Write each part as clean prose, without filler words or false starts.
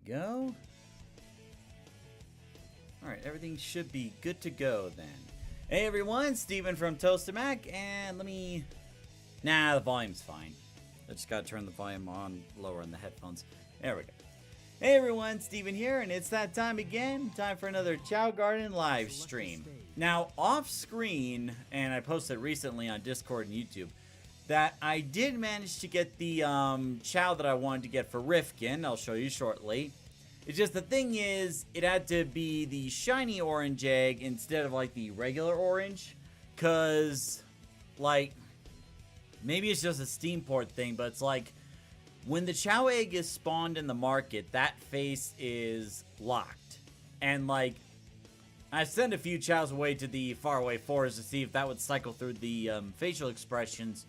we go. Alright, everything should be good to go then. Hey everyone, Steven from Toaster Mac, and let me... Nah, the volume's fine. I just gotta turn the volume on lower in the headphones. There we go. Hey everyone, Steven here, and it's that time again. Time for another Chao Garden Livestream. Now, off screen, and I posted recently on Discord and YouTube, that I did manage to get the Chao that I wanted to get for Rifkin. I'll show you shortly. It's just the thing is, it had to be the shiny orange egg instead of like the regular orange. Cause, like, maybe it's just a Steam port thing, but it's like, when the Chao egg is spawned in the market, that face is locked. And like, I sent a few Chaos away to the faraway forest to see if that would cycle through the facial expressions.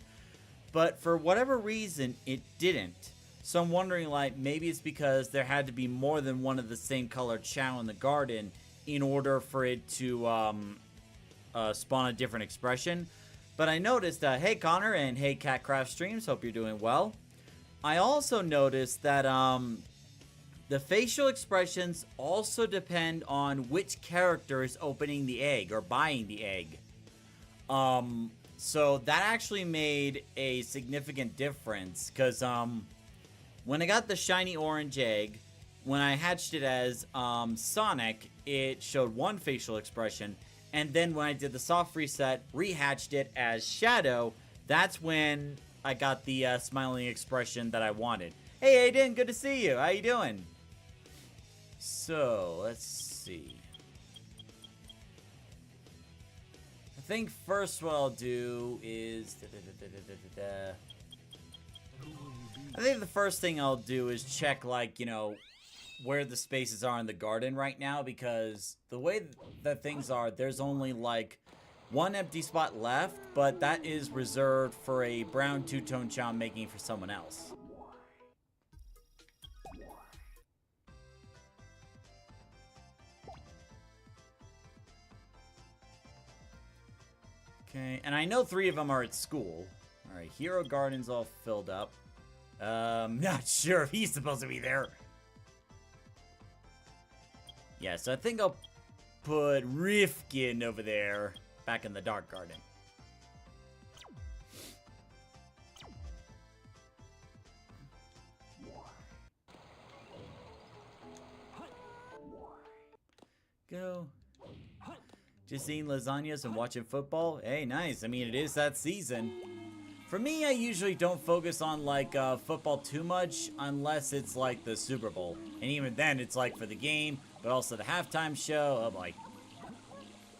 But for whatever reason, it didn't. So I'm wondering, like, maybe it's because there had to be more than one of the same color Chao in the garden in order for it to spawn a different expression. But I noticed, hey Connor and hey Catcraft Streams, hope you're doing well. I also noticed that the facial expressions also depend on which character is opening the egg or buying the egg. So that actually made a significant difference, because when I got the shiny orange egg, when I hatched it as Sonic, it showed one facial expression, and then when I did the soft reset, rehatched it as Shadow, that's when I got the smiling expression that I wanted. Hey Aiden, good to see you. How you doing? So, let's see. I think first what I'll do is... I think the first thing I'll do is check, like, you know, where the spaces are in the garden right now, because the way that things are, there's only, like, one empty spot left, but that is reserved for a brown two-tone Chao I'm making for someone else. Okay, and I know 3 of them are at school. Alright, Hero Garden's all filled up. Not sure if he's supposed to be there. Yeah, so I think I'll put Rifkin over there, back in the Dark Garden. Go. Just eating lasagnas and watching football? Hey, nice. I mean, it is that season. For me, I usually don't focus on, like, football too much unless it's, like, the Super Bowl. And even then, it's, like, for the game, but also the halftime show. Oh, boy.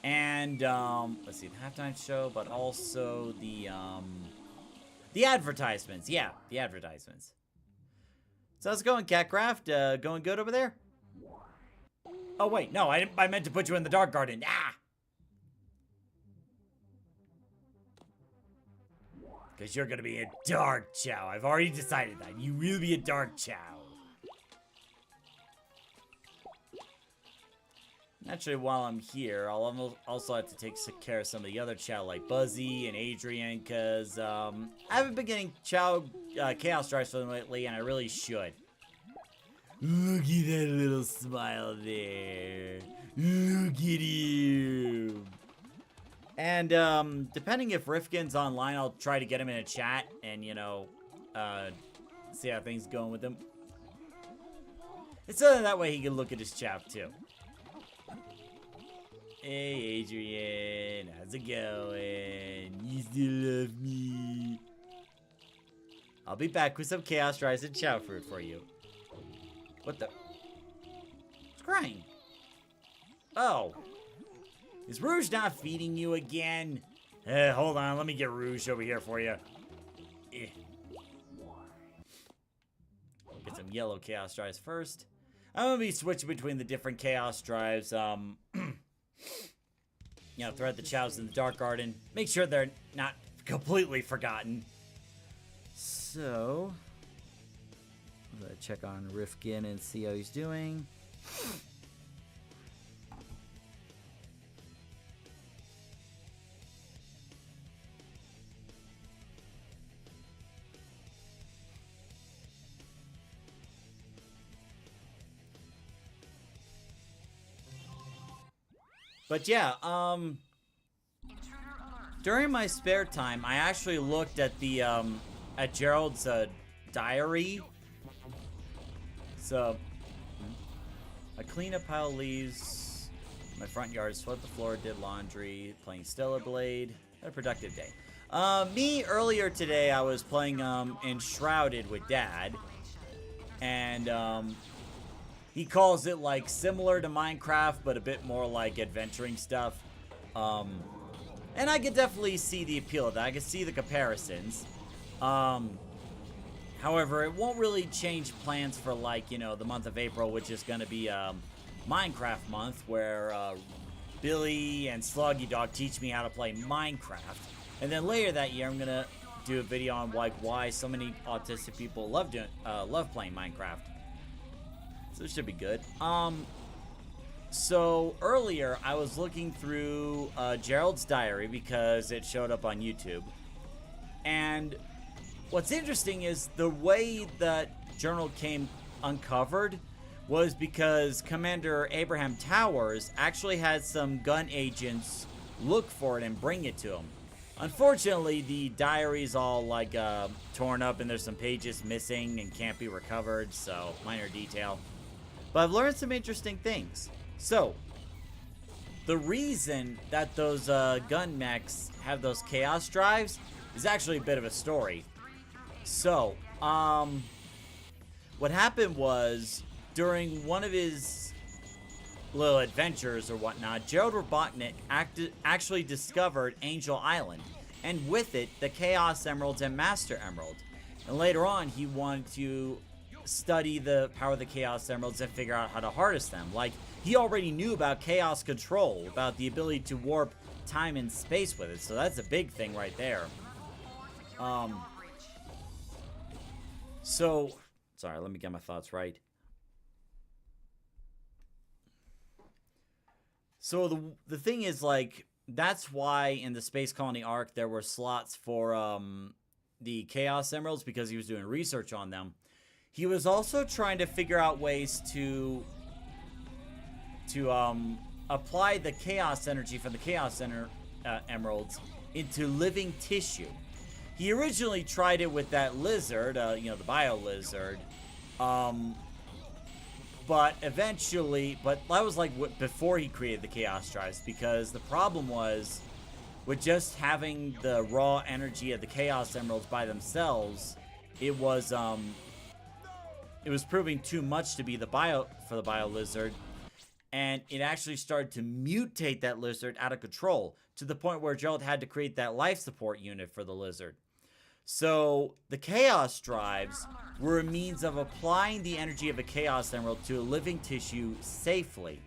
And, let's see, the halftime show, but also the advertisements. Yeah, the advertisements. So how's it going, Catcraft? Going good over there? Oh, wait, no, I meant to put you in the Dark Garden. Ah! Because you're going to be a Dark Chao. I've already decided that. You will be a Dark Chao. Naturally, while I'm here, I'll also have to take care of some of the other Chao, like Buzzy and Adrian, because I haven't been getting Chao Chaos Drives for them lately, and I really should. Look at that little smile there. Look at him. And, depending if Rifkin's online, I'll try to get him in a chat and, you know, see how things going with him. It's so that way he can look at his chat, too. Hey, Adrian. How's it going? You still love me? I'll be back with some Chaos Drives and Chao Fruit for you. What the? It's crying. Oh. Is Rouge not feeding you again? Hold on, let me get Rouge over here for you. Get some yellow Chaos Drives first. I'm gonna be switching between the different Chaos Drives, you know, throughout the Chaos in the Dark Garden. Make sure they're not completely forgotten. So, I'm gonna check on Rifkin and see how he's doing. But yeah, during my spare time, I actually looked at the, at Gerald's, diary. So, I cleaned up pile of leaves, my front yard, swept the floor, did laundry, playing Stellar Blade. Had a productive day. Me, earlier today, I was playing, Enshrouded with Dad. And, he calls it, like, similar to Minecraft, but a bit more like adventuring stuff. And I could definitely see the appeal of that. I could see the comparisons. However, it won't really change plans for, like, you know, the month of April, which is going to be Minecraft month, where Billy and Sluggy Dog teach me how to play Minecraft. And then later that year, I'm going to do a video on, like, why so many autistic people love playing Minecraft. So it should be good. So earlier, I was looking through Gerald's diary because it showed up on YouTube. And what's interesting is the way that journal came uncovered was because Commander Abraham Towers actually had some gun agents look for it and bring it to him. Unfortunately, the diary's all, like, torn up and there's some pages missing and can't be recovered, so minor detail. But I've learned some interesting things. So, the reason that those gun mechs have those chaos drives is actually a bit of a story. So, what happened was, during one of his little adventures or whatnot, Gerald Robotnik actually discovered Angel Island, and with it, the Chaos Emeralds and Master Emerald. And later on, he wanted to study the power of the Chaos Emeralds and figure out how to harness them. Like, he already knew about Chaos Control, about the ability to warp time and space with it, so that's a big thing right there. So, sorry, let me get my thoughts right. So the thing is, like, that's why in the Space Colony arc there were slots for the Chaos Emeralds, because he was doing research on them. He was also trying to figure out ways to apply the Chaos energy from the Chaos Emeralds into living tissue. He originally tried it with that lizard, you know, the bio lizard. But eventually, but that was like before he created the Chaos Drives, because the problem was with just having the raw energy of the Chaos Emeralds by themselves, it was proving too much to be the bio lizard, and it actually started to mutate that lizard out of control to the point where Gerald had to create that life support unit for the lizard. So the Chaos Drives were a means of applying the energy of a Chaos Emerald to a living tissue safely.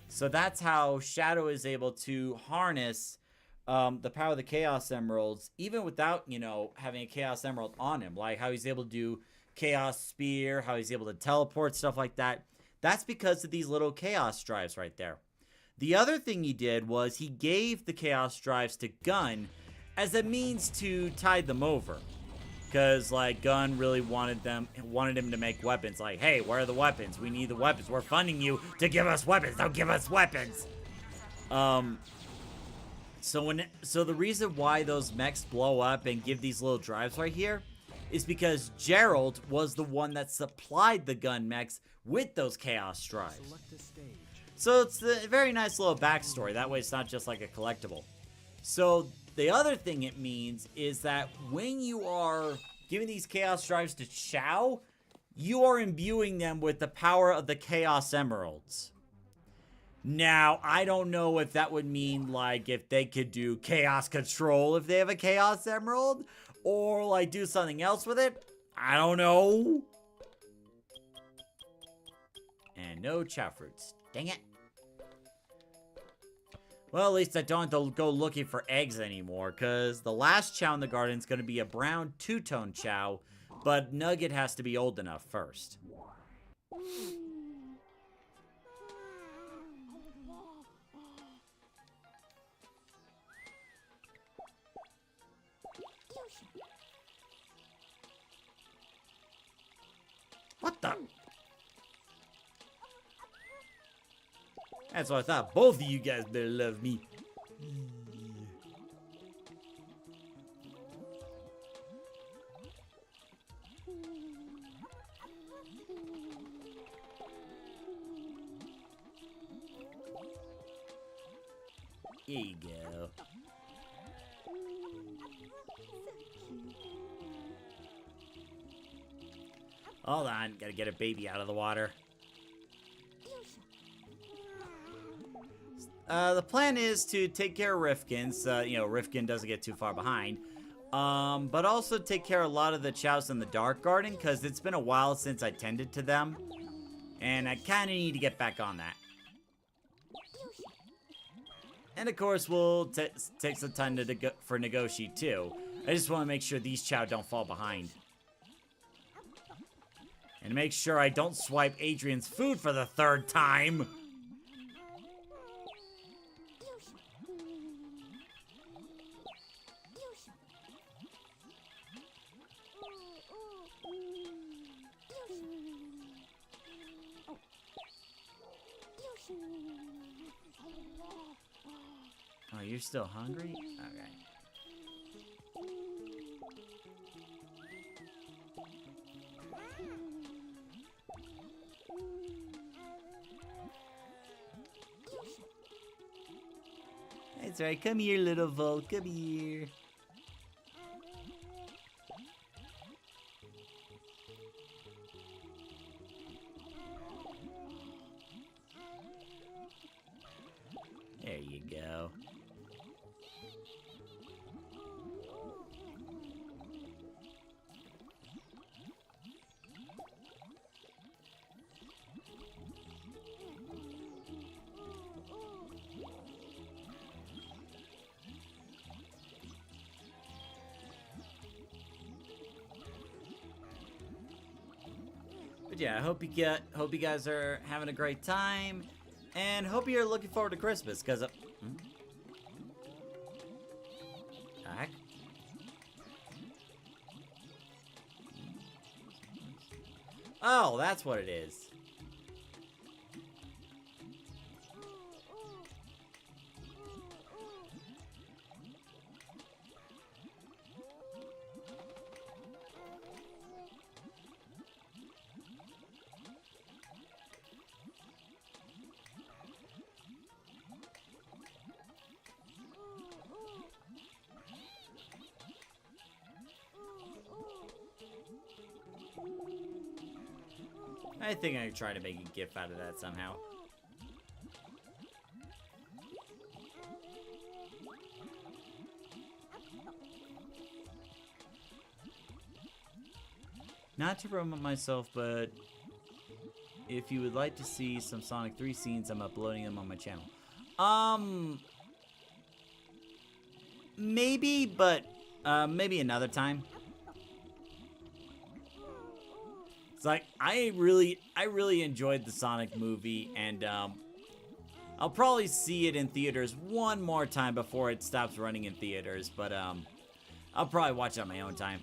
So that's how Shadow is able to harness the power of the Chaos Emeralds, even without, you know, having a Chaos Emerald on him. Like how he's able to do Chaos Spear, how he's able to teleport, stuff like that. That's because of these little Chaos Drives right there. The other thing he did was he gave the Chaos Drives to Gun as a means to tide them over. Because, like, Gun really wanted him to make weapons. Like, hey, where are the weapons? We need the weapons. We're funding you to give us weapons. Don't give us weapons. So the reason why those mechs blow up and give these little drives right here is because Gerald was the one that supplied the gun mechs with those Chaos Drives. So it's a very nice little backstory. That way it's not just like a collectible. So the other thing it means is that when you are giving these Chaos Drives to Chao, you are imbuing them with the power of the Chaos Emeralds. Now, I don't know if that would mean, like, if they could do Chaos Control if they have a Chaos Emerald, or, like, do something else with it. I don't know. And no Chao fruits. Dang it. Well, at least I don't have to go looking for eggs anymore, because the last Chao in the garden is going to be a brown two-tone Chao, but Nugget has to be old enough first. What the? That's what I thought. Both of you guys better love me. Here you go. Hold on, gotta get a baby out of the water. The plan is to take care of Rifkin, so, you know, Rifkin doesn't get too far behind. But also take care of a lot of the chows in the Dark Garden, because it's been a while since I tended to them. And I kind of need to get back on that. And of course, we'll take some time for negotiate too. I just want to make sure these chow don't fall behind. And make sure I don't swipe Adrian's food for the 3rd time. Oh, you're still hungry? Okay. That's right. Come here, little Volt. Come here. There you go. But yeah, I hope you guys are having a great time, and hope you're looking forward to Christmas. Cause Heck? Oh, that's what it is. I think I can try to make a GIF out of that somehow. Not to promote myself, but if you would like to see some Sonic 3 scenes, I'm uploading them on my channel. Maybe, but maybe another time. It's like I really enjoyed the Sonic movie, and I'll probably see it in theaters one more time before it stops running in theaters, but I'll probably watch it on my own time.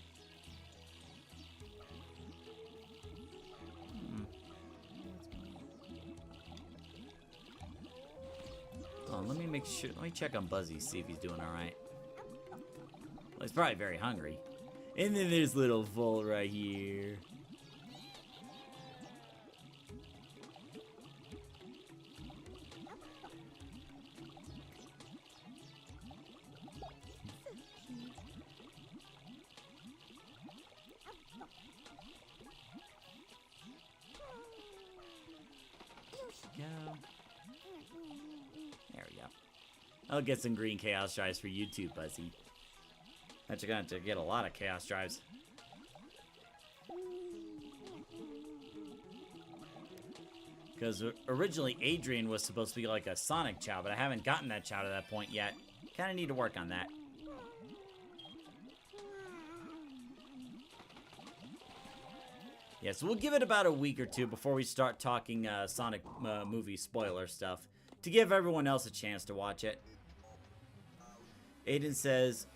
Oh, let me make sure. Let me check on Buzzy, see if he's doing all right. Well, he's probably very hungry. And then there's little Volt right here. Go. There we go. I'll get some green chaos drives for you too, Buzzy. Actually, gonna have to get a lot of chaos drives. Because originally Adrian was supposed to be like a Sonic Chow, but I haven't gotten that Chow to that point yet. Kind of need to work on that. Yeah, so we'll give it about a week or two before we start talking Sonic movie spoiler stuff, to give everyone else a chance to watch it. Aiden says,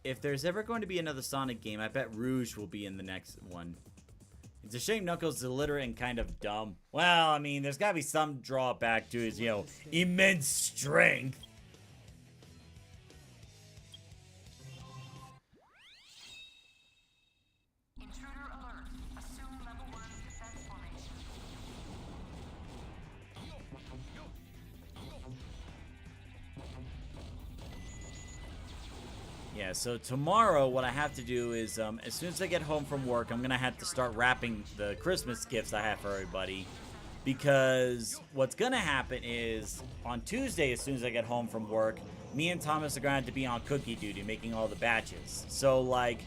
if there's ever going to be another Sonic game, I bet Rouge will be in the next one. It's a shame Knuckles is illiterate and kind of dumb. Well, I mean, there's gotta be some drawback to his, immense strength. Intruder alert. Assume level 1 defense formation. Yeah, so tomorrow what I have to do is, as soon as I get home from work, I'm gonna have to start wrapping the Christmas gifts I have for everybody. Because what's gonna happen is, on Tuesday, as soon as I get home from work, me and Thomas are gonna have to be on cookie duty, making all the batches. So, like,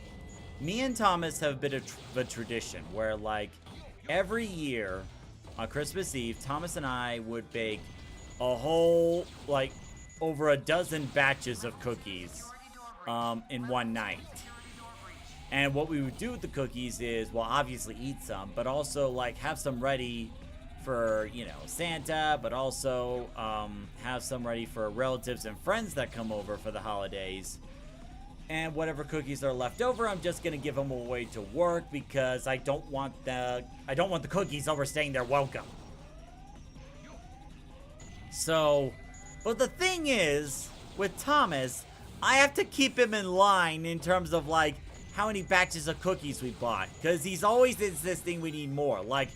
me and Thomas have a bit of a tradition where, like, every year on Christmas Eve, Thomas and I would bake a whole, like, over a dozen batches of cookies in one night. And what we would do with the cookies is, well, obviously eat some, but also, like, have some ready for, Santa, but also have some ready for relatives and friends that come over for the holidays. And whatever cookies are left over, I'm just gonna give them away to work because I don't want the cookies overstaying their welcome. So, but the thing is, with Thomas, I have to keep him in line in terms of, like, how many batches of cookies we bought. Because he's always insisting we need more. Like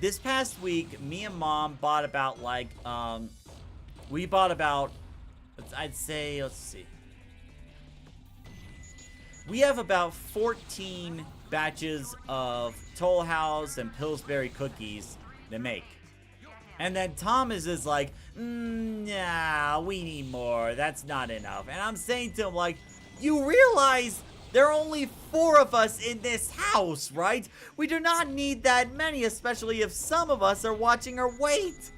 this past week, me and Mom bought about, we bought about, I'd say, let's see. We have about 14 batches of Toll House and Pillsbury cookies to make. And then Thomas is like, nah, we need more. That's not enough. And I'm saying to him, like, you realize there are only 4 of us in this house, right? We do not need that many, especially if some of us are watching our weight.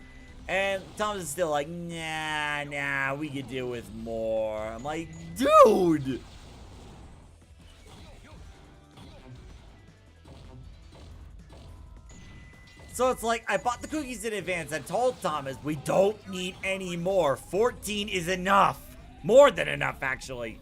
And Thomas is still like, nah, we could deal with more. I'm like, dude! So it's like, I bought the cookies in advance and told Thomas, we don't need any more. 14 is enough. More than enough, actually.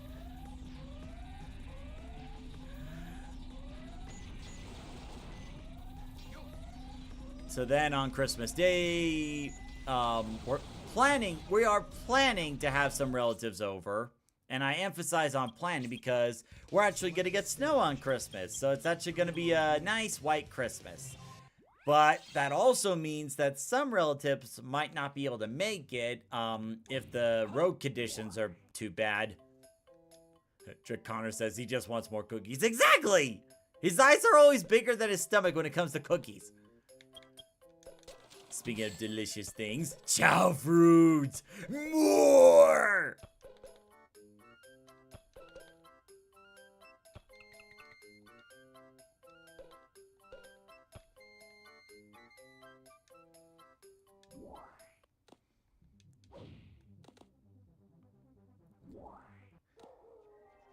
So then on Christmas Day, we are planning to have some relatives over. And I emphasize on planning because we're actually going to get snow on Christmas. So it's actually going to be a nice white Christmas. But that also means that some relatives might not be able to make it if the road conditions are too bad. Trick Connor says he just wants more cookies. Exactly! His eyes are always bigger than his stomach when it comes to cookies. Speaking of delicious things, chow fruits! More!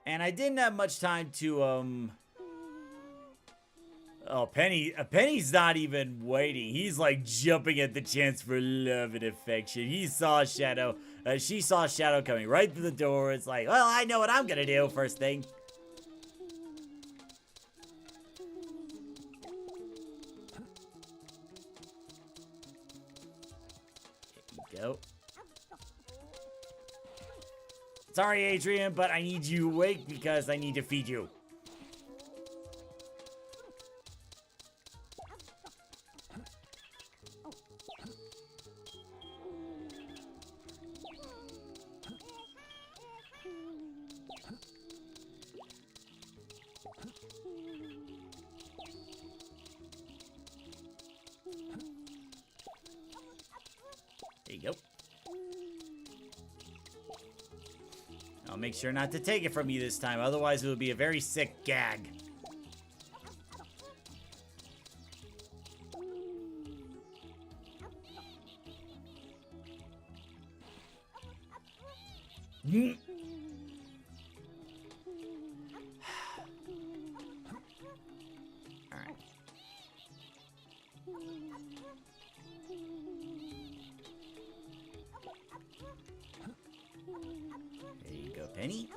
And I didn't have much time to, Oh, Penny's not even waiting. He's like jumping at the chance for love and affection. He saw Shadow. She saw Shadow coming right through the door. It's like, well, I know what I'm gonna do first thing. There you go. Sorry, Adrian, but I need you awake because I need to feed you. There you go. I'll make sure not to take it from you this time, otherwise it would be a very sick gag. Alright. There you go, Penny.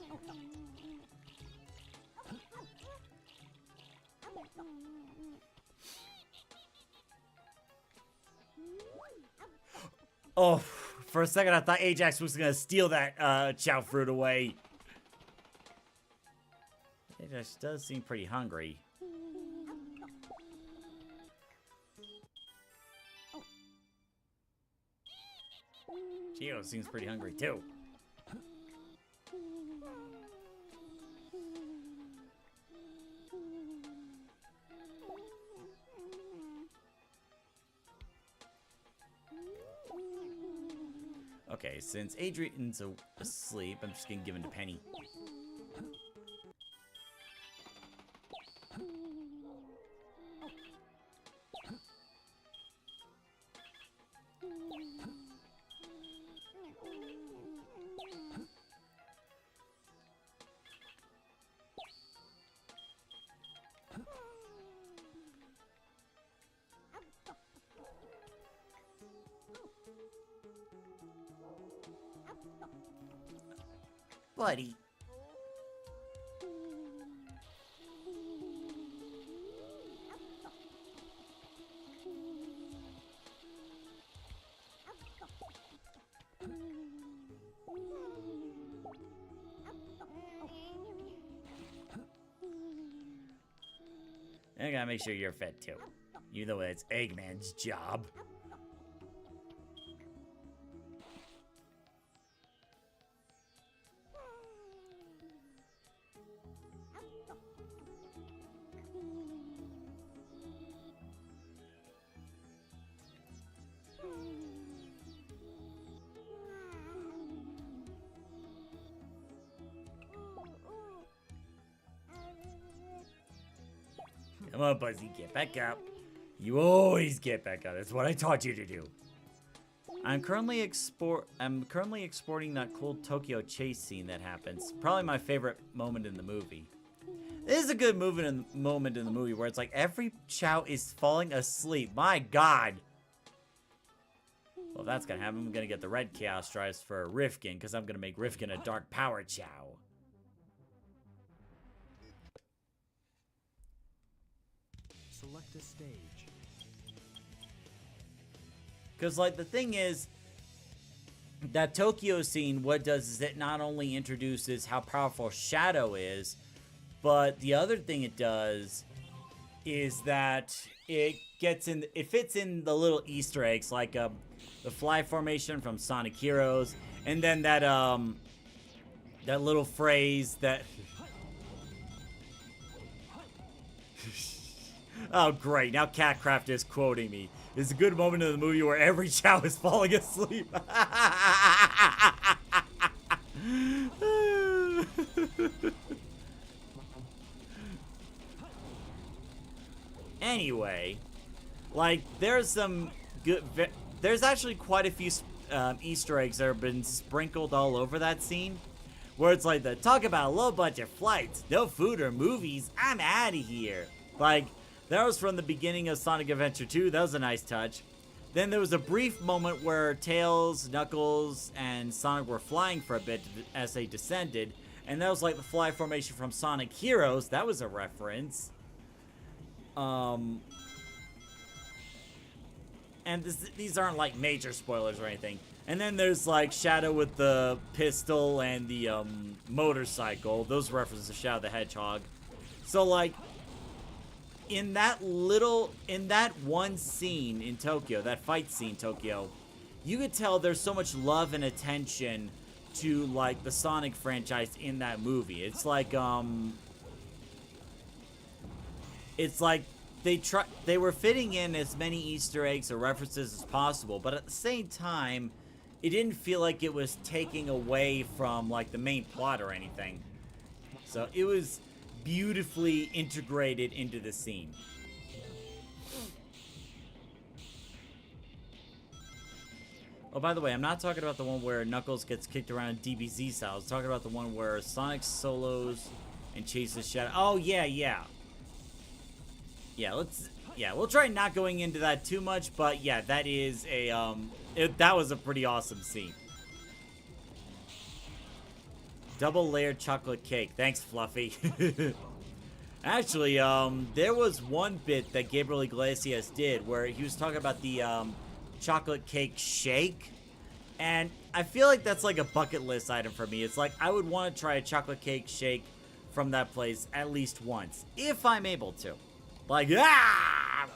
Oh, for a second I thought Ajax was gonna steal that Chao fruit away. Ajax does seem pretty hungry. Geo seems pretty hungry too. Okay, since Adrian's asleep, I'm just gonna give him to Penny. Buddy. I gotta make sure you're fed too. You know it's Eggman's job. Come on, Buzzy, get back up. You always get back up. That's what I taught you to do. I'm currently exporting that cool Tokyo chase scene that happens. Probably my favorite moment in the movie. This is a good moment in the movie where it's like every Chao is falling asleep. My God. Well, if that's gonna happen, I'm gonna get the red Chaos Drives for Rifkin, because I'm gonna make Rifkin a Dark Power Chao. Select a stage. Because, like, the thing is, that Tokyo scene, what it does is it not only introduces how powerful Shadow is, but the other thing it does is that it fits in the little Easter eggs, like the fly formation from Sonic Heroes, and then that little phrase that... Oh, great. Now Catcraft is quoting me. It's a good moment in the movie where every Chao is falling asleep. Anyway, like, there's some good... There's actually quite a few Easter eggs that have been sprinkled all over that scene. Where it's like, talk about a low budget flights, no food or movies, I'm out of here. Like... That was from the beginning of Sonic Adventure 2. That was a nice touch. Then there was a brief moment where Tails, Knuckles, and Sonic were flying for a bit as they descended. And that was like the fly formation from Sonic Heroes. That was a reference. And these aren't like major spoilers or anything. And then there's like Shadow with the pistol and the motorcycle. Those references to Shadow the Hedgehog. So like... In that one scene in Tokyo, that fight scene in Tokyo, you could tell there's so much love and attention to, like, the Sonic franchise in that movie. It's like they were fitting in as many Easter eggs or references as possible, but at the same time, it didn't feel like it was taking away from, like, the main plot or anything. So it was beautifully integrated into the scene. Oh, by the way, I'm not talking about the one where Knuckles gets kicked around DBZ style. I was talking about the one where Sonic solos and chases Shadow. Oh, yeah. Yeah, we'll try not going into that too much, but yeah, that is a, that was a pretty awesome scene. Double layered chocolate cake. Thanks, Fluffy. Actually, there was one bit that Gabriel Iglesias did where he was talking about the chocolate cake shake. And I feel like that's like a bucket list item for me. It's like I would want to try a chocolate cake shake from that place at least once, if I'm able to. Like, ah!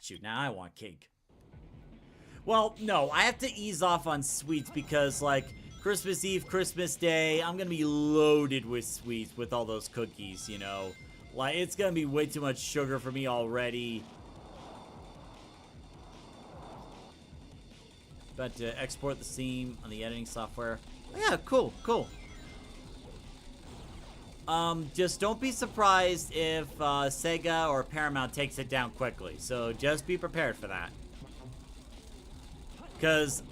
Shoot, now I want cake. Well, no, I have to ease off on sweets because, like, Christmas Eve, Christmas Day, I'm gonna be loaded with sweets with all those cookies, you know? Like, it's gonna be way too much sugar for me already. About to export the scene on the editing software. Oh, yeah, cool, cool. Just don't be surprised if Sega or Paramount takes it down quickly. So just be prepared for that. Because,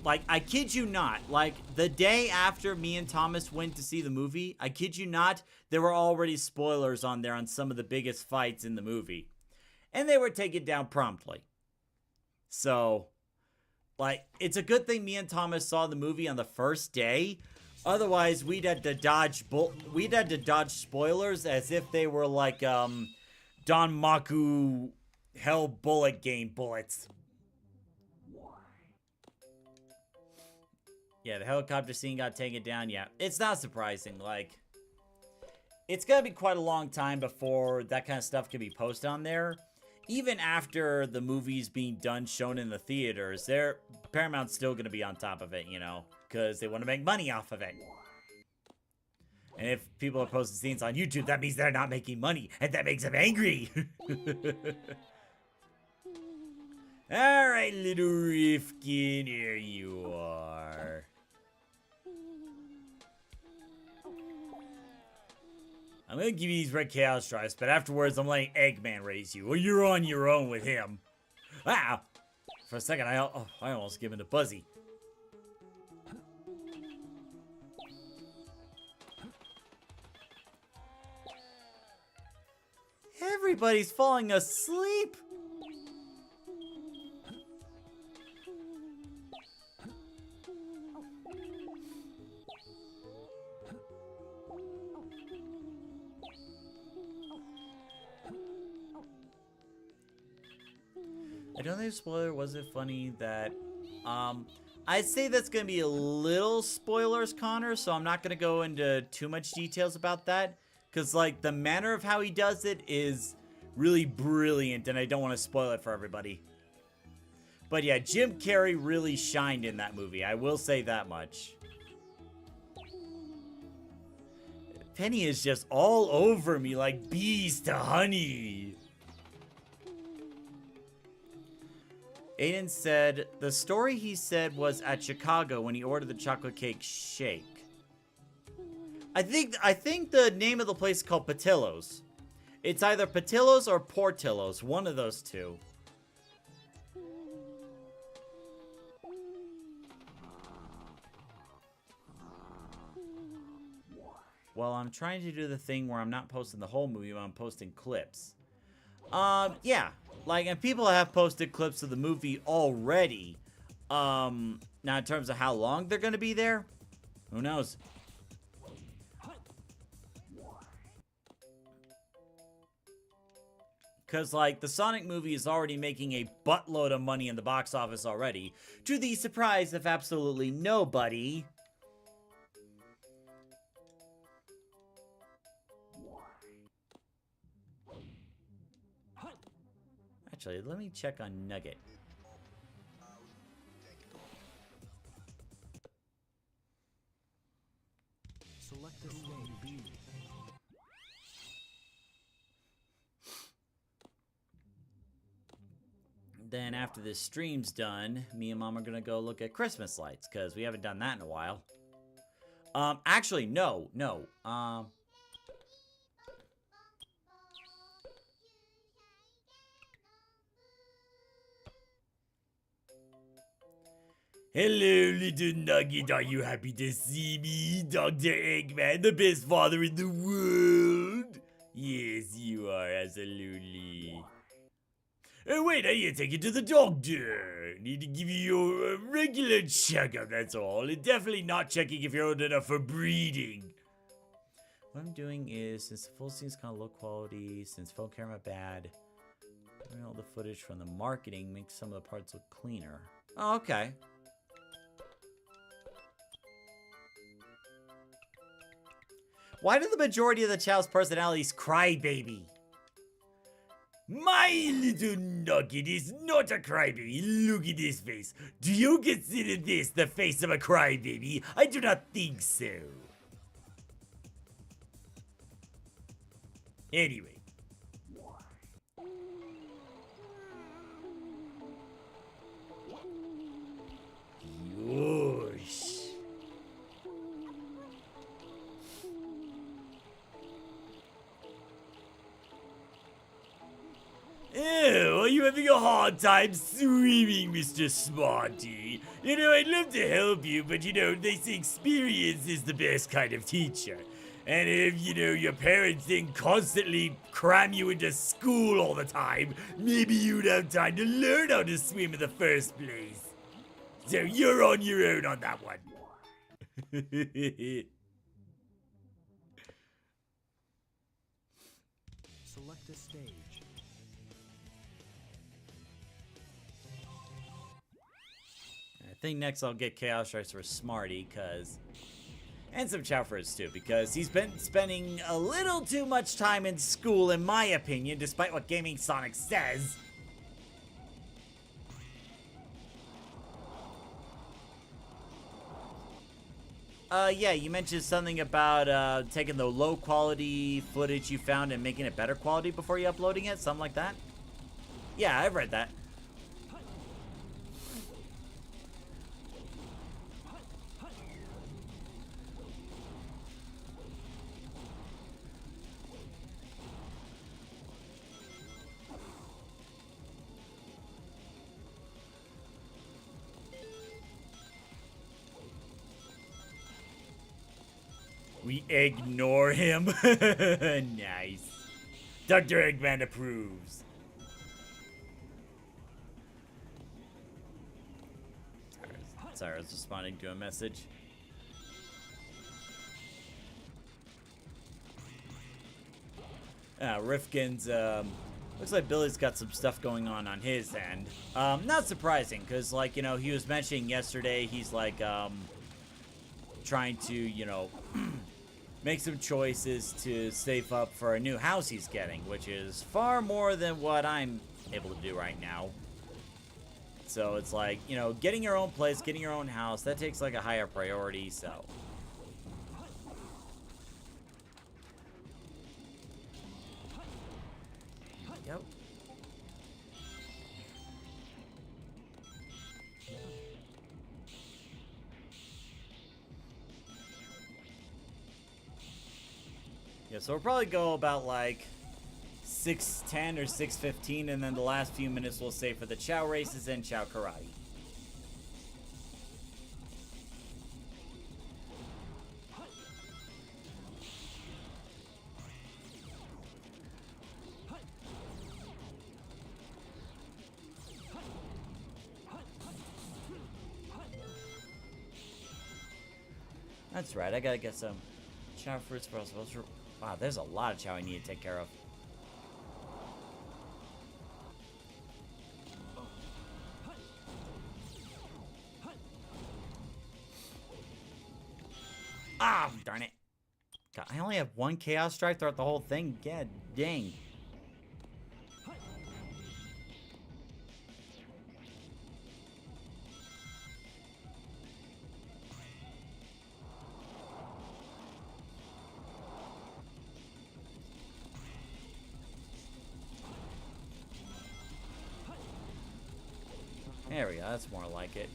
like, I kid you not, like, the day after me and Thomas went to see the movie, I kid you not, there were already spoilers on there on some of the biggest fights in the movie. And they were taken down promptly. So, like, it's a good thing me and Thomas saw the movie on the first day. Otherwise, we'd had to dodge spoilers as if they were like Don Maku Hell Bullet game bullets. Yeah, the helicopter scene got taken down. Yeah, it's not surprising. Like, it's gonna be quite a long time before that kind of stuff can be posted on there. Even after the movie's being done, shown in the theaters, Paramount's still gonna be on top of it, you know, because they want to make money off of it. And if people are posting scenes on YouTube, that means they're not making money, and that makes them angry. All right, little Rifkin, here you are. I'm gonna give you these red chaos stripes, but afterwards I'm letting Eggman raise you. Well, you're on your own with him. Ah! For a second, I almost gave him to Buzzy. Everybody's falling asleep. I don't think spoiler was it funny that I'd say that's gonna be a little spoilers, Connor, so I'm not gonna go into too much details about that, because like the manner of how he does it is really brilliant and I don't want to spoil it for everybody. But yeah, Jim Carrey really shined in that movie, I will say that much. Penny is just all over me like bees to honey. Aiden said, the story he said was at Chicago when he ordered the chocolate cake shake. I think the name of the place is called Patillo's. It's either Patillo's or Portillo's, one of those two. Well, I'm trying to do the thing where I'm not posting the whole movie, but I'm posting clips. Yeah. Like, and people have posted clips of the movie already. Now, in terms of how long they're going to be there, who knows? Because, like, the Sonic movie is already making a buttload of money in the box office already, to the surprise of absolutely nobody. Actually, let me check on Nugget. Select the stage B. Then after this stream's done, me and Mom are gonna go look at Christmas lights, because we haven't done that in a while. Actually, no. Hello, little Nugget. Are you happy to see me? Dr. Eggman, the best father in the world. Yes, you are, absolutely. Oh, wait, I need to take you to the doctor. Need to give you your regular checkup, that's all. And definitely not checking if you're old enough for breeding. What I'm doing is, since the full scene is kind of low quality, since phone camera bad, Destroying all the footage from the marketing makes some of the parts look cleaner. Oh, okay. Why do the majority of the Chao's personalities cry baby? My little nugget is not a crybaby. Look at his face. Do you consider this the face of a crybaby? I do not think so. Anyway. Yosh. Ew, are you having a hard time swimming, Mr. Smarty? You know, I'd love to help you, but you know, they say experience is the best kind of teacher. And if, you know, your parents didn't constantly cram you into school all the time, maybe you'd have time to learn how to swim in the first place. So you're on your own on that one. Select a stage. I think next I'll get Chaos Strikes for Smarty, cause... And some Chao for his too, because he's been spending a little too much time in school, in my opinion, despite what Gaming Sonic says. Yeah, you mentioned something about, taking the low-quality footage you found and making it better quality before you uploading it? Something like that? Yeah, I've read that. We ignore him. Nice. Dr. Eggman approves. Sorry, I was responding to a message. Rifkin's, looks like Billy's got some stuff going on his end. Not surprising, because, like, you know, he was mentioning yesterday, he's, like, trying to, you know, make some choices to save up for a new house he's getting, which is far more than what I'm able to do right now. So it's like, you know, getting your own place, getting your own house, that takes like a higher priority, so. Yep. Yeah, so we'll probably go about like 6:10 or 6:15, and then the last few minutes we'll save for the Chao races and Chao Karate. That's right, I gotta get some Chao fruits for us. Wow, there's a lot of Chao I need to take care of. Ah, darn it. God, I only have one Chaos Strike throughout the whole thing? God dang. There we go, that's more like it.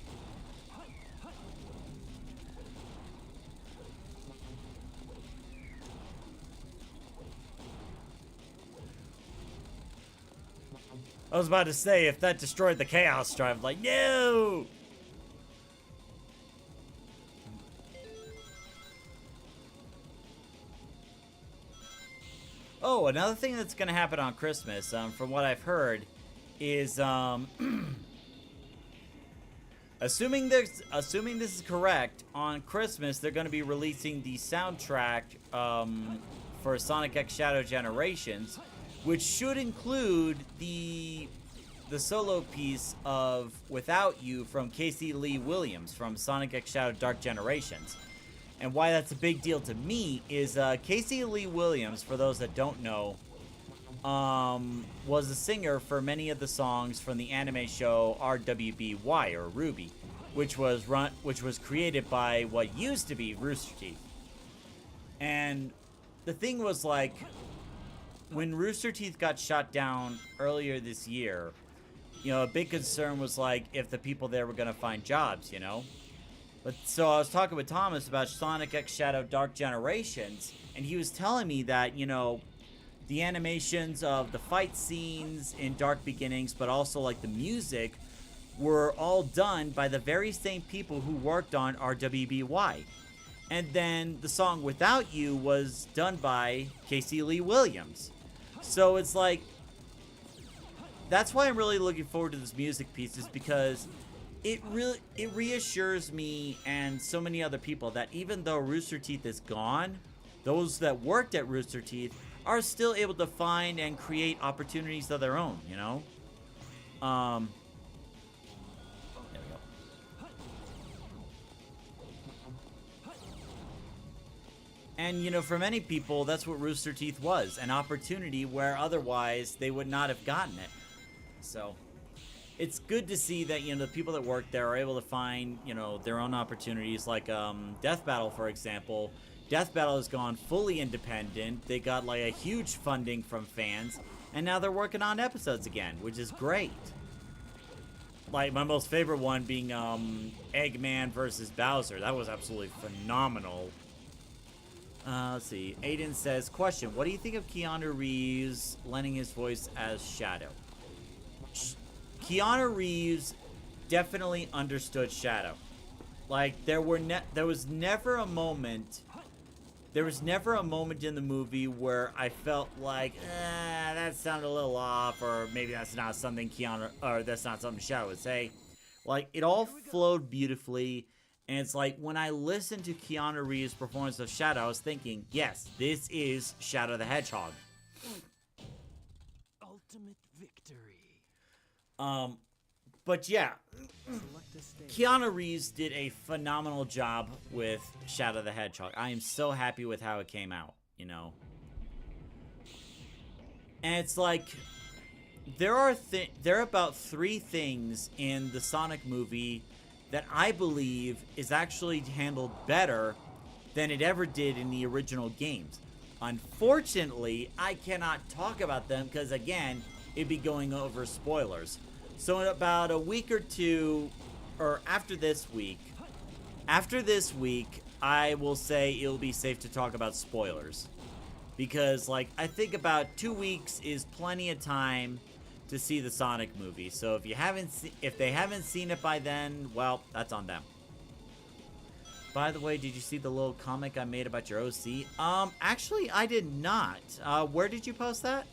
I was about to say, if that destroyed the Chaos Drive, like, no! Oh, another thing that's gonna happen on Christmas, from what I've heard, is, assuming this is correct, on Christmas they're going to be releasing the soundtrack for Sonic X Shadow Generations, which should include the solo piece of Without You from Casey Lee Williams from Sonic X Shadow Dark Generations. And why that's a big deal to me is Casey Lee Williams, for those that don't know, was a singer for many of the songs from the anime show RWBY, or Ruby, which was created by what used to be Rooster Teeth. And the thing was, like, when Rooster Teeth got shot down earlier this year, you know, a big concern was, like, if the people there were going to find jobs, you know? But so I was talking with Thomas about Sonic X Shadow Dark Generations, and he was telling me that, you know, the animations of the fight scenes in Dark Beginnings, but also, like, the music, were all done by the very same people who worked on RWBY. And then the song Without You was done by Casey Lee Williams. So it's like, that's why I'm really looking forward to this music piece, is because it reassures me and so many other people that even though Rooster Teeth is gone, those that worked at Rooster Teeth are still able to find and create opportunities of their own, you know? There we go. And, you know, for many people, that's what Rooster Teeth was, an opportunity where otherwise they would not have gotten it. So, it's good to see that, you know, the people that work there are able to find, you know, their own opportunities, like Death Battle, for example. Death Battle has gone fully independent. They got, like, a huge funding from fans, and now they're working on episodes again, which is great. Like, my most favorite one being Eggman versus Bowser. That was absolutely phenomenal. Let's see. Aiden says, question, what do you think of Keanu Reeves lending his voice as Shadow? Keanu Reeves definitely understood Shadow. Like, there was never a moment in the movie where I felt like, that sounded a little off, or maybe that's not something that's not something Shadow would say. Like, it all flowed beautifully, and it's like, when I listened to Keanu Reeves' performance of Shadow, I was thinking, yes, this is Shadow the Hedgehog. Ultimate victory. But yeah, Select a stage. Keanu Reeves did a phenomenal job with Shadow the Hedgehog. I am so happy with how it came out, you know. And it's like, there are about 3 things in the Sonic movie that I believe is actually handled better than it ever did in the original games. Unfortunately, I cannot talk about them because, again, it'd be going over spoilers. So in about a week or two, or after this week, I will say it'll be safe to talk about spoilers. Because, like, I think about 2 weeks is plenty of time to see the Sonic movie. So if they haven't seen it by then, well, that's on them. By the way, did you see the little comic I made about your OC? Actually, I did not. Where did you post that?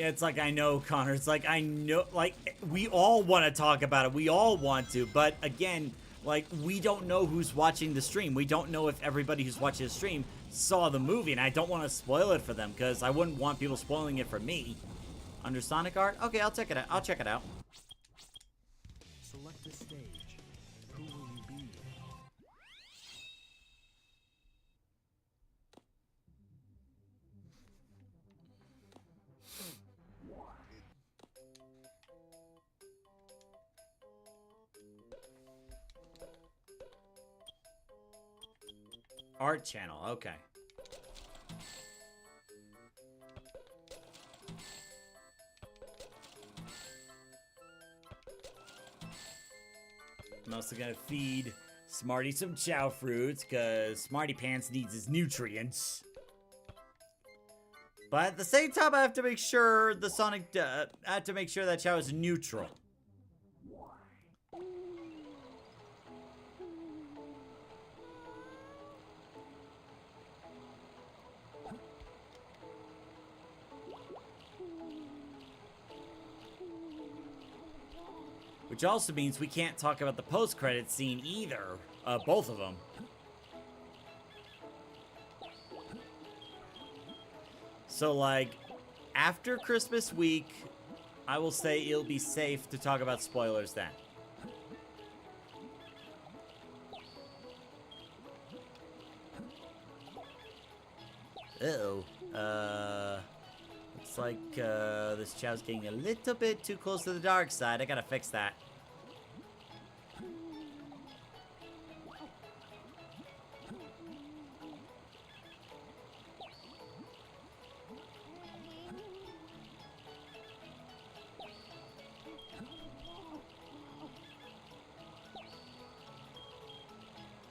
It's like, I know, Connor. It's like, I know, like, we all want to talk about it. We all want to. But, again, like, we don't know who's watching the stream. We don't know if everybody who's watching the stream saw the movie. And I don't want to spoil it for them because I wouldn't want people spoiling it for me. Under Sonic Art? Okay, I'll check it out. I'll check it out. Select a stage. Who will you be? Art channel, okay. I'm also gonna feed Smarty some Chow fruits, because Smarty Pants needs his nutrients. But at the same time, I have to make sure I have to make sure that Chow is neutral. Which also means we can't talk about the post-credit scene either. Both of them. So, like, after Christmas week, I will say it'll be safe to talk about spoilers then. Uh-oh. Looks like, this Chao's getting a little bit too close to the dark side. I gotta fix that.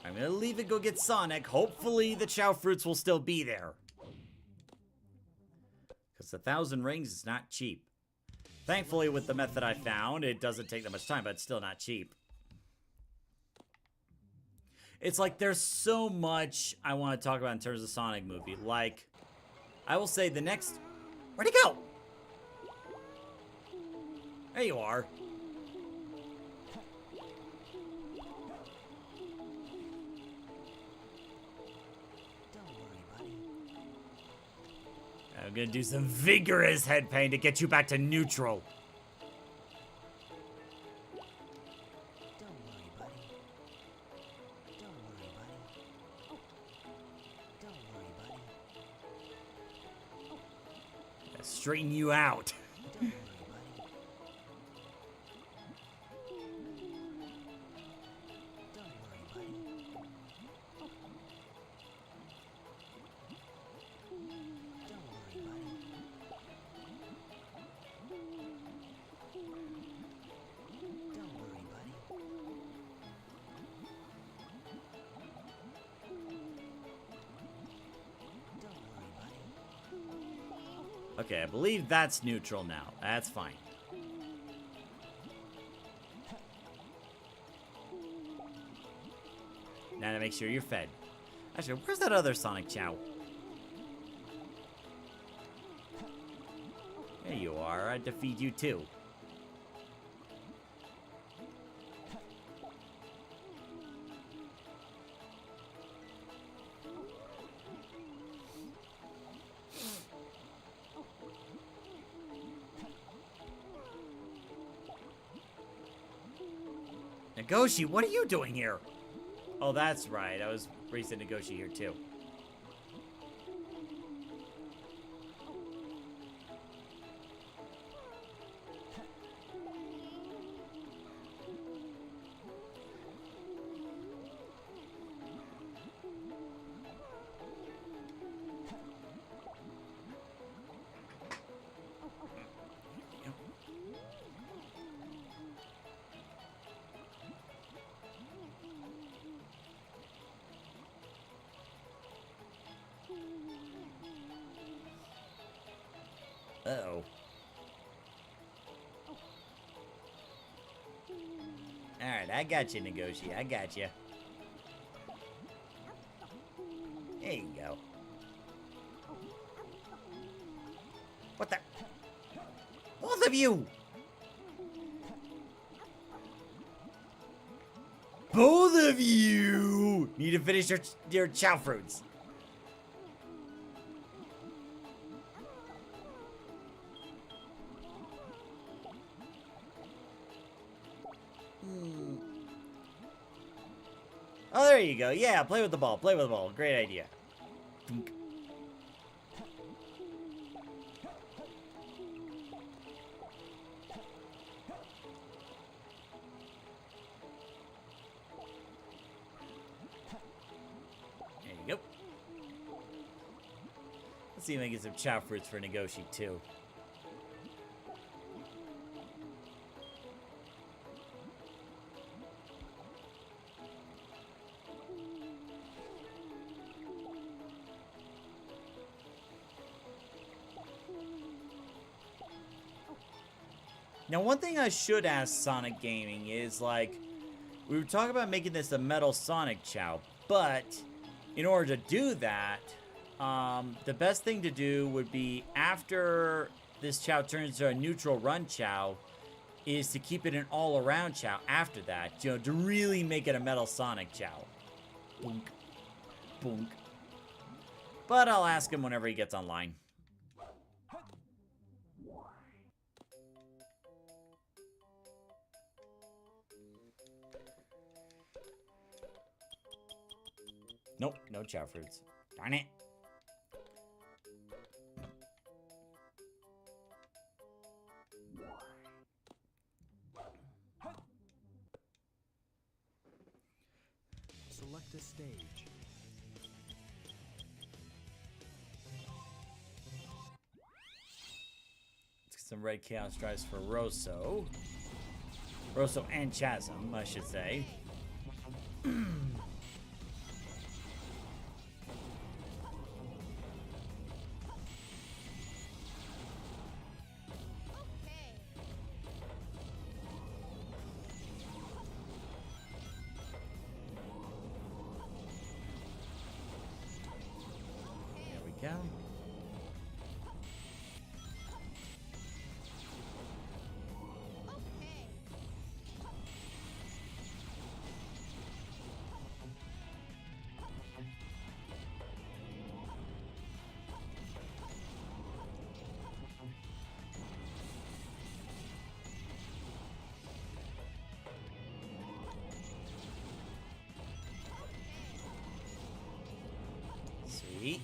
I'm gonna leave it go get Sonic. Hopefully the Chao fruits will still be there. Because 1,000 rings is not cheap. Thankfully, with the method I found, it doesn't take that much time, but it's still not cheap. It's like there's so much I want to talk about in terms of Sonic movie. Like, I will say the next... Where'd he go? There you are. I'm gonna do some vigorous head pain to get you back to neutral. Don't worry, buddy. Don't worry, buddy. Don't worry, buddy. Gotta straighten you out. Don't worry, buddy. Don't worry, buddy. Don't worry, buddy. Don't worry, buddy. Don't worry, buddy. Okay, I believe that's neutral now. That's fine. Now to make sure you're fed. Actually, where's that other Sonic Chao? There you are. I defeat you too. Nagoshi, what are you doing here? Oh, that's right. I was racing Nagoshi here too. Uh-oh. Alright, I got you, Nagoshi. I got you. There you go. What the? Both of you! Both of you need to finish your Chao fruits. Oh, there you go. Yeah, play with the ball. Play with the ball. Great idea. Dunk. There you go. Let's see if I can get some Chao fruits for Nagoshi, too. Now, one thing I should ask Sonic Gaming is, like, we were talking about making this a Metal Sonic Chao, but in order to do that, the best thing to do would be after this Chao turns into a neutral run Chao, is to keep it an all-around Chao after that, you know, to really make it a Metal Sonic Chao. Boonk. Boonk. But I'll ask him whenever he gets online. Nope, no Chao fruits. Darn it. Select a stage. Let's get some red Chaos Drives for Rosso. Rosso and Chasm, I should say. There we go. Sweet.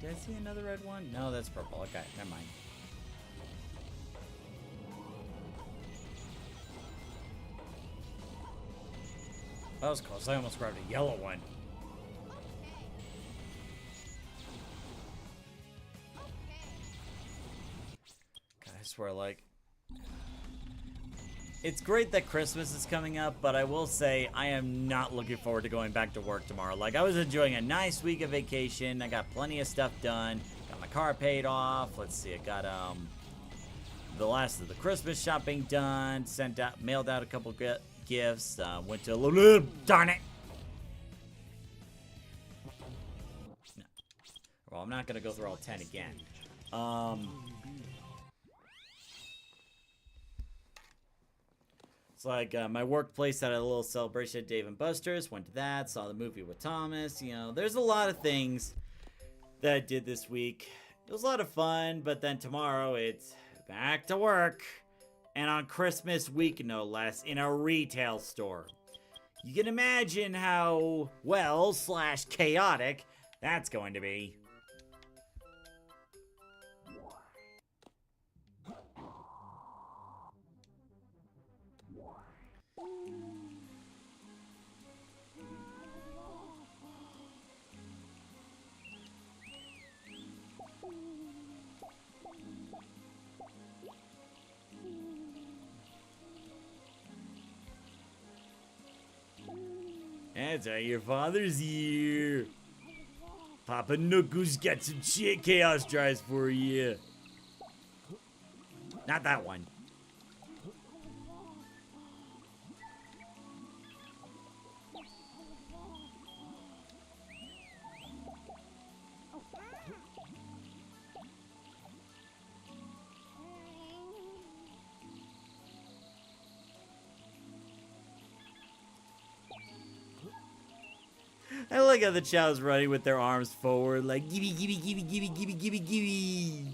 Did I see another red one? No, that's purple. Okay, never mind. That was close. I almost grabbed a yellow one. God, I swear, like... It's great that Christmas is coming up, but I will say I am not looking forward to going back to work tomorrow. Like, I was enjoying a nice week of vacation. I got plenty of stuff done. Got my car paid off. Let's see, I got the last of the Christmas shopping done. Mailed out a couple gifts. Went to a little... Darn it! No. Well, I'm not going to go through all 10 again. It's like my workplace had a little celebration at Dave & Buster's. Went to that. Saw the movie with Thomas. You know, there's a lot of things that I did this week. It was a lot of fun, but then tomorrow it's back to work. And on Christmas week, no less, in a retail store. You can imagine how, well, / chaotic that's going to be. That's how your father's here. Papa Nuku's got some shit chaos drives for you. Not that one. I like how the Chao's running with their arms forward, like, gibby, gibby, gibby, gibby, gibby, gibby, gibby.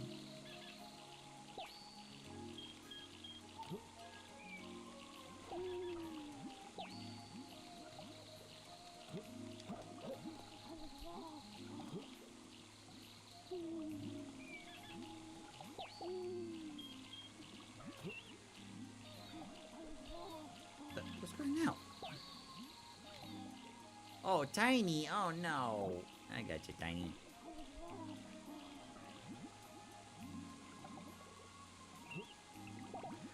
What's going on? Oh, Tiny. Oh, no. I got you, Tiny.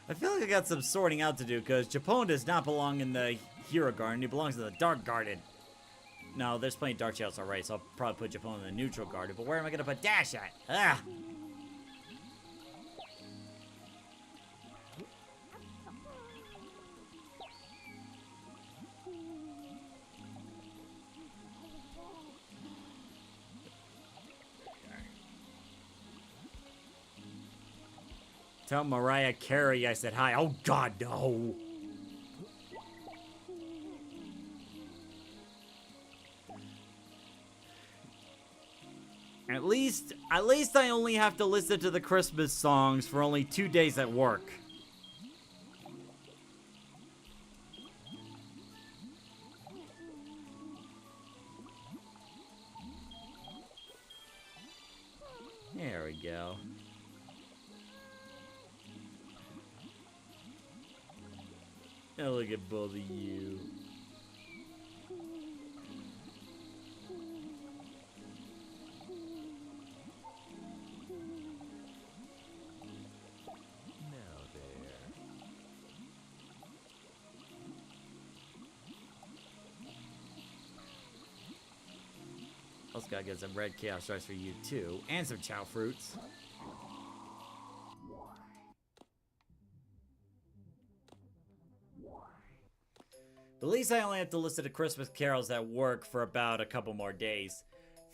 I feel like I got some sorting out to do, because Japone does not belong in the Hero Garden. He belongs in the Dark Garden. No, there's plenty of Dark Chaos already, so I'll probably put Japone in the Neutral Garden. But where am I going to put Dash at? Ah! Tell Mariah Carey I said hi. Oh God, no. At least I only have to listen to the Christmas songs for only 2 days at work. There we go. Oh, look at both of you. Now there. Also gotta get some red chaos rice for you too, and some chow fruits. At least I only have to listen to Christmas carols at work for about a couple more days.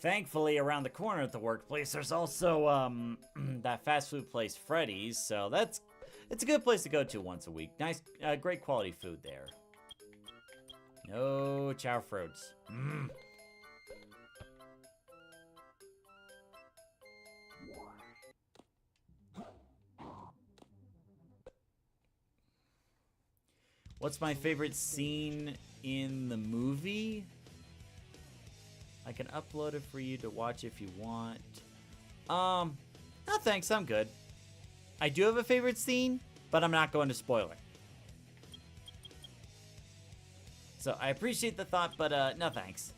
Thankfully, around the corner at the workplace, there's also that fast food place, Freddy's. So it's a good place to go to once a week. Nice, great quality food there. No chow fruits. What's my favorite scene in the movie? I can upload it for you to watch if you want. No thanks, I'm good. I do have a favorite scene, but I'm not going to spoil it. So I appreciate the thought, but no thanks.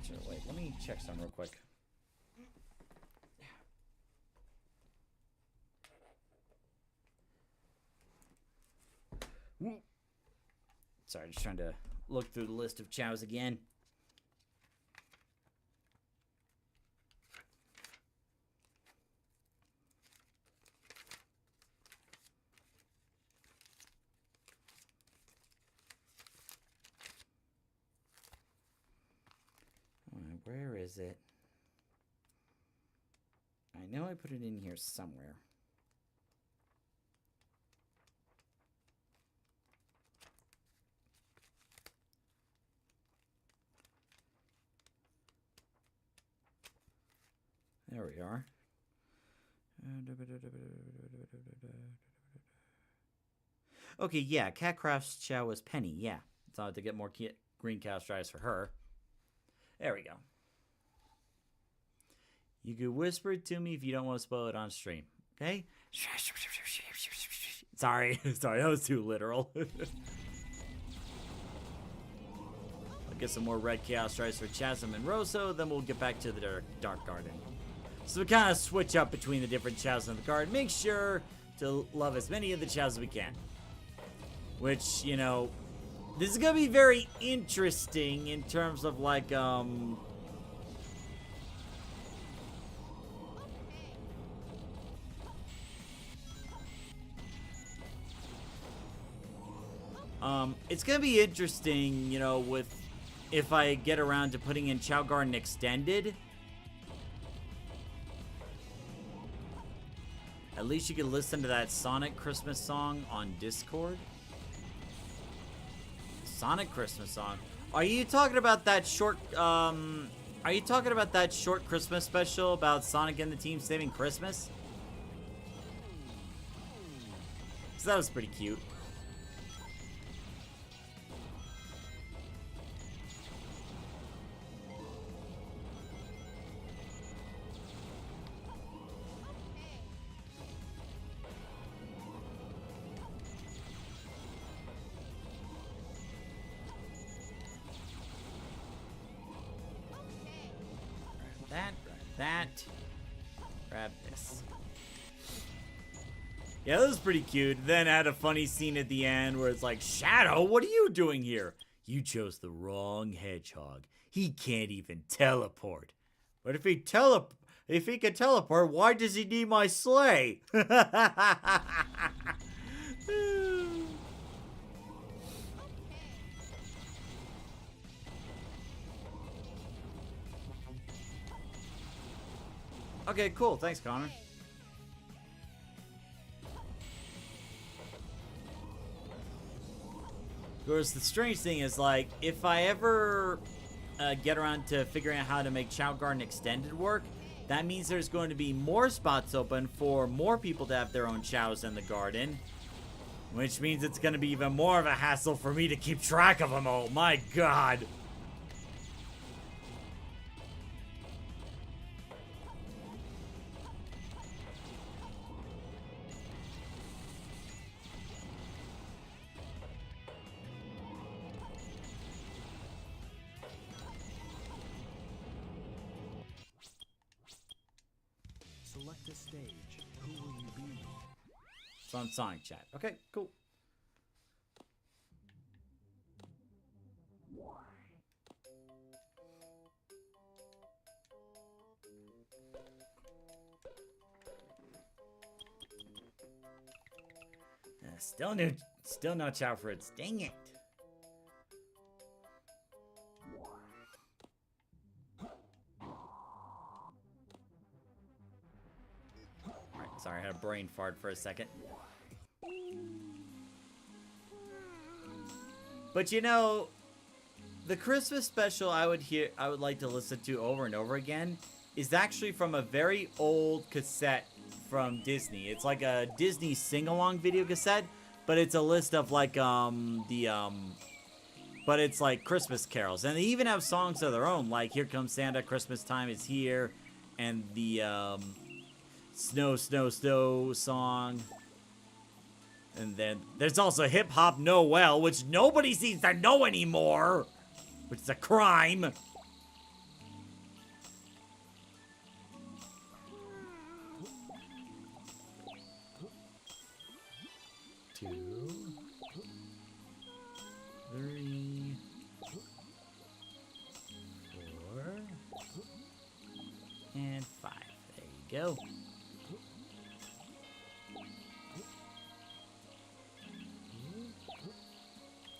Sure, wait, let me check some real quick. Sorry, just trying to look through the list of chows again. Alright, where is it? I know I put it in here somewhere. There we are. Okay, yeah, Catcraft's chow was Penny, yeah. So I had to get more green cow strips for her. There we go. You could whisper it to me if you don't want to spoil it on stream, okay? Sorry, sorry, that was too literal. I'll get some more red chaos stripes for Chasm and Rosso, then we'll get back to the Dark Garden. So we kind of switch up between the different chows in the garden. Make sure to love as many of the chows as we can. Which, you know, this is going to be very interesting in terms of like, it's going to be interesting, you know, with if I get around to putting in Chao Garden Extended. At least you can listen to that Sonic Christmas song on Discord. Sonic Christmas song. Are you talking about that short, are you talking about that short Christmas special about Sonic and the team saving Christmas? 'Cause that was pretty cute. Grab this. Yeah, that was pretty cute. Then had a funny scene at the end where it's like, Shadow, what are you doing here? You chose the wrong hedgehog. He can't even teleport. But if he can teleport, why does he need my sleigh? Okay, cool. Thanks, Connor. Of course, the strange thing is, like, if I ever get around to figuring out how to make Chao Garden Extended work, that means there's going to be more spots open for more people to have their own chows in the garden. Which means it's going to be even more of a hassle for me to keep track of them all. My God. Select a stage. Who will you be? It's on Sonic Chat. Okay, cool. Still no chow fruits. Dang it. Alright, sorry, I had a brain fart for a second. But you know, the Christmas special I would like to listen to over and over again is actually from a very old cassette from Disney. It's like a Disney sing-along video cassette, but it's a list of like but it's like Christmas carols, and they even have songs of their own, like "Here Comes Santa," "Christmas Time Is Here," and the "Snow, Snow, Snow" song. And then there's also Hip Hop Noel, which nobody seems to know anymore, which is a crime. Two, three, four, and five. There you go.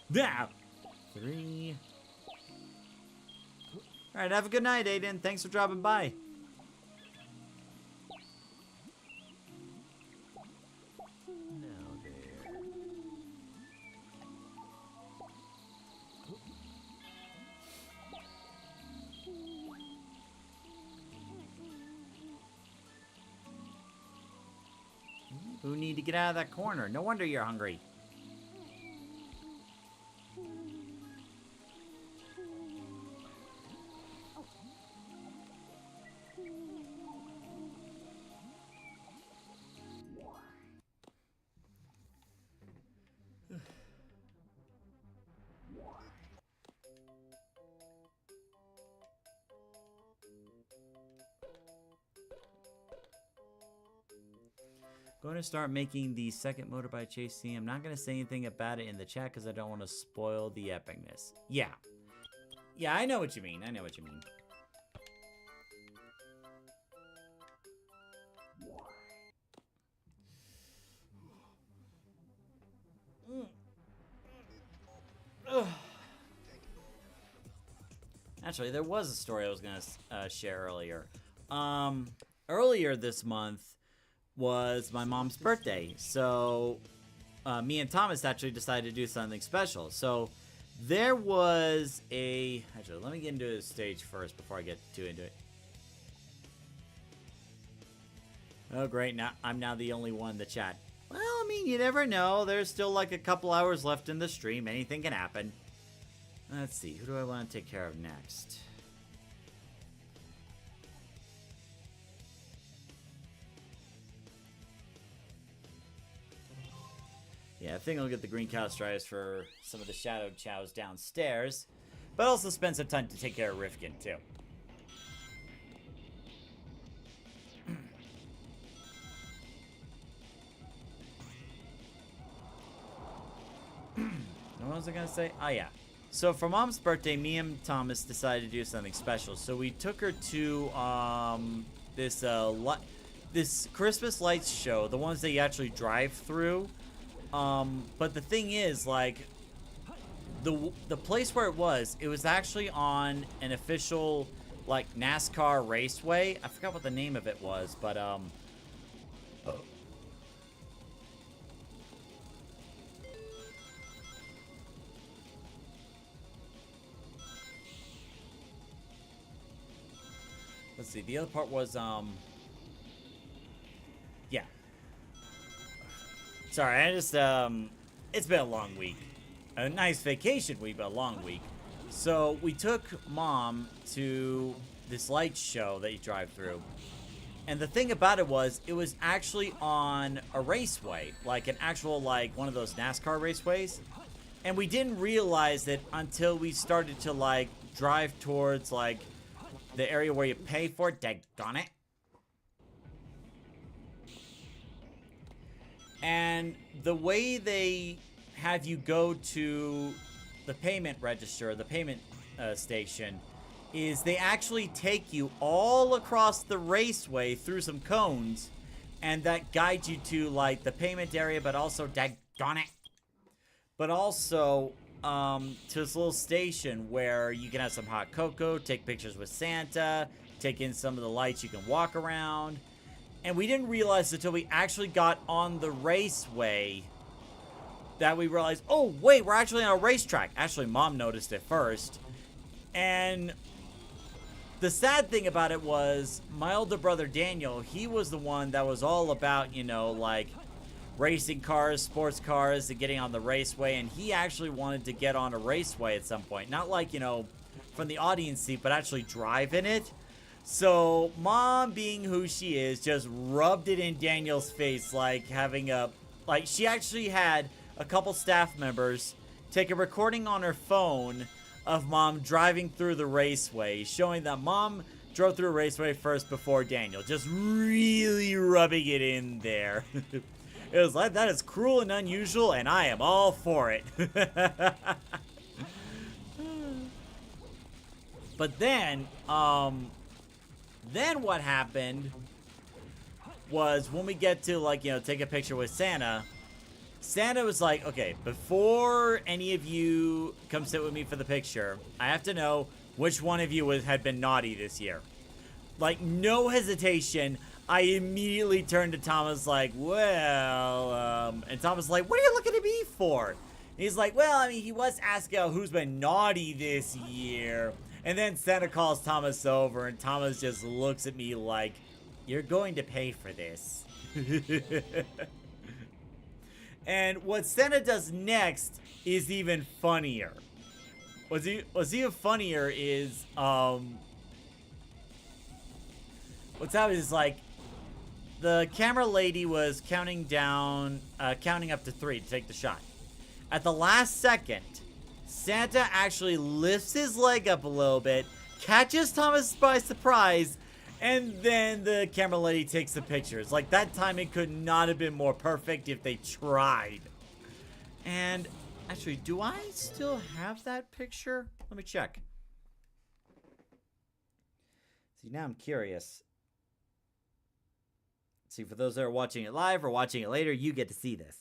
Now, three. All right, have a good night, Aiden. Thanks for dropping by. Now there. Who need to get out of that corner? No wonder you're hungry. Going to start making the second motorbike chase scene. I'm not going to say anything about it in the chat because I don't want to spoil the epicness. Yeah. Yeah, I know what you mean. I know what you mean. Actually, there was a story I was going to share earlier. Earlier this month was my mom's birthday, so me and Thomas actually decided to do something special. So there was a... Actually, let me get into the stage first before I get too into it. Oh, great. Now I'm now the only one in the chat. Well, I mean, you never know. There's still like a couple hours left in the stream. Anything can happen. Let's see. Who do I want to take care of next? Yeah, I think I'll get the green cow stripes for some of the shadowed chows downstairs. But also spend some time to take care of Rifkin, too. What was I going to say? Oh, yeah. So for Mom's birthday, me and Thomas decided to do something special. So we took her to this Christmas lights show, the ones that you actually drive through. But the thing is, like, the place where it was actually on an official like NASCAR raceway. I forgot what the name of it was, but let's see. The other part was yeah. Sorry, I just it's been a long week. A nice vacation week, but a long week. So we took Mom to this light show that you drive through. And the thing about it was actually on a raceway, like an actual, like, one of those NASCAR raceways. And we didn't realize it until we started to, like, drive towards, like, the area where you pay for it. Daggone it. And the way they have you go to the payment register, the payment station, is they actually take you all across the raceway through some cones, and that guides you to, like, the payment area, but also, daggone it, but also to this little station where you can have some hot cocoa, take pictures with Santa, take in some of the lights, you can walk around. And we didn't realize until we actually got on the raceway that we realized, oh, wait, we're actually on a racetrack. Actually, Mom noticed it first. And the sad thing about it was my older brother, Daniel, he was the one that was all about, you know, like, racing cars, sports cars, and getting on the raceway. And he actually wanted to get on a raceway at some point. Not like, you know, from the audience seat, but actually drive in it. So Mom, being who she is, just rubbed it in Daniel's face, like having a, like, she actually had a couple staff members take a recording on her phone of Mom driving through the raceway, showing that Mom drove through a raceway first before Daniel, just really rubbing it in there. It was like, that is cruel and unusual, and I am all for it. But then what happened was when we get to, like, you know, take a picture with Santa, Santa was like, okay, before any of you come sit with me for the picture, I have to know which one of you had been naughty this year. Like, no hesitation, I immediately turned to Thomas like, well, and Thomas was like, what are you looking at me for? And he's like, well, I mean, he was asking who's been naughty this year. And then Santa calls Thomas over, and Thomas just looks at me like, you're going to pay for this. And what Santa does next is even funnier. What's even funnier is, what's happening is, like, the camera lady was counting down, counting up to 3 to take the shot. At the last second, Santa actually lifts his leg up a little bit, catches Thomas by surprise, and then the camera lady takes the pictures. Like, that timing could not have been more perfect if they tried. And actually, do I still have that picture? Let me check. See, now I'm curious. See, for those that are watching it live or watching it later, you get to see this.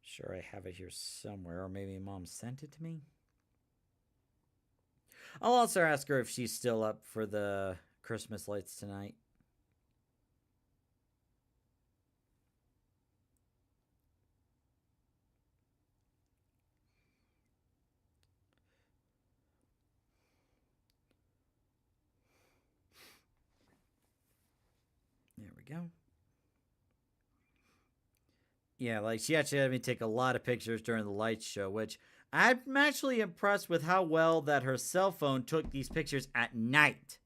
Sure, I have it here somewhere, or maybe Mom sent it to me. I'll also ask her if she's still up for the Christmas lights tonight. There we go. Yeah, like, she actually had me take a lot of pictures during the lights show, which I'm actually impressed with how well that her cell phone took these pictures at night,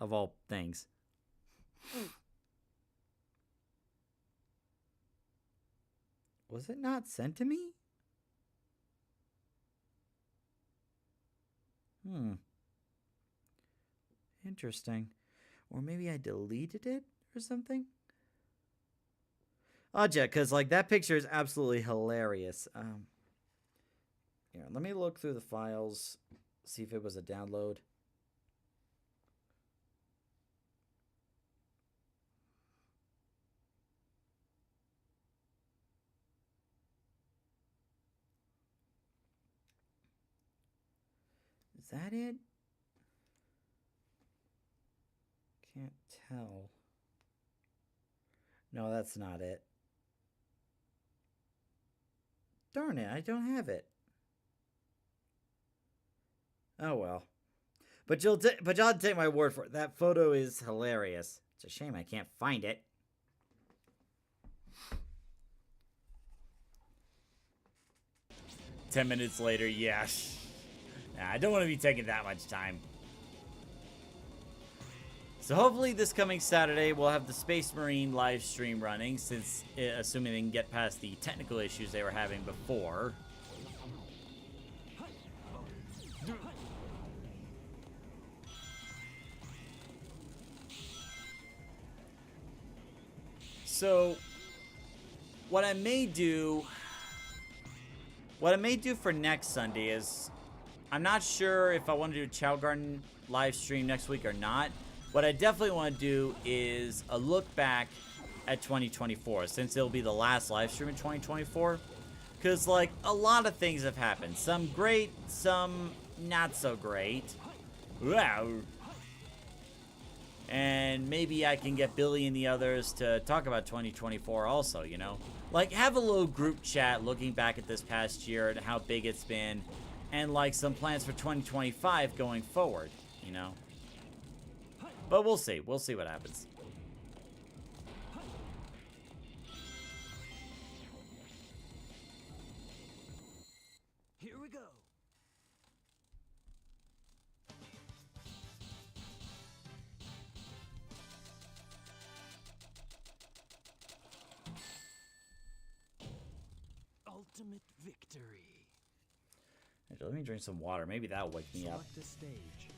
of all things. Was it not sent to me? Interesting. Or maybe I deleted it or something? I'll check, because, like, that picture is absolutely hilarious. Yeah, let me look through the files, see if it was a download. Is that it? Can't tell. No, that's not it. Darn it, I don't have it. Oh well. But y'all take my word for it. That photo is hilarious. It's a shame I can't find it. "10 minutes later, yes. Nah, I don't want to be taking that much time. So hopefully this coming Saturday we'll have the Space Marine live stream running, since assuming they can get past the technical issues they were having before. So what I may do for next Sunday is, I'm not sure if I want to do a Chao Garden live stream next week or not. What I definitely want to do is a look back at 2024, since it'll be the last live stream in 2024. Because, like, a lot of things have happened. Some great, some not so great. Wow. And maybe I can get Billy and the others to talk about 2024 also, you know? Like, have a little group chat looking back at this past year and how big it's been. And, like, some plans for 2025 going forward, you know? But we'll see. We'll see what happens. Here we go. Ultimate victory. Actually, let me drink some water. Maybe that'll wake me up. Select a stage.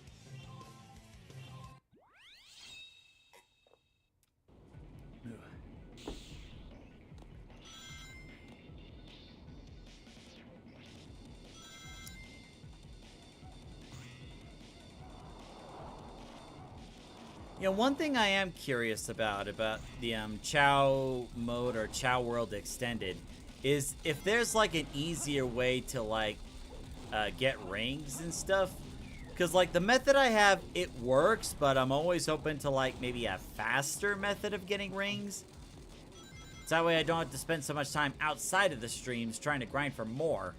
You know, one thing I am curious about the Chao mode or Chao World Extended is if there's like an easier way to like get rings and stuff. Because like the method I have, it works, but I'm always open to like maybe a faster method of getting rings. So that way I don't have to spend so much time outside of the streams trying to grind for more.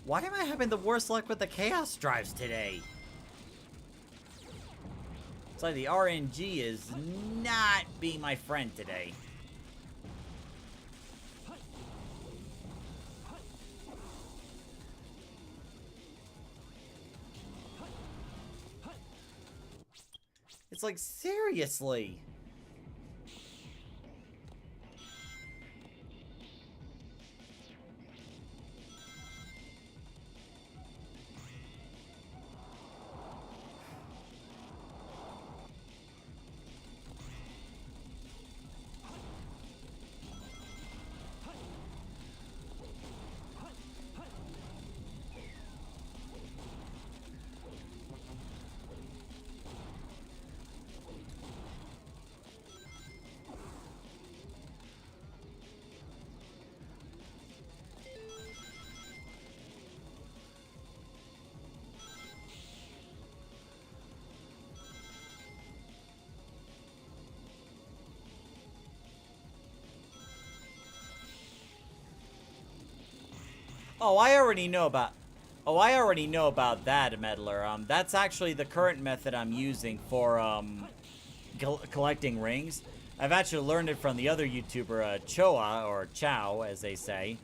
Why am I having the worst luck with the Chaos Drives today? It's like the RNG is not being my friend today. It's like, seriously. Oh, I already know about that, Meddler. That's actually the current method I'm using for collecting rings. I've actually learned it from the other YouTuber, Choa, or Chao, as they say.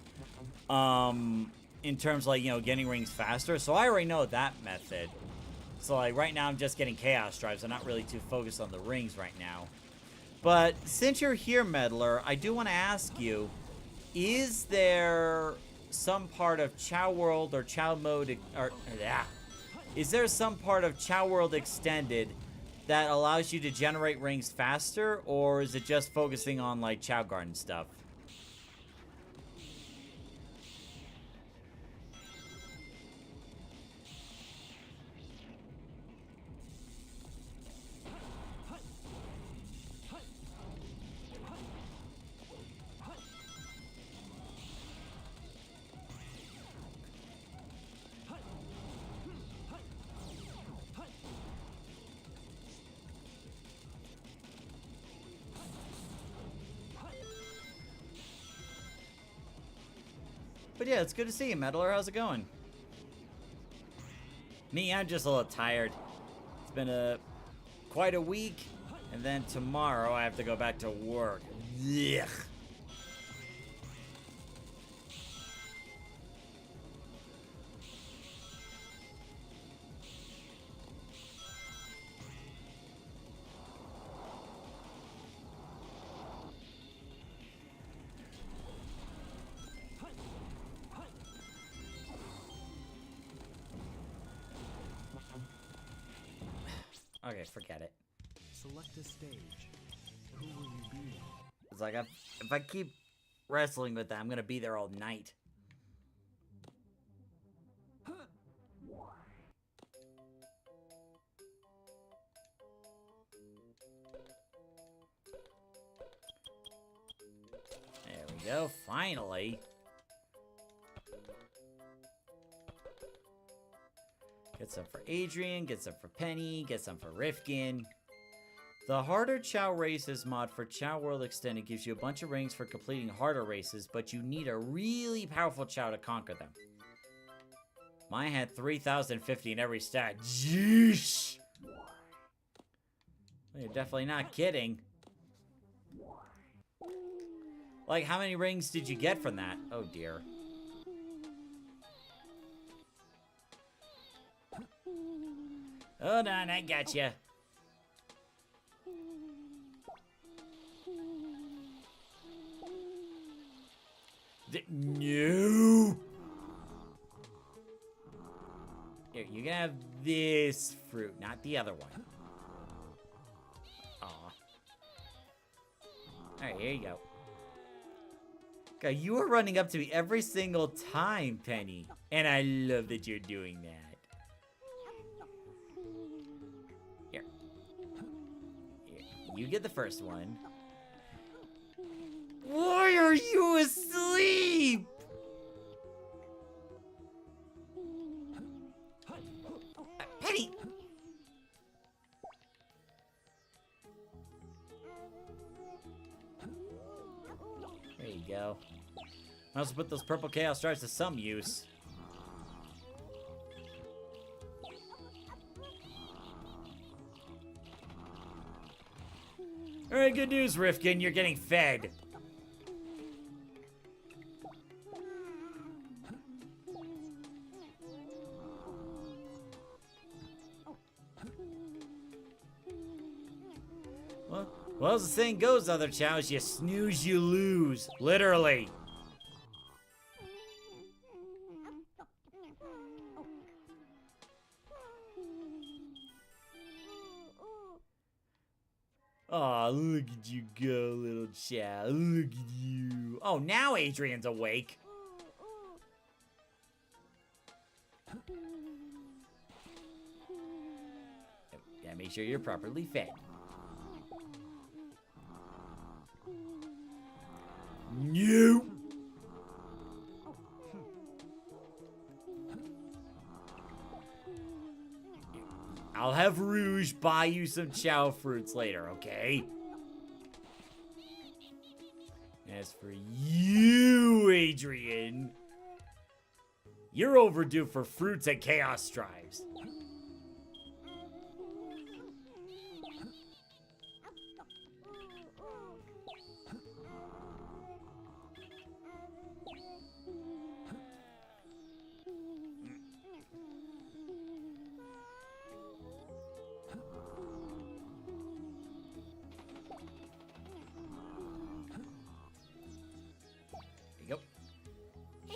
In terms of, like, you know, getting rings faster. So I already know that method. So, like, right now I'm just getting Chaos Drives. I'm not really too focused on the rings right now. But since you're here, Meddler, I do want to ask you, is there some part of Chao World or Chao Mode, or is there some part of Chao World Extended that allows you to generate rings faster, or is it just focusing on, like, Chao Garden stuff? But yeah, it's good to see you, Meddler. How's it going? Me, I'm just a little tired. It's been quite a week, and then tomorrow I have to go back to work. Ugh. Okay, forget it. Select a stage. Who will you be? It's like, if I keep wrestling with that, I'm gonna be there all night. There we go, finally. Get some for Adrian, get some for Penny, get some for Rifkin. The Harder Chao Races mod for Chao World Extended gives you a bunch of rings for completing harder races, but you need a really powerful Chao to conquer them. Mine had 3,050 in every stat. Jeesh! Well, you're definitely not kidding. Like, how many rings did you get from that? Oh dear. Hold on, I gotcha. No! Here, you can have this fruit, not the other one. Aw. Alright, here you go. God, you are running up to me every single time, Penny. And I love that you're doing that. Here. You get the first one. Why are you asleep? Penny! There you go. I also put those purple chaos stars to some use. Alright, good news, Rifkin. You're getting fed. Well, as the saying goes, other chows, you snooze, you lose. Literally. Aw, look at you go, little chow. Look at you. Oh, now Adrian's awake. Yeah, make sure you're properly fed. No. I'll have Rouge buy you some chow fruits later, okay? As for you, Adrian, you're overdue for fruits and chaos strives.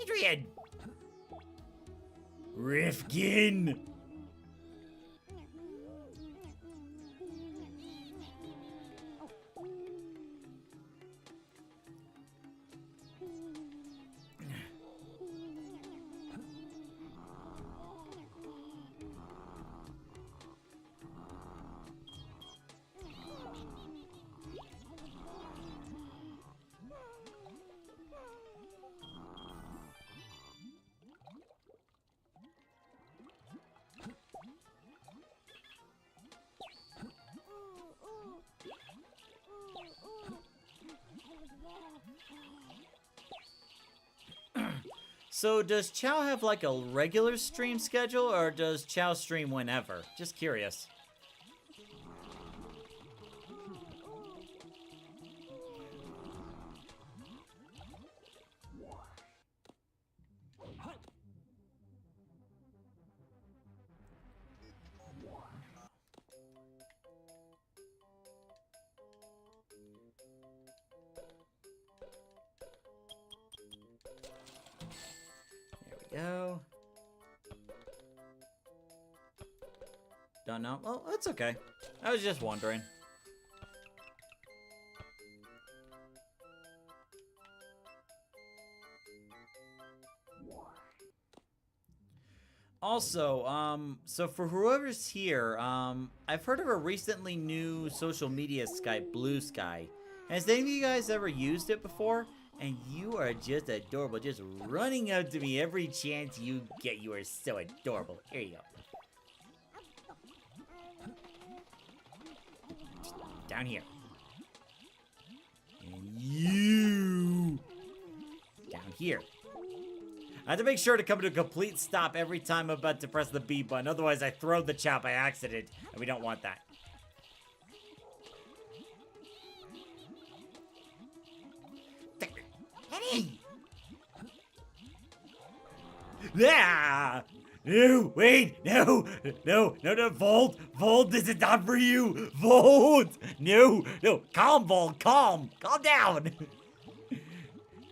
Adrian! Rifkin! So does Chao have like a regular stream schedule, or does Chao stream whenever? Just curious. Go. Don't know. Well, that's okay. I was just wondering. Also, so for whoever's here, I've heard of a recently new social media Skype, Blue Sky. Has any of you guys ever used it before? And you are just adorable, just running up to me every chance you get. You are so adorable. Here you go. Down here. And you down here. I have to make sure to come to a complete stop every time I'm about to press the B button. Otherwise, I throw the chow by accident, and we don't want that. Hey! Yeah! No, wait, no, Volt, this is not for you, Volt, no, calm, Volt, calm down.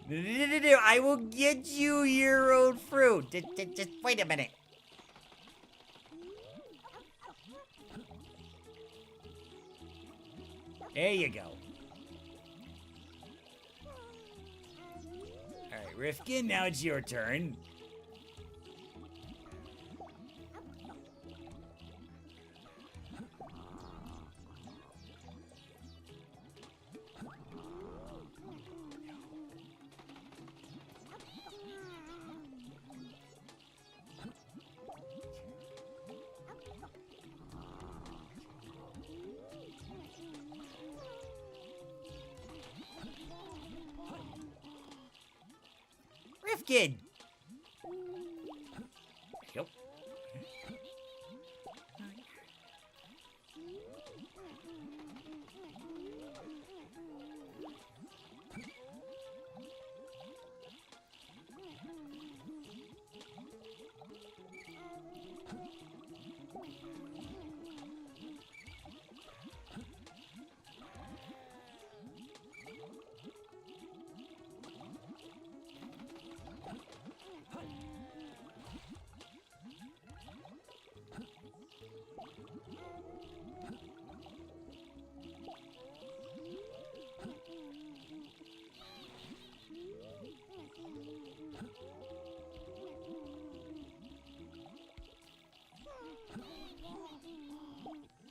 No, I will get you your own fruit, just wait a minute. There you go. Alright, Rifkin, now it's your turn. Rifkin! Yep.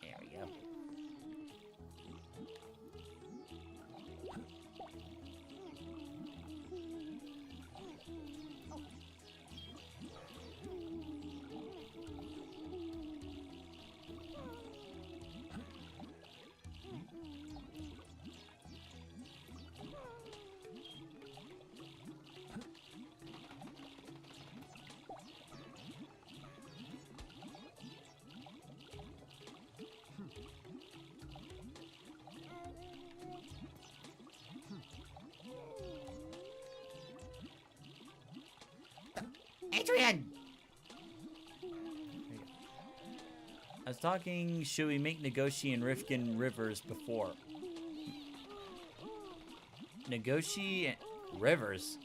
There we go. Adrian! I was talking, should we make Nagoshi and Rifkin rivers before? Nagoshi and rivers?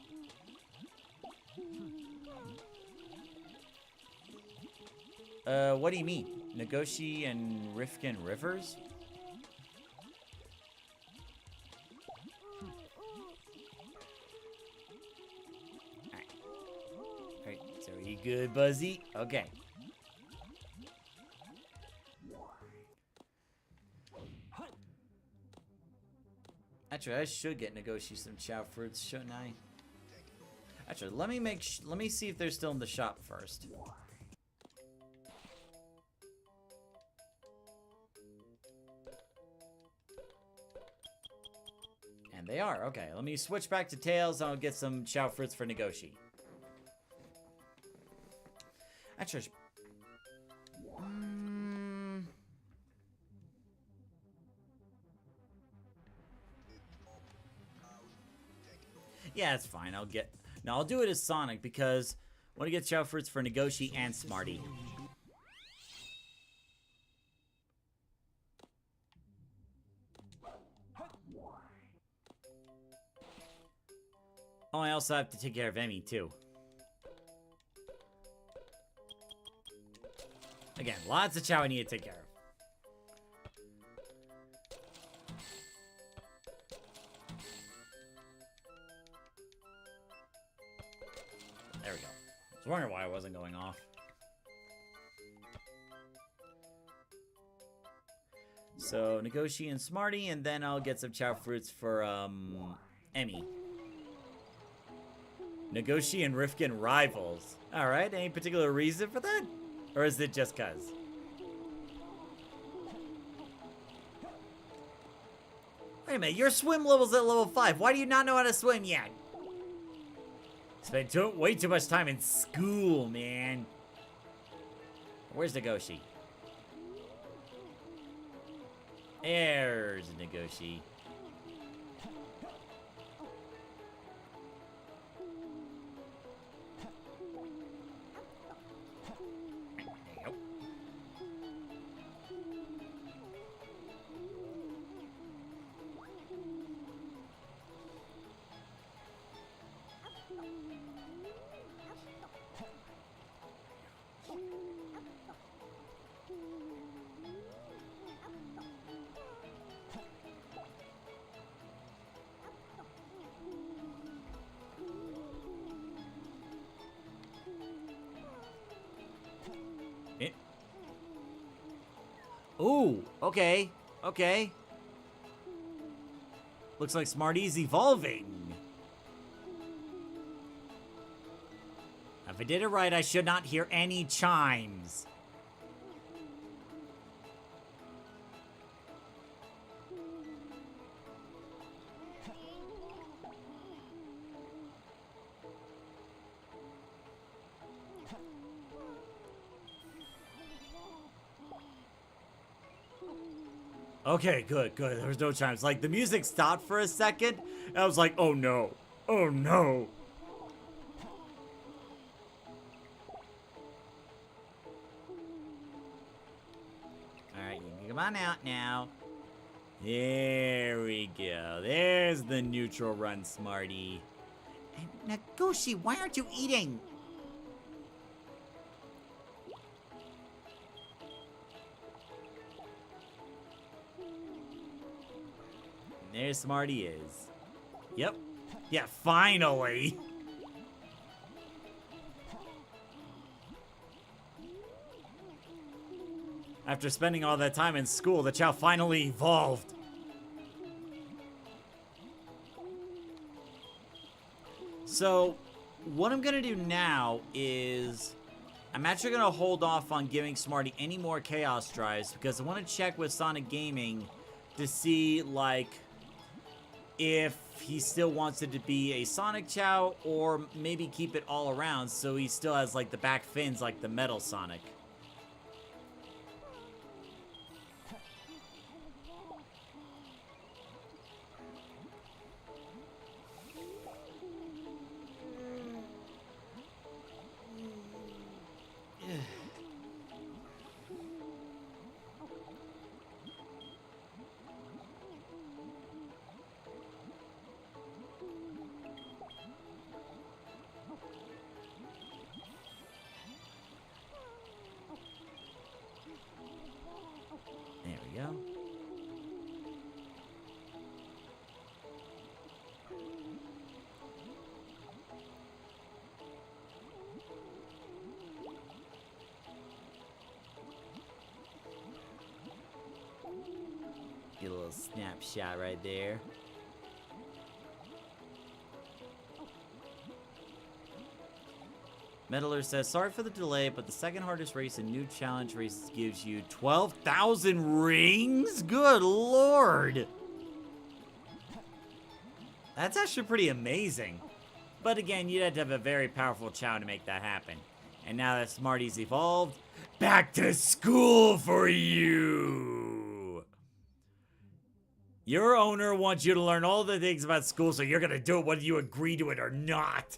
What do you mean? Nagoshi and Rifkin rivers? Alright, so are you good, Buzzy? Okay. Actually, I should get Nagoshi some chow fruits, shouldn't I? Actually, let me see if they're still in the shop first. And they are. Okay, let me switch back to Tails and I'll get some Chao fruits for Nagoshi. Actually, yeah, it's fine. I'll get... No, I'll do it as Sonic because I want to get Chao fruits for Nagoshi and Smarty. Oh, I also have to take care of Emmy, too. Again, lots of Chao I need to take care of. There we go. I was wondering why it wasn't going off. So, Nagoshi and Smarty, and then I'll get some Chao fruits for, Emmy. Nagoshi and Rifkin rivals. Alright, any particular reason for that? Or is it just cuz? Wait a minute, your swim level's at level 5. Why do you not know how to swim yet? Spent way too much time in school, man. Where's Nagoshi? There's Nagoshi. Ooh, okay, okay. Looks like Smarty's evolving. If I did it right, I should not hear any chimes. Okay, good, good. There was no chimes. Like, the music stopped for a second, and I was like, oh no. Oh no. Alright, you can come on out now. There we go. There's the neutral run, Smarty. And Nagoshi, why aren't you eating? There Smarty is. Yep. Yeah, finally. After spending all that time in school, the Chao finally evolved. So, what I'm gonna do now is... I'm actually gonna hold off on giving Smarty any more Chaos Drives because I want to check with Sonic Gaming to see, like... if he still wants it to be a Sonic Chao, or maybe keep it all around so he still has, like, the back fins like the Metal Sonic. There we go. Get a little snapshot right there. Metaler says, sorry for the delay, but the second hardest race in new challenge races gives you 12,000 rings? Good lord! That's actually pretty amazing. But again, you'd have to have a very powerful Chao to make that happen. And now that Smarty's evolved, back to school for you! Your owner wants you to learn all the things about school, so you're gonna do it whether you agree to it or not.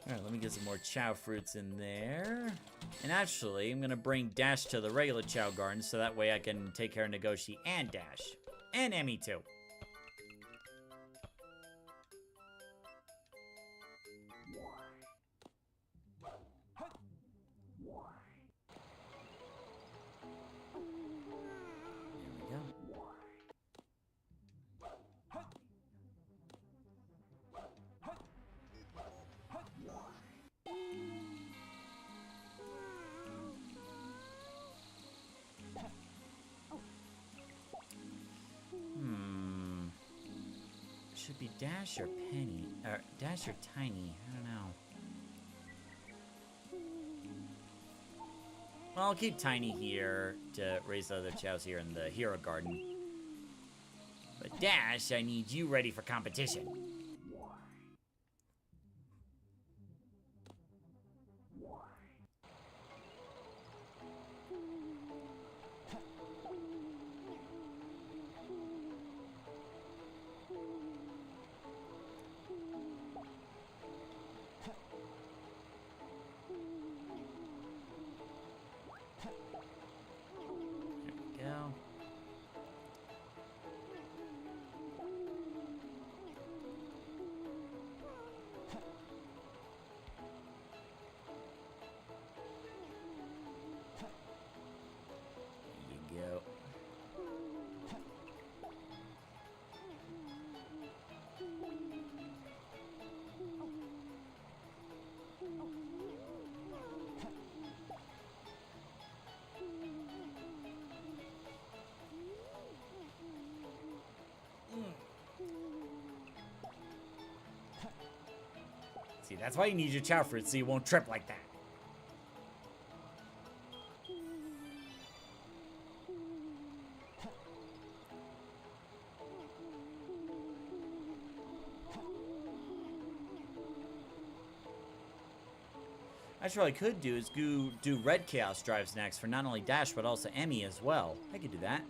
Alright, let me get some more Chao fruits in there. And actually, I'm gonna bring Dash to the regular Chao Garden so that way I can take care of Nagoshi and Dash. And Emmy too. There we go. Should be Dash or Penny, or Dash or Tiny, I don't know. Well, I'll keep Tiny here to raise the other Chows here in the Hero Garden. But Dash, I need you ready for competition. See, that's why you need your Chao fruit so you won't trip like that. Actually, what I could do is do red Chaos Drives next for not only Dash, but also Emmy as well. I could do that.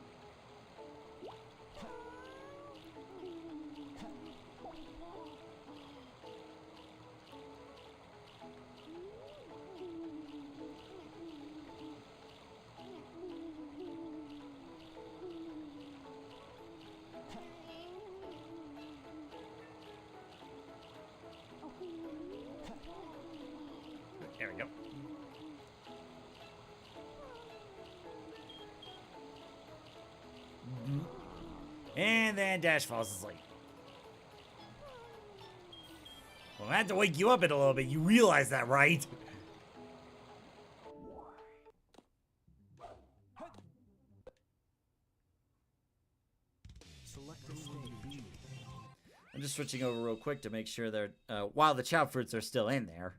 There we go. And then Dash falls asleep. Well, I had to wake you up in a little bit. You realize that, right? Select a stage B. I'm just switching over real quick to make sure that while the Chao fruits are still in there.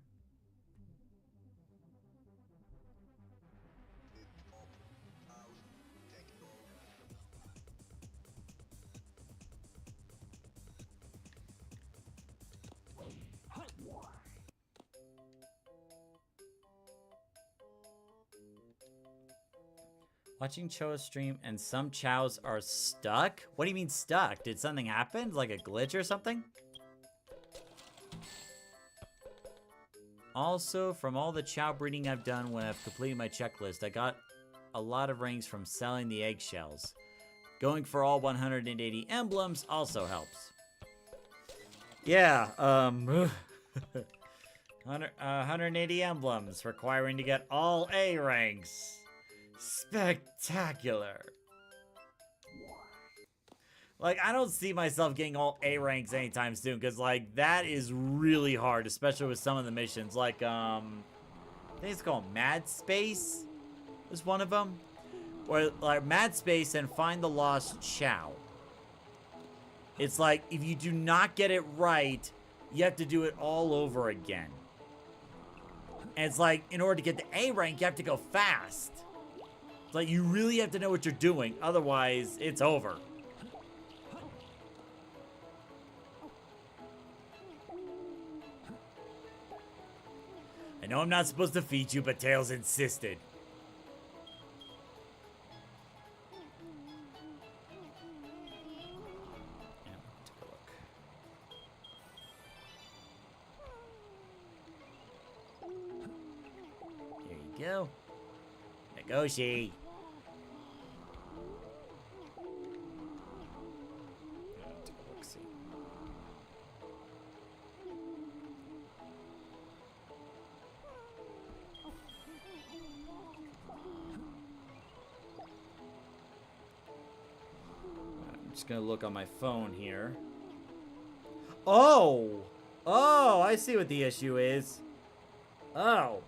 Watching Choa's stream and some Chows are stuck? What do you mean stuck? Did something happen? Like a glitch or something? Also, from all the Chao breeding I've done when I've completed my checklist, I got a lot of rings from selling the eggshells. Going for all 180 emblems also helps. Yeah, 180 emblems requiring to get all A ranks. Spectacular. Like, I don't see myself getting all A ranks anytime soon, because, like, that is really hard, especially with some of the missions. Like, I think it's called Mad Space is one of them. Or, like, Mad Space and Find the Lost Chao It's like, if you do not get it right, you have to do it all over again. And it's like, in order to get the A rank, you have to go fast. It's like, you really have to know what you're doing. Otherwise, it's over. I know I'm not supposed to feed you, but Tails insisted. Yeah, take a look. There you go. Negoshi. Yeah, take a look, see. I'm just gonna look on my phone here. Oh! Oh, I see what the issue is. Oh.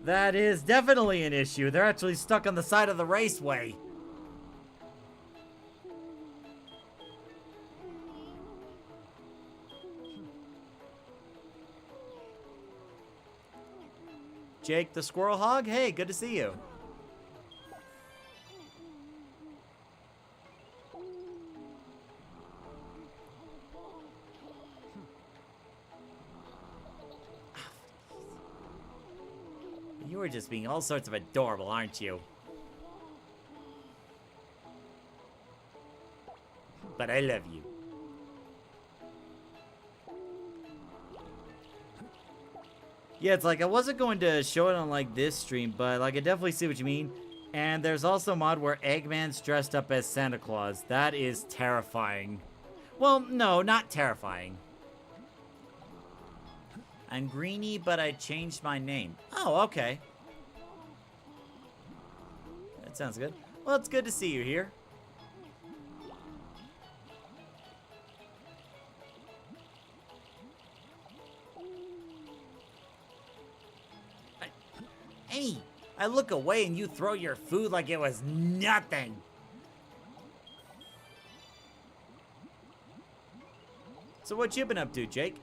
That is definitely an issue. They're actually stuck on the side of the raceway. Jake the Squirrel Hog, hey, good to see you. You are just being all sorts of adorable, aren't you? But I love you. Yeah, it's like I wasn't going to show it on like this stream, but like I definitely see what you mean. And there's also a mod where Eggman's dressed up as Santa Claus. That is terrifying. Well, no, not terrifying. I'm Greenie, but I changed my name. Oh, okay. That sounds good. Well, it's good to see you here. Hey, I look away and you throw your food like it was nothing. So what you been up to, Jake?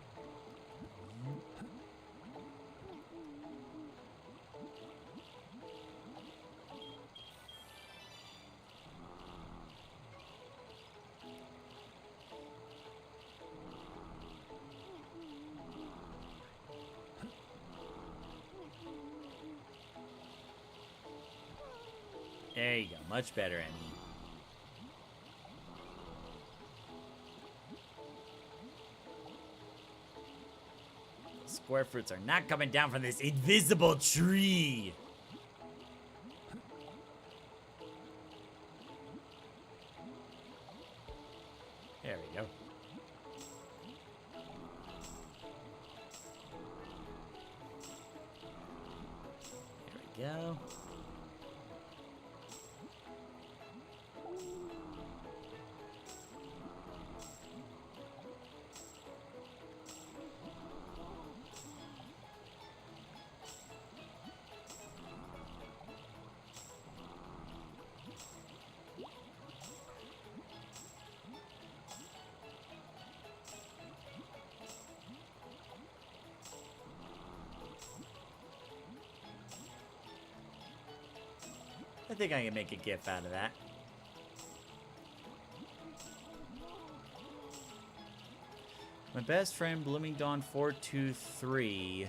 There you go. Much better, Emmy. Square fruits are not coming down from this invisible tree. There we go. There we go. I think I can make a GIF out of that. My best friend Blooming Dawn 423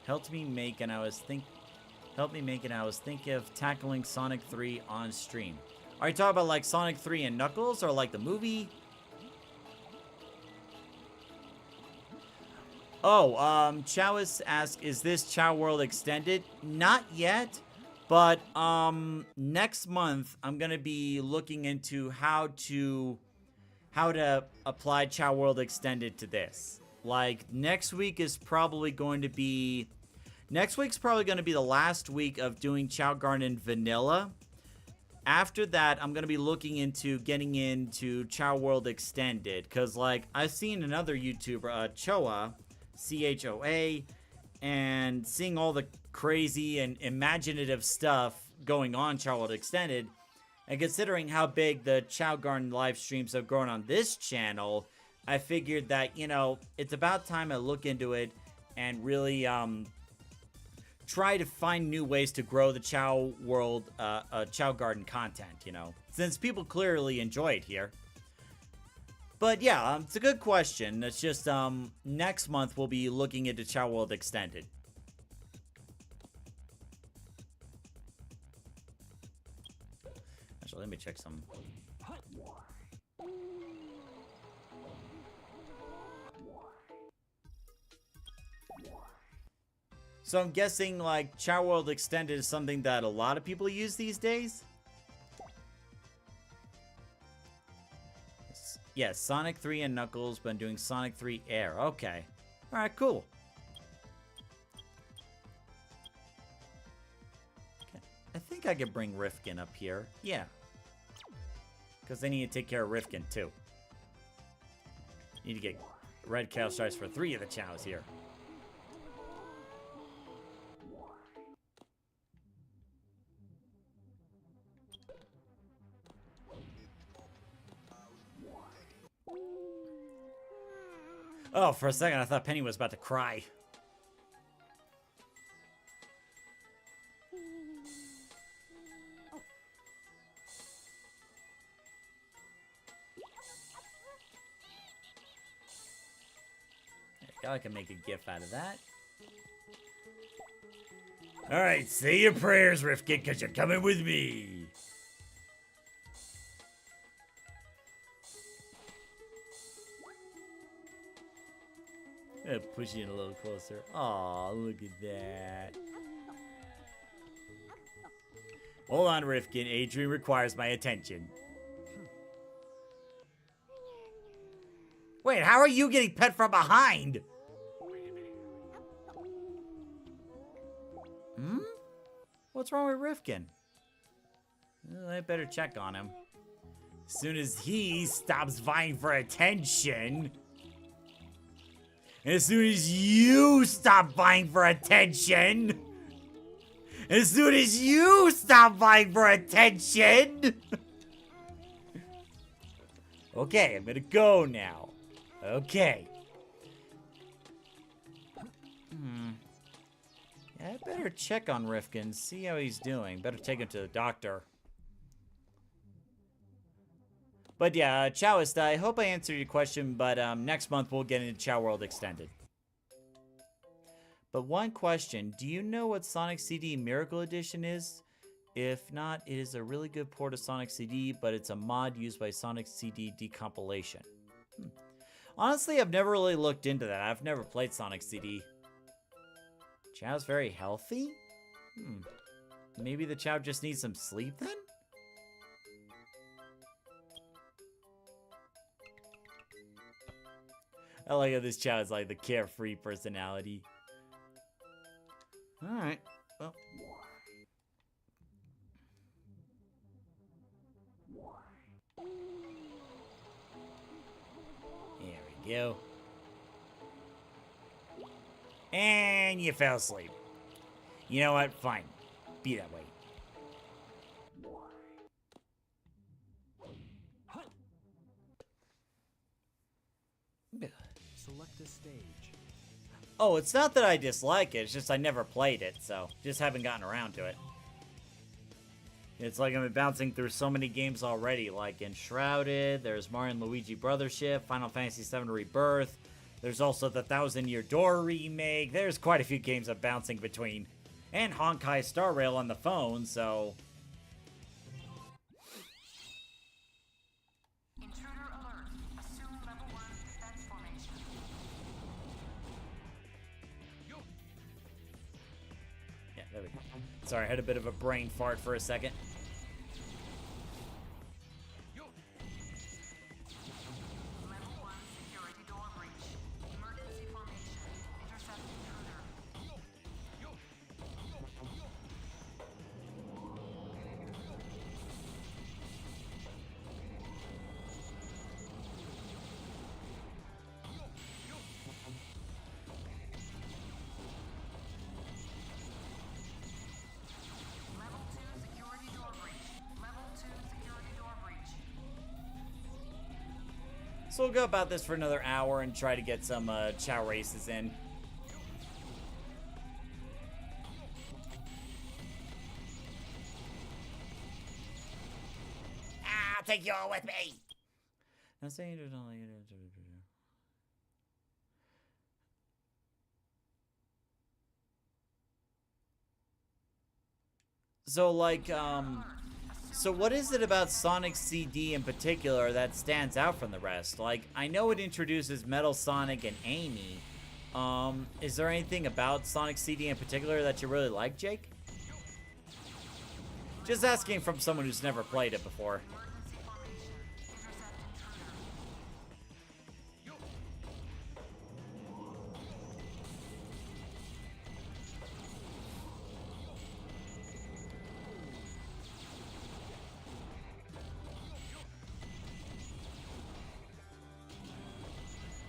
helped me make, and I was thinking of tackling Sonic 3 on stream. Are you talking about like Sonic 3 and Knuckles, or like the movie? Oh, Chao asks, is this Chao World Extended? Not yet. But next month I'm gonna be looking into how to apply Chao World Extended to this. Like next week's probably going to be the last week of doing Chao Garden Vanilla. After that, I'm gonna be looking into getting into Chao World Extended, cause like I've seen another YouTuber, Choa, CHOA, and seeing all the crazy and imaginative stuff going on Chao World Extended, And considering how big the Chao Garden live streams have grown on this channel, I figured that, you know, it's about time I look into it and really try to find new ways to grow the Chao World, Chao Garden content, you know, since people clearly enjoy it here. But yeah, it's a good question. It's just next month we'll be looking into Chao World Extended. Actually, let me check some. So I'm guessing like Chao World Extended is something that a lot of people use these days? Yeah, Sonic 3 and Knuckles, but I'm doing Sonic 3 Air. Okay. Alright, cool. Okay. I think I could bring Rifkin up here. Yeah. Because I need to take care of Rifkin, too. Need to get red Chaos Stars for 3 of the Chows here. Oh, for a second I thought Penny was about to cry. There you go, I can make a gif out of that. Alright, say your prayers, Rifkin, because you're coming with me. Push you in a little closer. Aw, look at that. Hold on, Rifkin. Adrian requires my attention. Wait, how are you getting pet from behind? Hmm? What's wrong with Rifkin? Well, I better check on him. As soon as he stops vying for attention... And as soon as you stop vying for attention, as soon as you stop vying for attention, okay, I'm gonna go now. Okay. Yeah, I better check on Rifkin, see how he's doing. Better take him to the doctor. But yeah, Chaoist, I hope I answered your question, but next month we'll get into Chao World Extended. But one question, do you know what Sonic CD Miracle Edition is? If not, it is a really good port of Sonic CD, but it's a mod used by Sonic CD Decompilation. Honestly, I've never really looked into that. I've never played Sonic CD. Chao's very healthy? Maybe the Chao just needs some sleep then? I like how this Chao is like the carefree personality. Alright, well. There we go. And you fell asleep. You know what? Fine. Be that way. Select a stage. Oh, it's not that I dislike it. It's just I never played it, so just haven't gotten around to it. It's like I've been bouncing through so many games already, like Enshrouded, there's Mario and Luigi Brothership, Final Fantasy VII Rebirth, there's also the 1000-Year Door remake, there's quite a few games I'm bouncing between. And Honkai Star Rail on the phone, so... Intruder alert. Assume level 1 defense formation. Yeah, there we go. Sorry, I had a bit of a brain fart for a second. Level 1 security door breach. Emergency formation. Intercept intruder. Level 2 security door So we'll go about this for another hour and try to get some Chao races in. I'll take you all with me. Now saying it only. So like so what is it about Sonic CD in particular that stands out from the rest? Like, I know it introduces Metal Sonic and Amy. Is there anything about Sonic CD in particular that you really like, Jake? Just asking from someone who's never played it before. Emergency formation. Intercept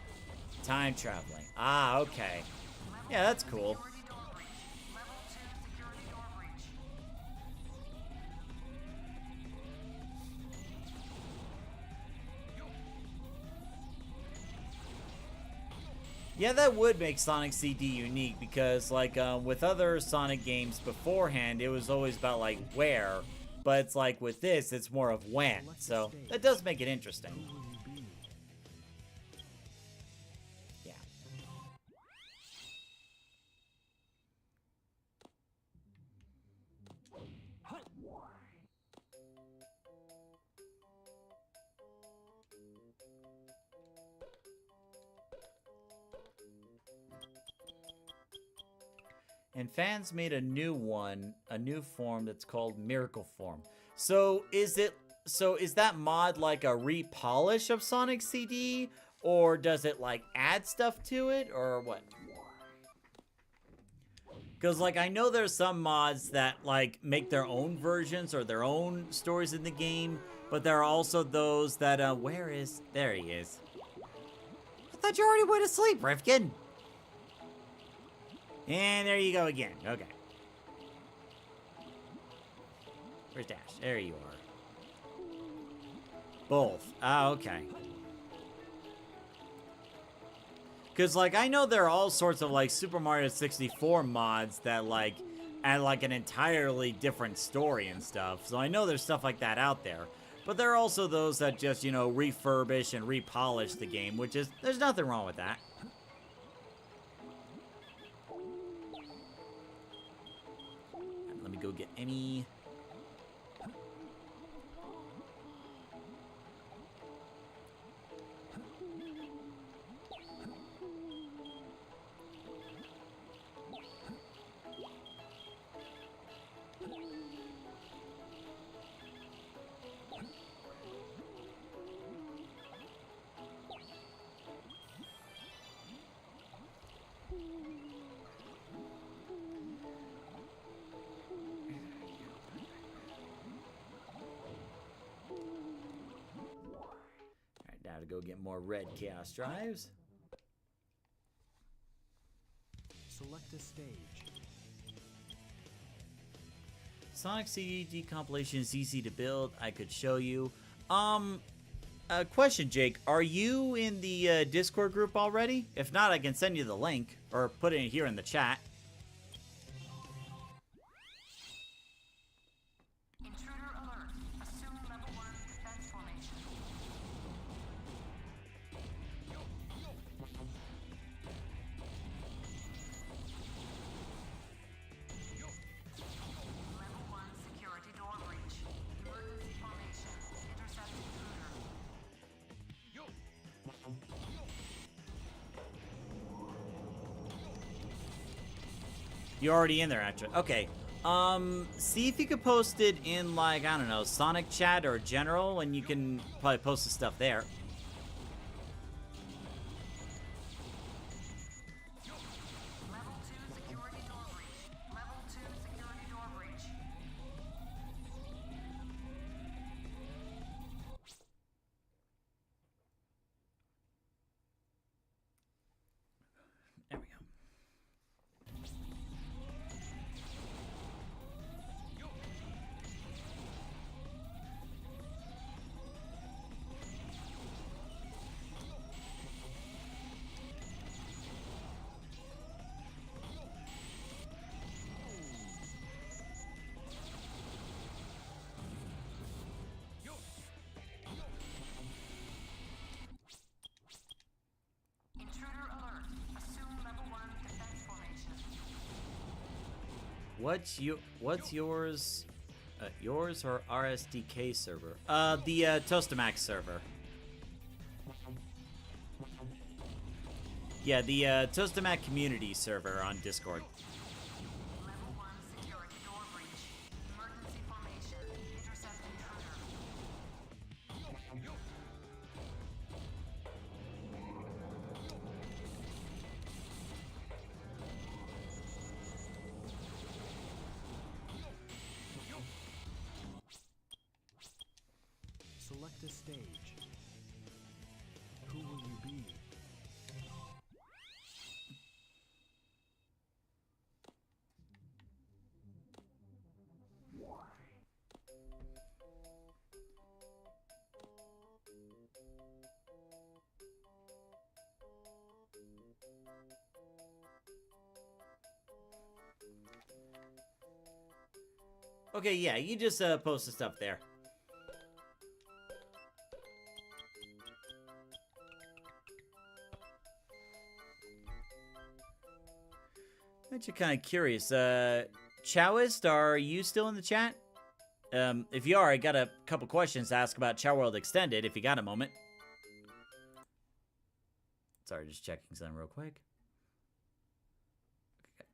intruder. Time traveling. Ah, okay. Yeah, that's cool. Security door breach. Level 2 security door breach. Yeah, that would make Sonic CD unique because, like, with other Sonic games beforehand, it was always about, like, where. But it's like, with this, it's more of when. So, that does make it interesting. Who will you be? Yeah. And fans made a new one, a new form that's called Miracle Form. So is that mod like a repolish of Sonic CD, or does it like add stuff to it, or what? Because like I know there's some mods that like make their own versions or their own stories in the game, but there are also those that there he is. I thought you already went to sleep, Rifkin. And there you go again. Okay. Where's Dash? There you are. Both. Ah, okay. Because, like, I know there are all sorts of, like, Super Mario 64 mods that, like, add, like, an entirely different story and stuff. So I know there's stuff like that out there. But there are also those that just, you know, refurbish and repolish the game, which is, there's nothing wrong with that. Let me go get any... Now to go get more red Chaos Drives. Select a stage. Sonic CD compilation is easy to build. I could show you. Question, Jake. Are you in the Discord group already? If not, I can send you the link or put it here in the chat. Intruder alert. Assume level 1 defense formation. Level 1 security door breach. Emergency formation. Intercept intruder. You're already in there, actually. Okay. See if you could post it in, like, I don't know, Sonic chat or general, and you can probably post the stuff there. Level 2 security door breach. Level 2 security door breach. There we go. What's yours? Yours or RSDK server? The Toastamax server. Yeah, the Toastamax community server on Discord. Level 1 security door breach. Emergency formation. Intercept intruder. Select a stage. Who will you be? Okay, yeah, you just post the stuff there. I'm actually kind of curious. Chaoist, are you still in the chat? If you are, I got a couple questions to ask about Chao World Extended, if you got a moment. Sorry, just checking something real quick. Okay.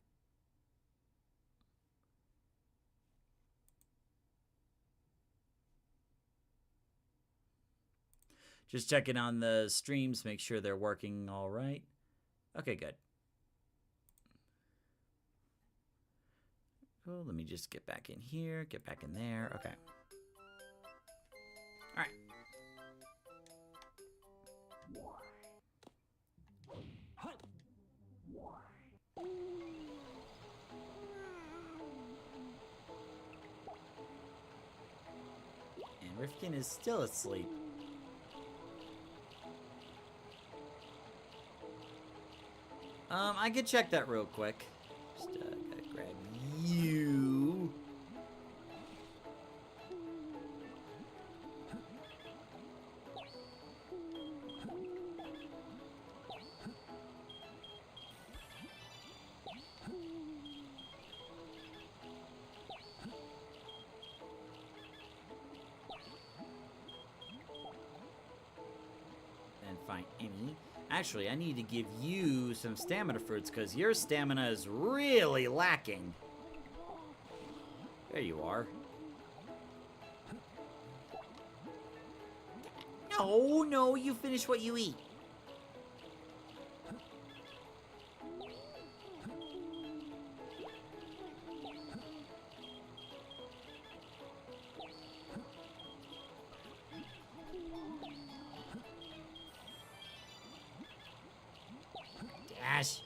Just checking on the streams, make sure they're working all right. Okay, good. Cool, let me just get back in here, get back in there. Okay. All right. And Rifkin is still asleep. I could check that real quick. Just gotta grab you. And find Emmy. Actually, I need to give you some stamina fruits because your stamina is really lacking. There you are. No, no, you finish what you eat. Dash.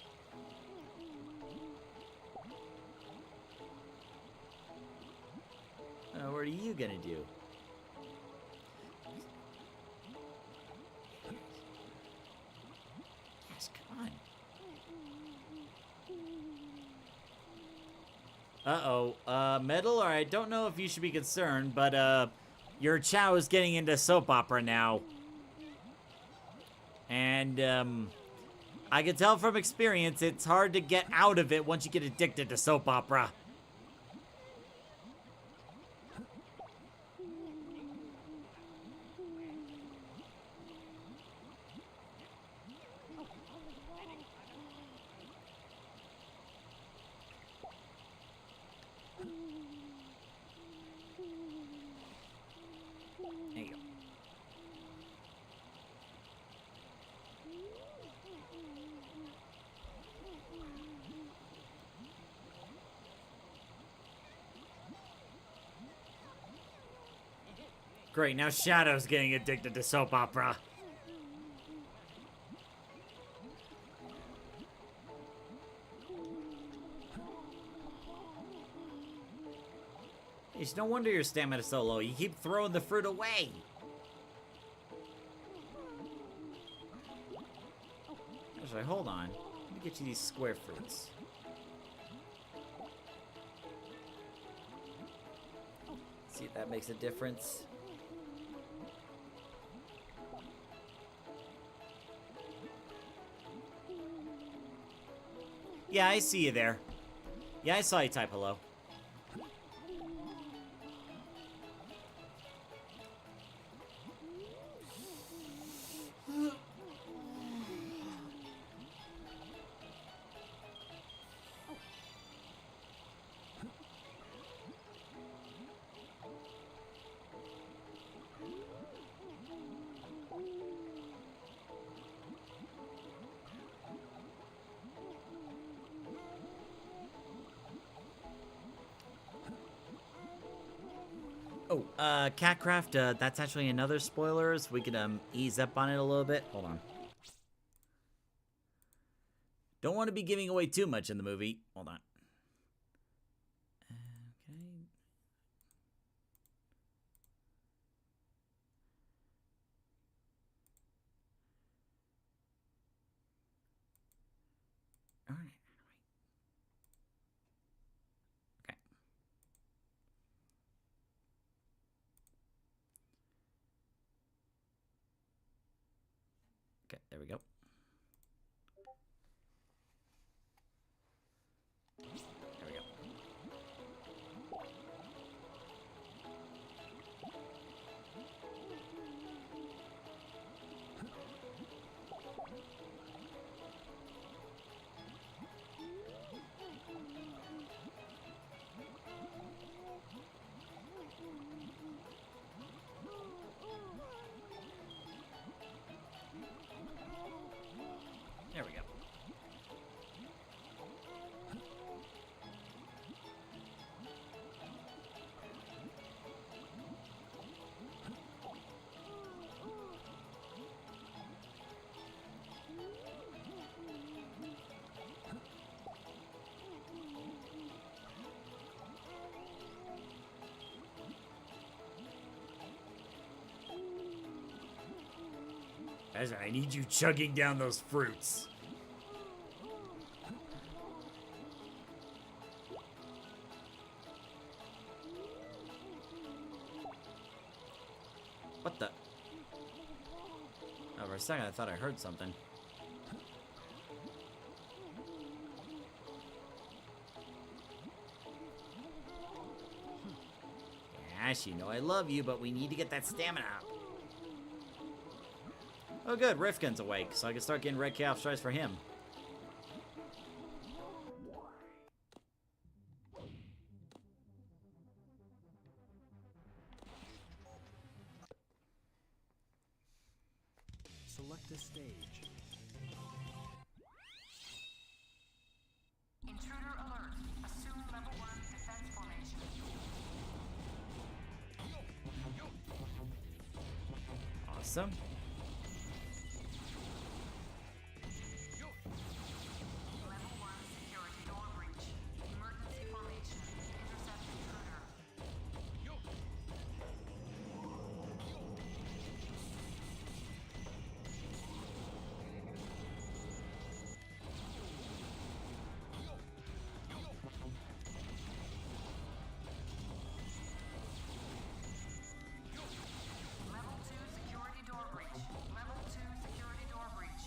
What are you gonna do? Yes, come on. Uh-oh. Metal, or I don't know if you should be concerned, but, your Chao is getting into soap opera now. And, I can tell from experience, it's hard to get out of it once you get addicted to soap opera. There you go. Great, now Shadow's getting addicted to soap opera. It's no wonder your stamina's so low. You keep throwing the fruit away. Actually, hold on. Let me get you these square fruits. See if that makes a difference. Yeah, I see you there. Yeah, I saw you type hello. Oh, Catcraft, that's actually another spoiler, so we can ease up on it a little bit. Hold on. Don't want to be giving away too much in the movie. Hold on. Okay. All right. Okay. Okay, there we go. There we go. There we go. Guys, I need you chugging down those fruits. What the? Oh, for a second I thought I heard something. Ash, you know I love you, but we need to get that stamina up. Oh good, Rifkin's awake, so I can start getting red chaos strikes for him. Select a stage. Intruder alert. Assume level 1 defense formation. Awesome. Level 1 security door breach. Emergency formation. Intercept intruder. Level 2 security door breach. Level 2 security door breach.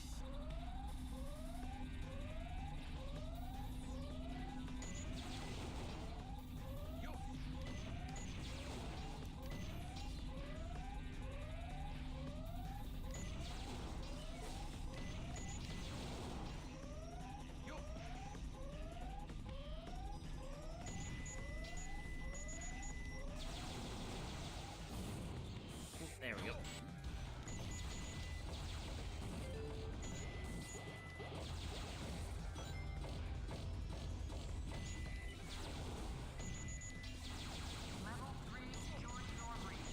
There we go. Level 3 security door breach.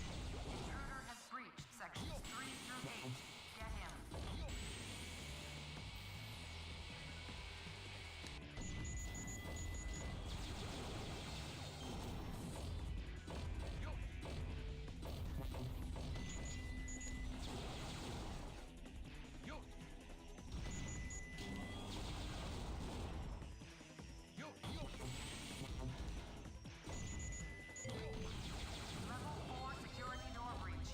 Intruder has breached sections 3 through 8. Get him. Level 4 security door breach.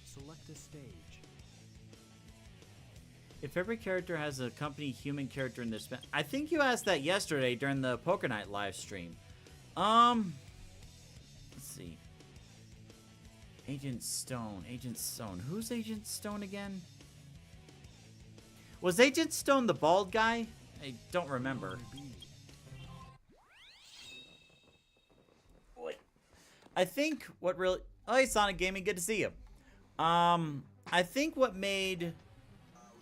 Select a stage. If every character has a company human character in their span, I think you asked that yesterday during the Poker Night live stream. Let's see. Agent Stone. Agent Stone. Who's Agent Stone again? Was Agent Stone the bald guy? I don't remember. Wait. I think what really... Oh, hey, Sonic Gaming. Good to see you. I think what made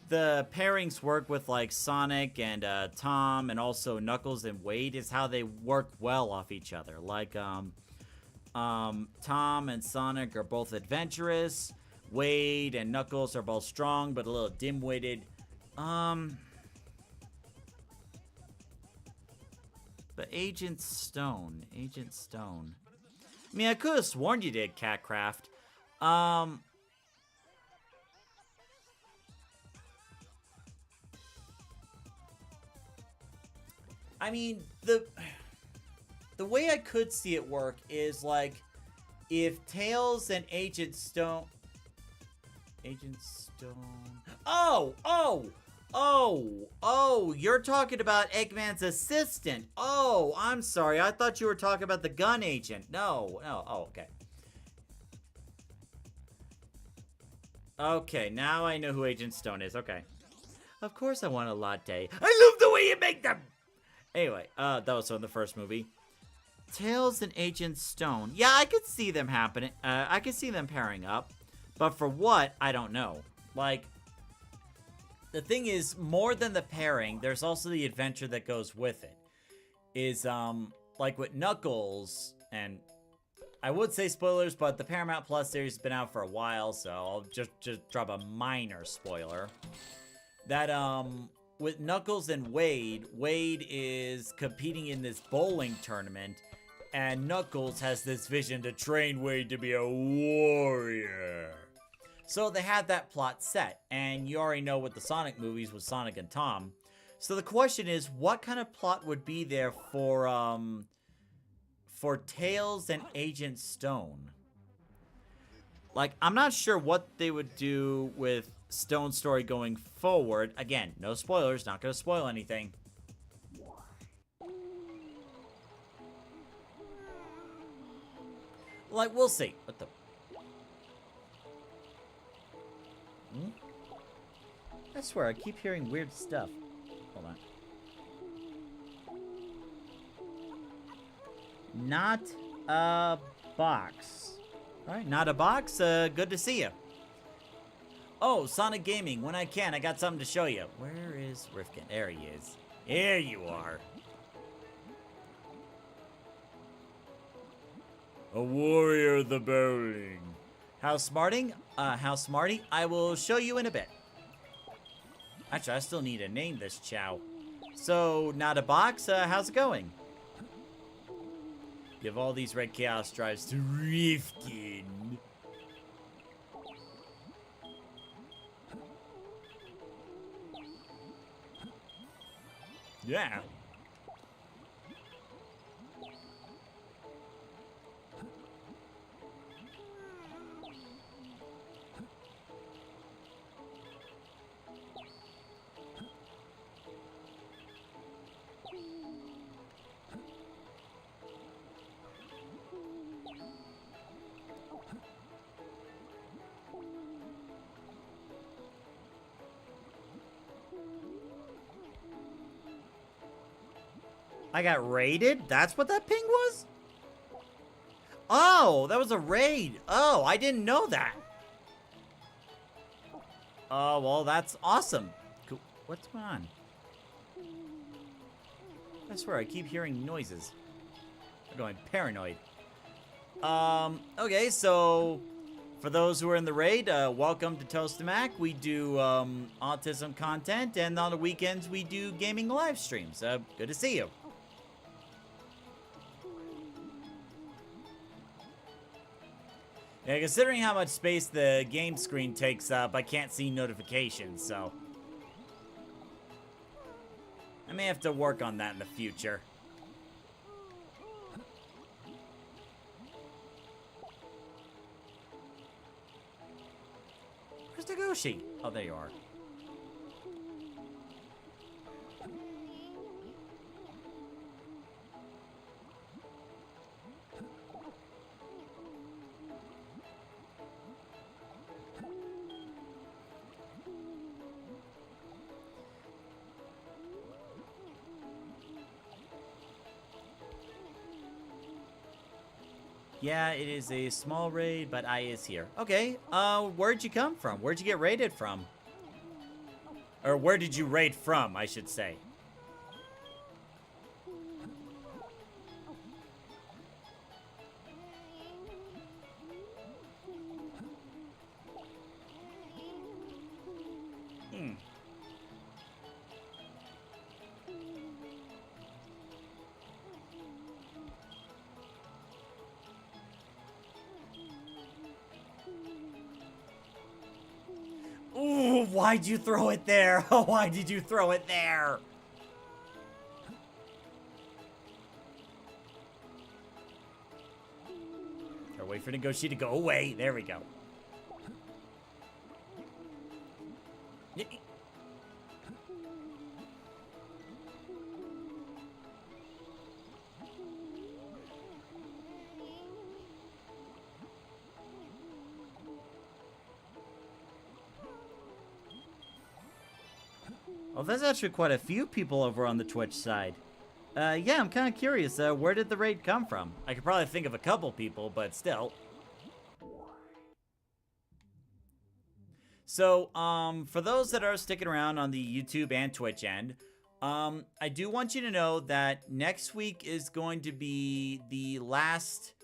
the pairings work with, like, Sonic and Tom and also Knuckles and Wade is how they work well off each other. Like, Tom and Sonic are both adventurous. Wade and Knuckles are both strong, but a little dim-witted. But Agent Stone. I mean, I could have sworn you did, Catcraft. I mean, the way I could see it work is, like, if Tails and Agent Stone... Oh, you're talking about Eggman's assistant. Oh, I'm sorry. I thought you were talking about the gun agent. No. Oh, okay. Okay, now I know who Agent Stone is. Okay. Of course I want a latte. I love the way you make them! Anyway, that was from the first movie. Tails and Agent Stone. Yeah, I could see them happening. I could see them pairing up. But for what, I don't know. Like, the thing is, more than the pairing, there's also the adventure that goes with it. Is, like with Knuckles, and I would say spoilers, but the Paramount Plus series has been out for a while, so I'll just drop a minor spoiler. That, with Knuckles and Wade is competing in this bowling tournament, and Knuckles has this vision to train Wade to be a warrior. So they had that plot set, and you already know what the Sonic movies with Sonic and Tom. So the question is, what kind of plot would be there for Tails and Agent Stone? Like, I'm not sure what they would do with Stone's story going forward. Again, no spoilers, not gonna spoil anything. Like, we'll see. What the... I swear, I keep hearing weird stuff. Hold on. Not a box. Alright, not a box. Good to see you. Oh, Sonic Gaming. When I can, I got something to show you. Where is Rifkin? There he is. Here you are. A warrior of the bowling. How smarty? I will show you in a bit. Actually, I still need to name this Chao. So, not a box, how's it going? Give all these red chaos drives to Rifkin. Yeah. I got raided? That's what that ping was? Oh, that was a raid. Oh, I didn't know that. Oh, well, that's awesome. Cool. What's going on? I swear, I keep hearing noises. I'm going paranoid. Okay, so for those who are in the raid, welcome to Toastamac. We do autism content, and on the weekends we do gaming live streams. Good to see you. Yeah, considering how much space the game screen takes up, I can't see notifications, so I may have to work on that in the future. Where's Tagoshi? Oh, there you are. Yeah, it is a small raid, but I is here. Okay, where'd you come from? Where'd you get raided from? Or where did you raid from, I should say. Hmm. Ooh, why'd you throw it there? Why did you throw it there? Or wait for Negoshi to go away. There we go. Well, there's actually quite a few people over on the Twitch side. Yeah, I'm kind of curious. Where did the raid come from? I could probably think of a couple people, but still. So, for those that are sticking around on the YouTube and Twitch end, I do want you to know that next week is going to be the last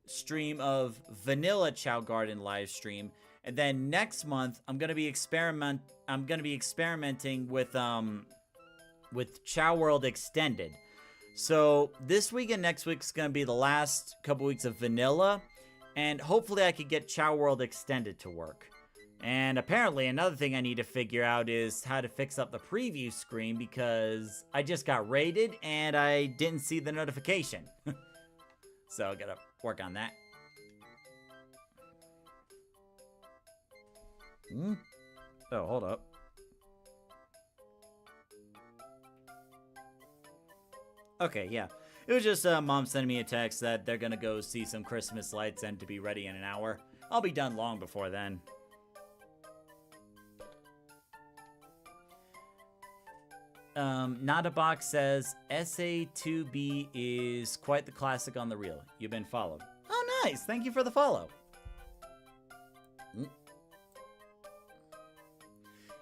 stream of Vanilla Chao Garden Livestream, and then next month I'm gonna be experimenting with Chao World Extended. So this week and next week's gonna be the last couple weeks of Vanilla, and hopefully I could get Chao World Extended to work. And apparently another thing I need to figure out is how to fix up the preview screen, because I just got raided and I didn't see the notification. So I gotta work on that. Oh, hold up. Okay, yeah. It was just mom sending me a text that they're gonna go see some Christmas lights and to be ready in an hour. I'll be done long before then. Not a Box says SA2B is quite the classic on the reel. You've been followed. Oh, nice. Thank you for the follow.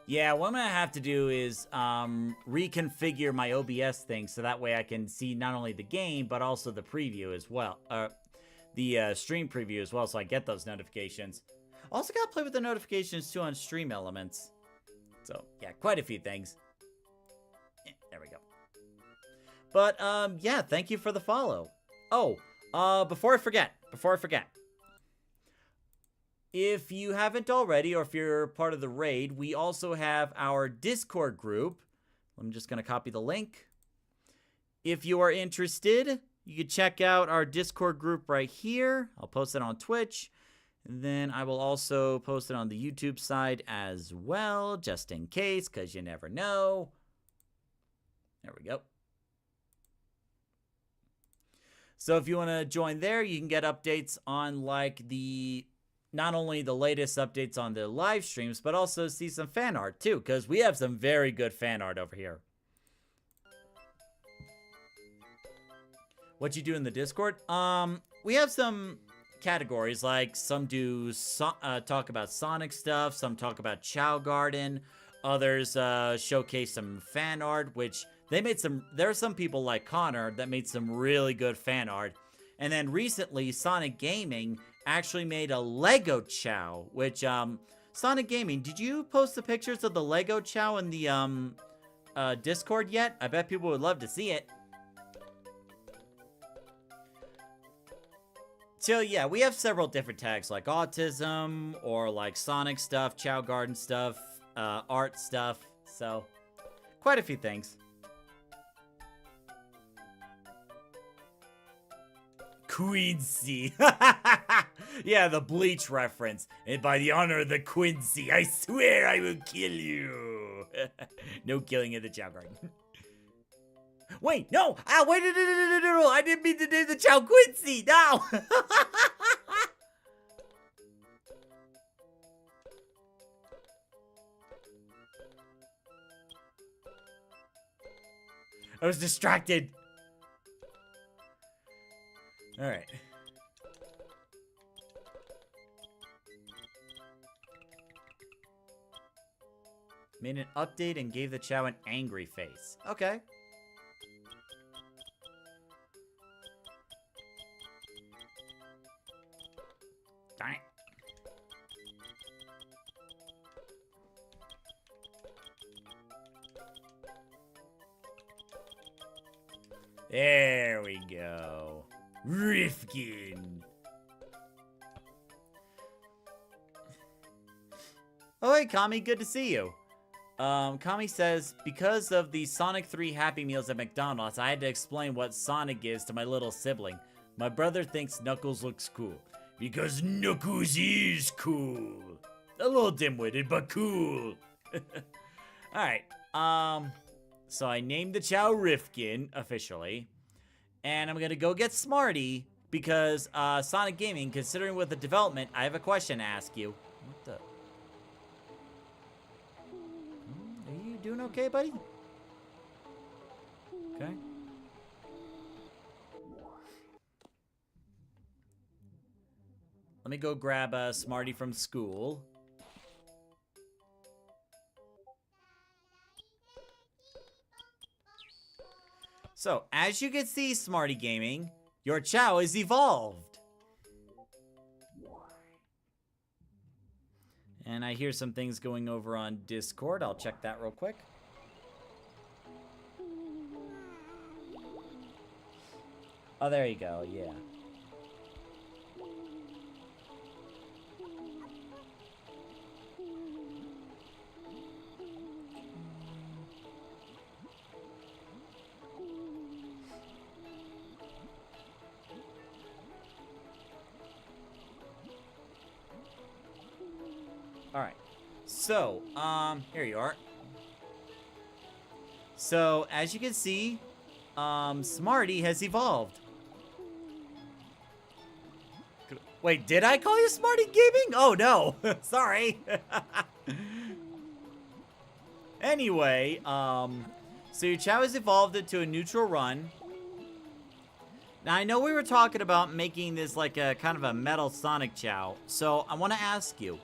Yeah, what I'm gonna have to do is reconfigure my OBS thing so that way I can see not only the game but also the preview as well, the stream preview as well, so I get those notifications. Also gotta play with the notifications too on Stream Elements. So yeah, quite a few things. There we go. But yeah, thank you for the follow. Oh, before I forget. If you haven't already, or if you're part of the raid, we also have our Discord group. I'm just going to copy the link. If you are interested, you can check out our Discord group right here. I'll post it on Twitch. And then I will also post it on the YouTube side as well, just in case, because you never know. There we go. So if you want to join there, you can get updates on like not only the latest updates on the live streams, but also see some fan art too, because we have some very good fan art over here. What you do in the Discord? We have some categories, like some do talk about Sonic stuff, some talk about Chao Garden, others showcase some fan art, which they made there are some people like Connor that made some really good fan art. And then recently, Sonic Gaming actually made a Lego Chao, which, Sonic Gaming, did you post the pictures of the Lego Chao in the, Discord yet? I bet people would love to see it. So, yeah, we have several different tags, like autism, or like Sonic stuff, Chao Garden stuff, art stuff, so quite a few things. Quincy. Yeah, the Bleach reference. And by the honor of the Quincy, I swear I will kill you. No killing in the Chao Garden. Wait, no! Ah, wait, no. I didn't mean to name the Chao Quincy. No! I was distracted. All right. Made an update and gave the Chao an angry face. Okay. Darn it. There we go. Rifkin. Oh, hey, Kami, good to see you. Kami says, because of the Sonic 3 Happy Meals at McDonald's, I had to explain what Sonic is to my little sibling. My brother thinks Knuckles looks cool. Because Knuckles is cool. A little dim-witted, but cool. Alright, so I named the Chao Rifkin, officially. And I'm gonna go get Smarty, because, Sonic Gaming, considering with the development, I have a question to ask you. What the... Are you doing okay, buddy? Okay. Let me go grab Smarty from school. So, as you can see, Smarty Gaming, your Chao is evolved. And I hear some things going over on Discord. I'll check that real quick. Oh, there you go, yeah. Alright, so, here you are. So, as you can see, Smarty has evolved. Wait, did I call you Smarty Gaming? Oh, no. Sorry. Anyway, so your Chao has evolved into a neutral run. Now, I know we were talking about making this like a kind of a Metal Sonic Chao. So, I want to ask you.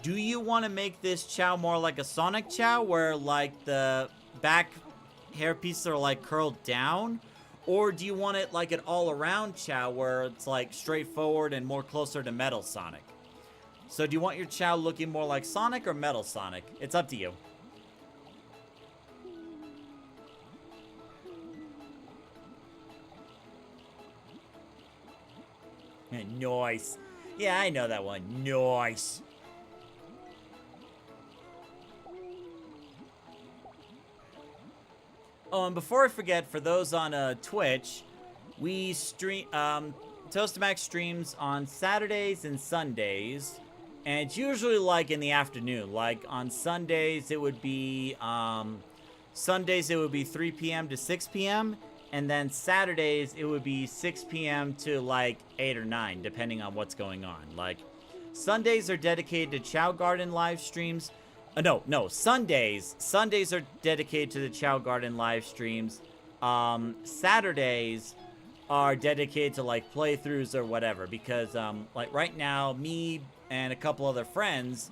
Do you want to make this Chao more like a Sonic Chao, where like the back hair pieces are like curled down? Or do you want it like an all-around Chao, where it's like straightforward and more closer to Metal Sonic? So do you want your Chao looking more like Sonic or Metal Sonic? It's up to you. Nice. Yeah, I know that one. Nice. Oh, and before I forget, for those on Twitch, we stream, Toastamax streams on Saturdays and Sundays, and it's usually like in the afternoon. Like on Sundays, it would be, 3 p.m. to 6 p.m., and then Saturdays, it would be 6 p.m. to like 8 or 9, depending on what's going on. Like, Sundays are dedicated to Chao Garden live streams. No, Sundays. Sundays are dedicated to the Chao Garden live streams. Saturdays are dedicated to, like, playthroughs or whatever. Because, like, right now, me and a couple other friends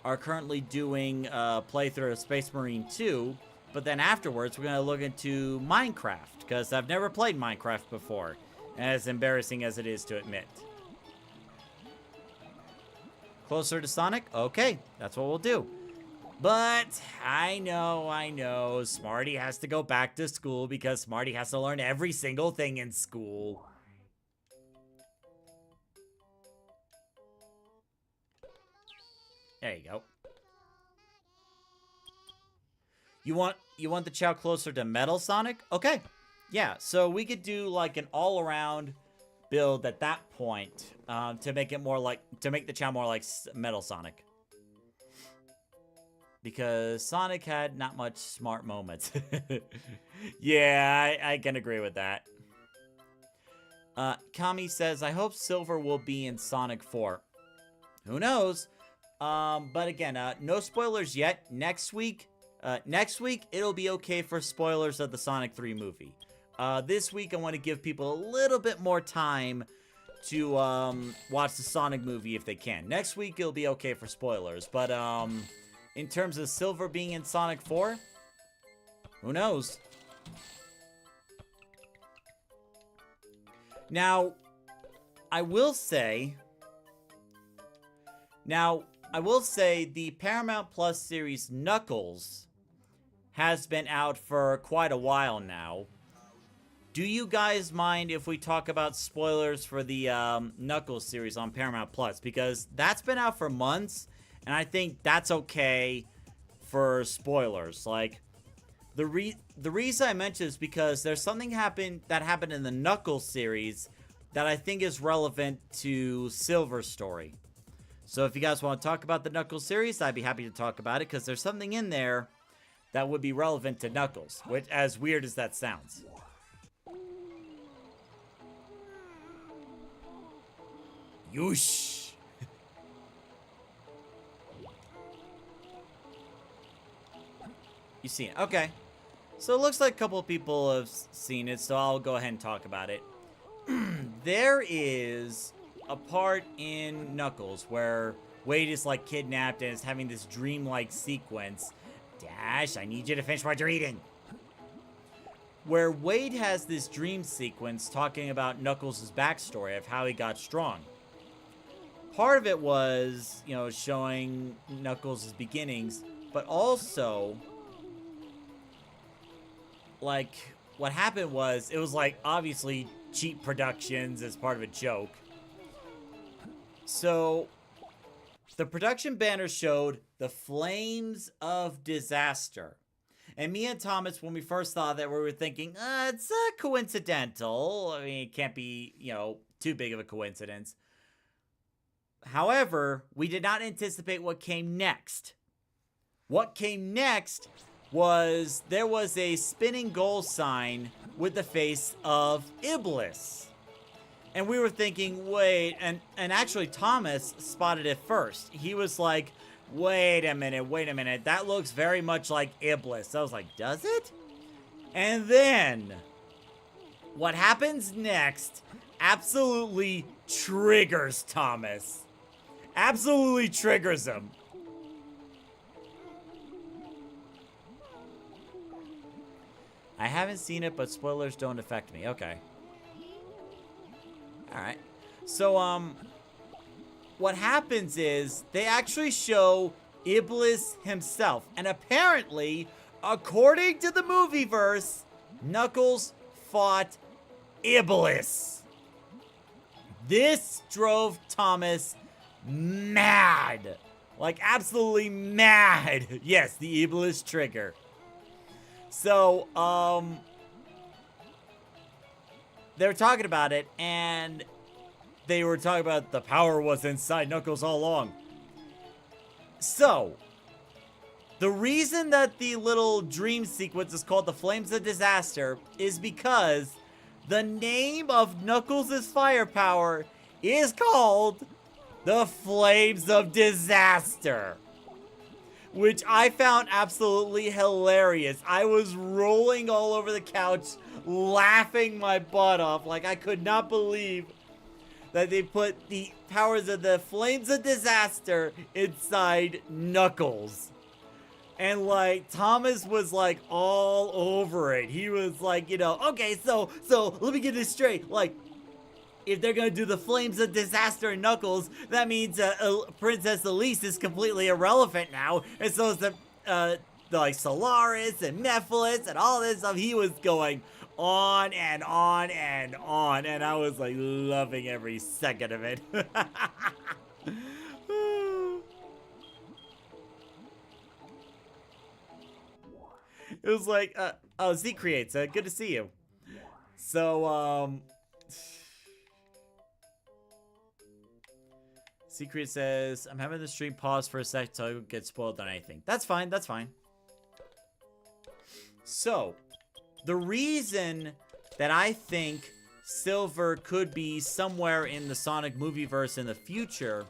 are currently doing a playthrough of Space Marine 2. But then afterwards, we're going to look into Minecraft. Because I've never played Minecraft before. As embarrassing as it is to admit. Closer to Sonic? Okay, that's what we'll do. But, I know, Smarty has to go back to school because Smarty has to learn every single thing in school. There you go. You want the Chao closer to Metal Sonic? Okay. Yeah, so we could do like an all-around build at that point to make it more like, to make the Chao more like Metal Sonic. Because Sonic had not much smart moments. Yeah, I can agree with that. Kami says, I hope Silver will be in Sonic 4. Who knows? But again, no spoilers yet. Next week, it'll be okay for spoilers of the Sonic 3 movie. This week, I want to give people a little bit more time to watch the Sonic movie if they can. Next week, it'll be okay for spoilers. But, in terms of Silver being in Sonic 4? Who knows? Now, I will say the Paramount Plus series Knuckles has been out for quite a while now. Do you guys mind if we talk about spoilers for the Knuckles series on Paramount Plus? Because that's been out for months, and I think that's okay for spoilers. Like, the reason I mention is because there's something that happened in the Knuckles series that I think is relevant to Silver's story. So if you guys want to talk about the Knuckles series, I'd be happy to talk about it, because there's something in there that would be relevant to Knuckles, which, as weird as that sounds. Yoosh! You seen it? Okay. So it looks like a couple of people have seen it, so I'll go ahead and talk about it. There is a part in Knuckles where Wade is like kidnapped and is having this dreamlike sequence. Dash, I need you to finish what you're eating. Where Wade has this dream sequence talking about Knuckles' backstory of how he got strong. Part of it was, you know, showing Knuckles' beginnings, but also, like, what happened was, it was like, obviously, cheap productions as part of a joke. So, the production banner showed the Flames of Disaster. And me and Thomas, when we first saw that, we were thinking, it's coincidental. I mean, it can't be, you know, too big of a coincidence. However, we did not anticipate what came next. What came next was there was a spinning goal sign with the face of Iblis. And we were thinking, wait, and actually Thomas spotted it first. He was like, wait a minute, that looks very much like Iblis. I was like, does it? And then, what happens next absolutely triggers Thomas. Absolutely triggers him. I haven't seen it, but spoilers don't affect me. Okay. Alright. So, what happens is, they actually show Iblis himself. And apparently, according to the movieverse, Knuckles fought Iblis. This drove Thomas mad. Like, absolutely mad. Yes, the Iblis trigger. So, they were talking about it, and they were talking about the power was inside Knuckles all along. So, the reason that the little dream sequence is called the Flames of Disaster is because the name of Knuckles' firepower is called the Flames of Disaster. Which I found absolutely hilarious. I was rolling all over the couch, laughing my butt off. Like, I could not believe that they put the powers of the Flames of Disaster inside Knuckles. And, like, Thomas was, like, all over it. He was like, you know, okay, so let me get this straight. Like, if they're gonna do the Flames of Disaster in Knuckles, that means Princess Elise is completely irrelevant now. And so is the like, Solaris and Nephilis and all this stuff. He was going on and on and on. And I was, like, loving every second of it. It was like, oh, Z Creates, good to see you. So, Secret says, I'm having the stream pause for a sec so I don't get spoiled on anything. That's fine, that's fine. So, the reason that I think Silver could be somewhere in the Sonic movieverse in the future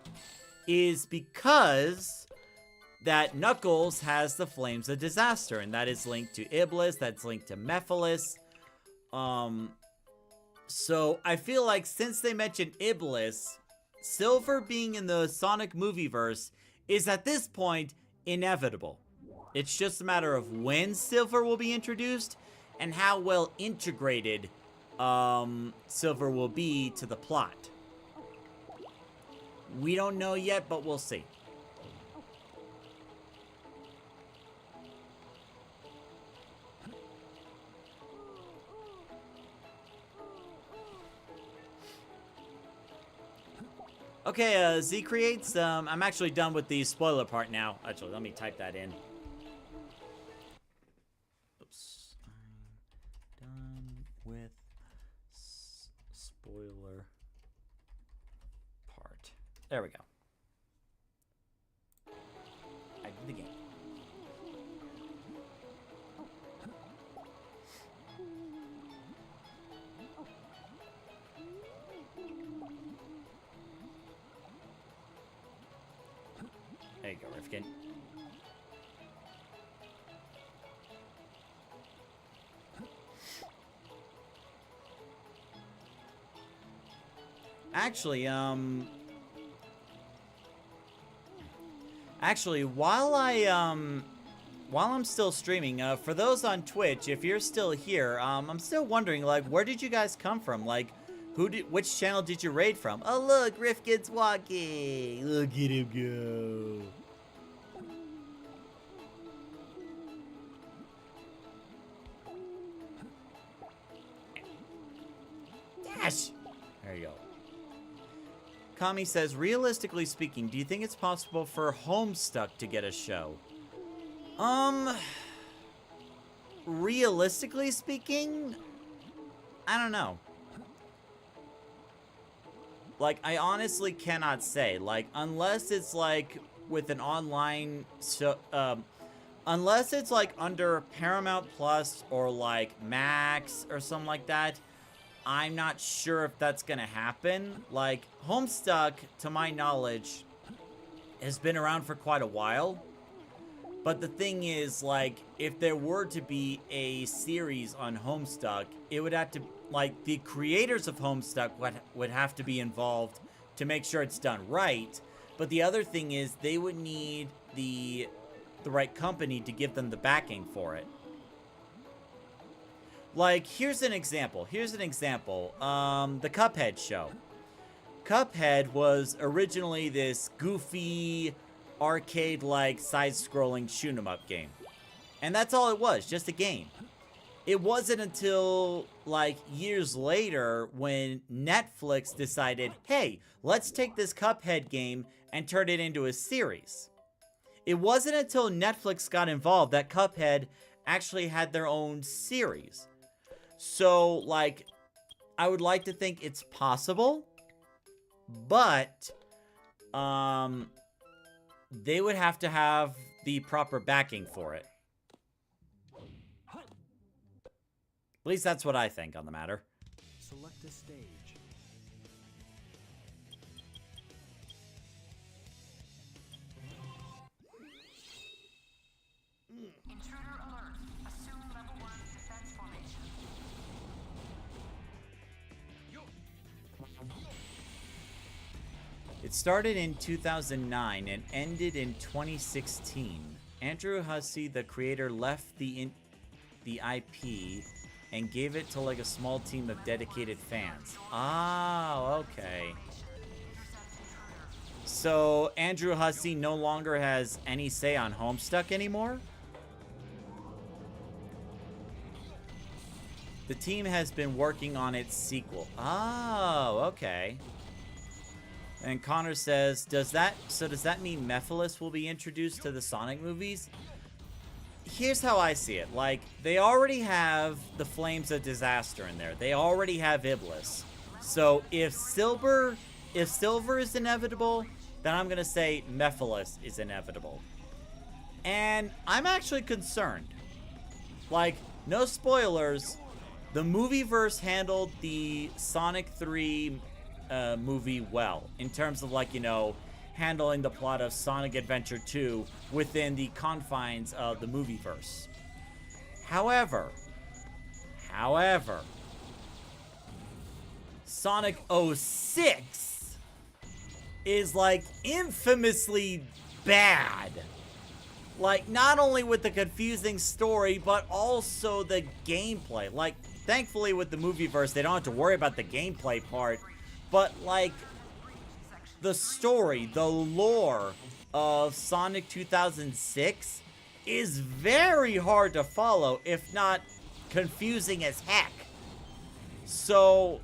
is because that Knuckles has the Flames of Disaster, and that is linked to Iblis, that's linked to Mephiles. So I feel like since they mentioned Iblis, Silver being in the Sonic movieverse is at this point inevitable. It's just a matter of when Silver will be introduced and how well integrated Silver will be to the plot. We don't know yet, but we'll see. Okay, Z Creates, I'm actually done with the spoiler part now. Actually, let me type that in. Oops. I'm done with spoiler part. There we go. I did the game. There you go, Rifkin. Actually, while I'm still streaming, for those on Twitch, if you're still here, I'm still wondering, like, where did you guys come from? Like, which channel did you raid from? Oh, look, Rifkin's walking. Look at him go. Dash. There you go. Kami says, realistically speaking, do you think it's possible for Homestuck to get a show? Realistically speaking, I don't know. Like, I honestly cannot say. Like, unless it's like with an online, unless it's like under Paramount Plus or like Max or something like that, I'm not sure if that's gonna happen. Like, Homestuck, to my knowledge, has been around for quite a while. But the thing is, like, if there were to be a series on Homestuck, it would have to, like, the creators of Homestuck would have to be involved to make sure it's done right. But the other thing is, they would need the right company to give them the backing for it. Like, here's an example. The Cuphead show. Cuphead was originally this goofy, arcade-like, side-scrolling shoot-'em-up game. And that's all it was, just a game. It wasn't until, like, years later when Netflix decided, hey, let's take this Cuphead game and turn it into a series. It wasn't until Netflix got involved that Cuphead actually had their own series. So, like, I would like to think it's possible, but, they would have to have the proper backing for it. At least that's what I think on the matter. Select a stage. Intruder alert. Assume level 1 defense formation. It started in 2009 and ended in 2016. Andrew Hussey, the creator, left the IP and gave it to like a small team of dedicated fans. Ah, okay. So Andrew Hussey no longer has any say on Homestuck anymore? The team has been working on its sequel. Oh, okay. And Connor says, does that mean Mephiles will be introduced to the Sonic movies? Here's how I see it. Like, they already have the Flames of Disaster in there. They already have Iblis. So if Silver is inevitable, then I'm gonna say Mephiles is inevitable. And I'm actually concerned. Like, no spoilers, the Movieverse handled the Sonic 3 movie well, in terms of, like, you know, handling the plot of Sonic Adventure 2 within the confines of the Movieverse. However, Sonic 06 is, like, infamously bad. Like, not only with the confusing story, but also the gameplay. Like, thankfully with the movieverse, they don't have to worry about the gameplay part. But, like, the story, the lore of Sonic 2006 is very hard to follow, if not confusing as heck. So,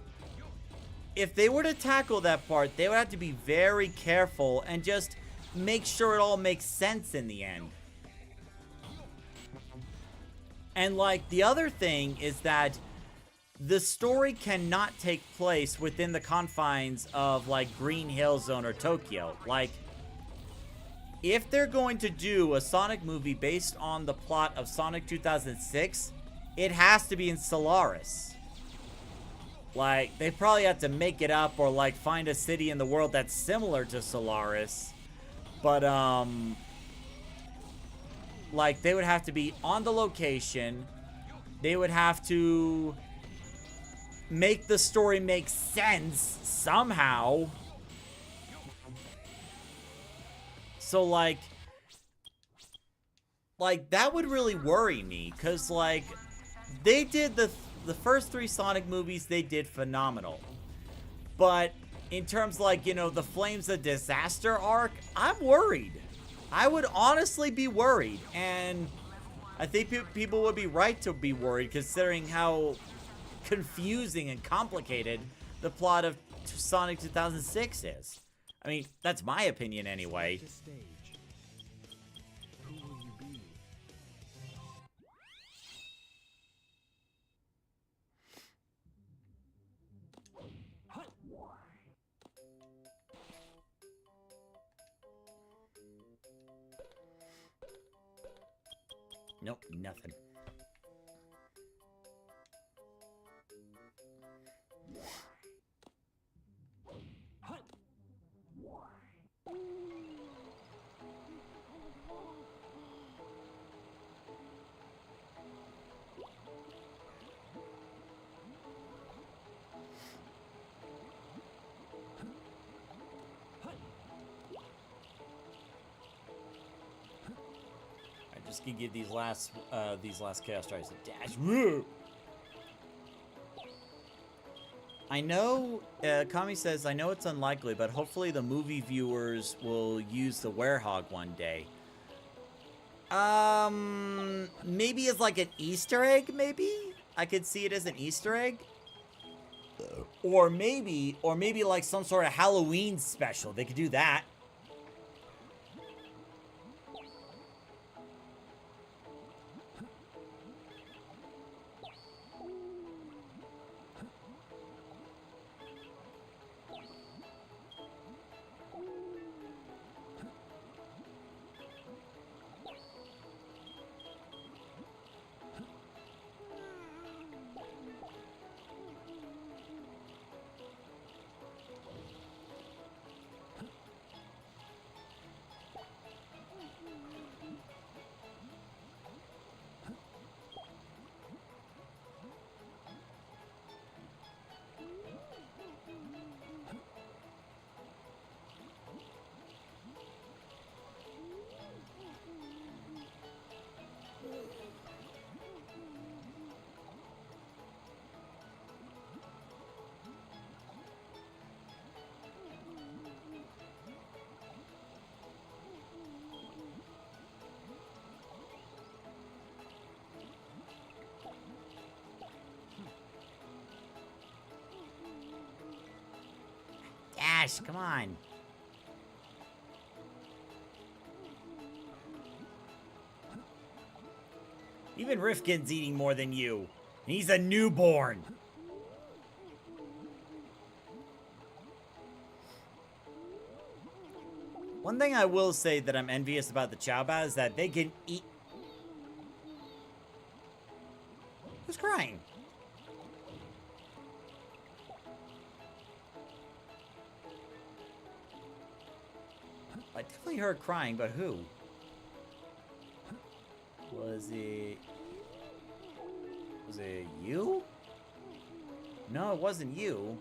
if they were to tackle that part, they would have to be very careful and just make sure it all makes sense in the end. And, like, the other thing is that the story cannot take place within the confines of, like, Green Hill Zone or Tokyo. Like, if they're going to do a Sonic movie based on the plot of Sonic 2006, it has to be in Solaris. Like, they probably have to make it up or, like, find a city in the world that's similar to Solaris. But, like, they would have to be on the location. They would have to make the story make sense somehow. So, like, that would really worry me. Because, like, they did the first 3 Sonic movies, they did phenomenal. But in terms, like, you know, the Flames of Disaster arc, I'm worried. I would honestly be worried. And I think people would be right to be worried, considering how confusing and complicated the plot of Sonic 2006 is. I mean, that's my opinion anyway. Select a stage. Who will you be? Nope, nothing. I just can give these last Chaos Strikes a dash. Woo! I know, Kami says, I know it's unlikely, but hopefully the movie viewers will use the Werehog one day. Maybe as like an Easter egg, maybe? I could see it as an Easter egg. Or maybe like some sort of Halloween special. They could do that. Dash, come on. Even Rifkin's eating more than you. He's a newborn. One thing I will say that I'm envious about the Chao Bao is that they can eat... Who's crying? I definitely heard crying, but who? Was it you? No, it wasn't you.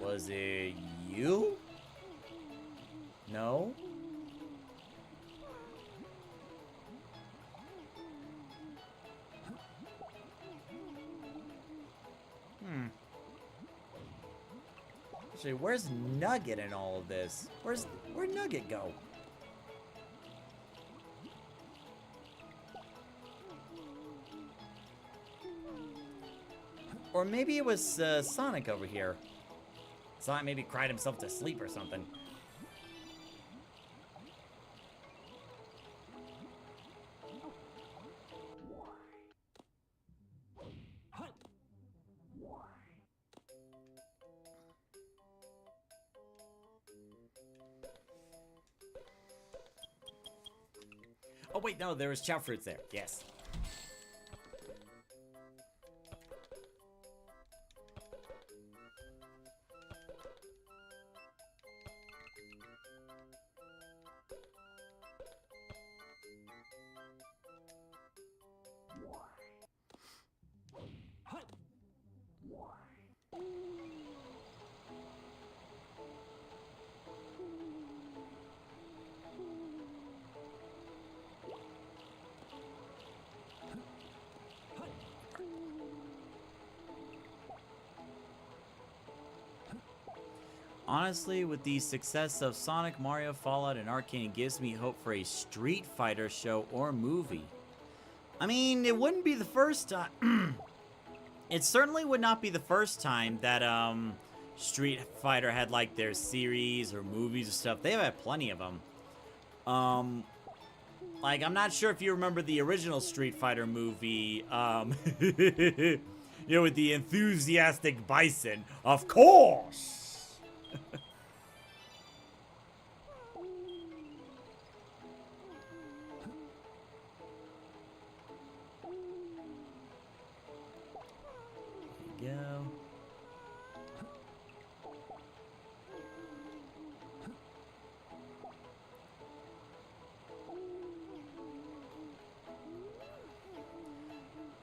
Was it you? No? Actually, where's Nugget in all of this? Where'd Nugget go? Or maybe it was Sonic over here. Sonic maybe cried himself to sleep or something. Oh wait, no, there was Chow fruits there. Yes. Honestly, with the success of Sonic, Mario, Fallout, and Arcane, it gives me hope for a Street Fighter show or movie. I mean, it wouldn't be the first time. It certainly would not be the first time that Street Fighter had like their series or movies or stuff. They've had plenty of them. Like, I'm not sure if you remember the original Street Fighter movie. You know, with the enthusiastic Bison. Of course! There you go.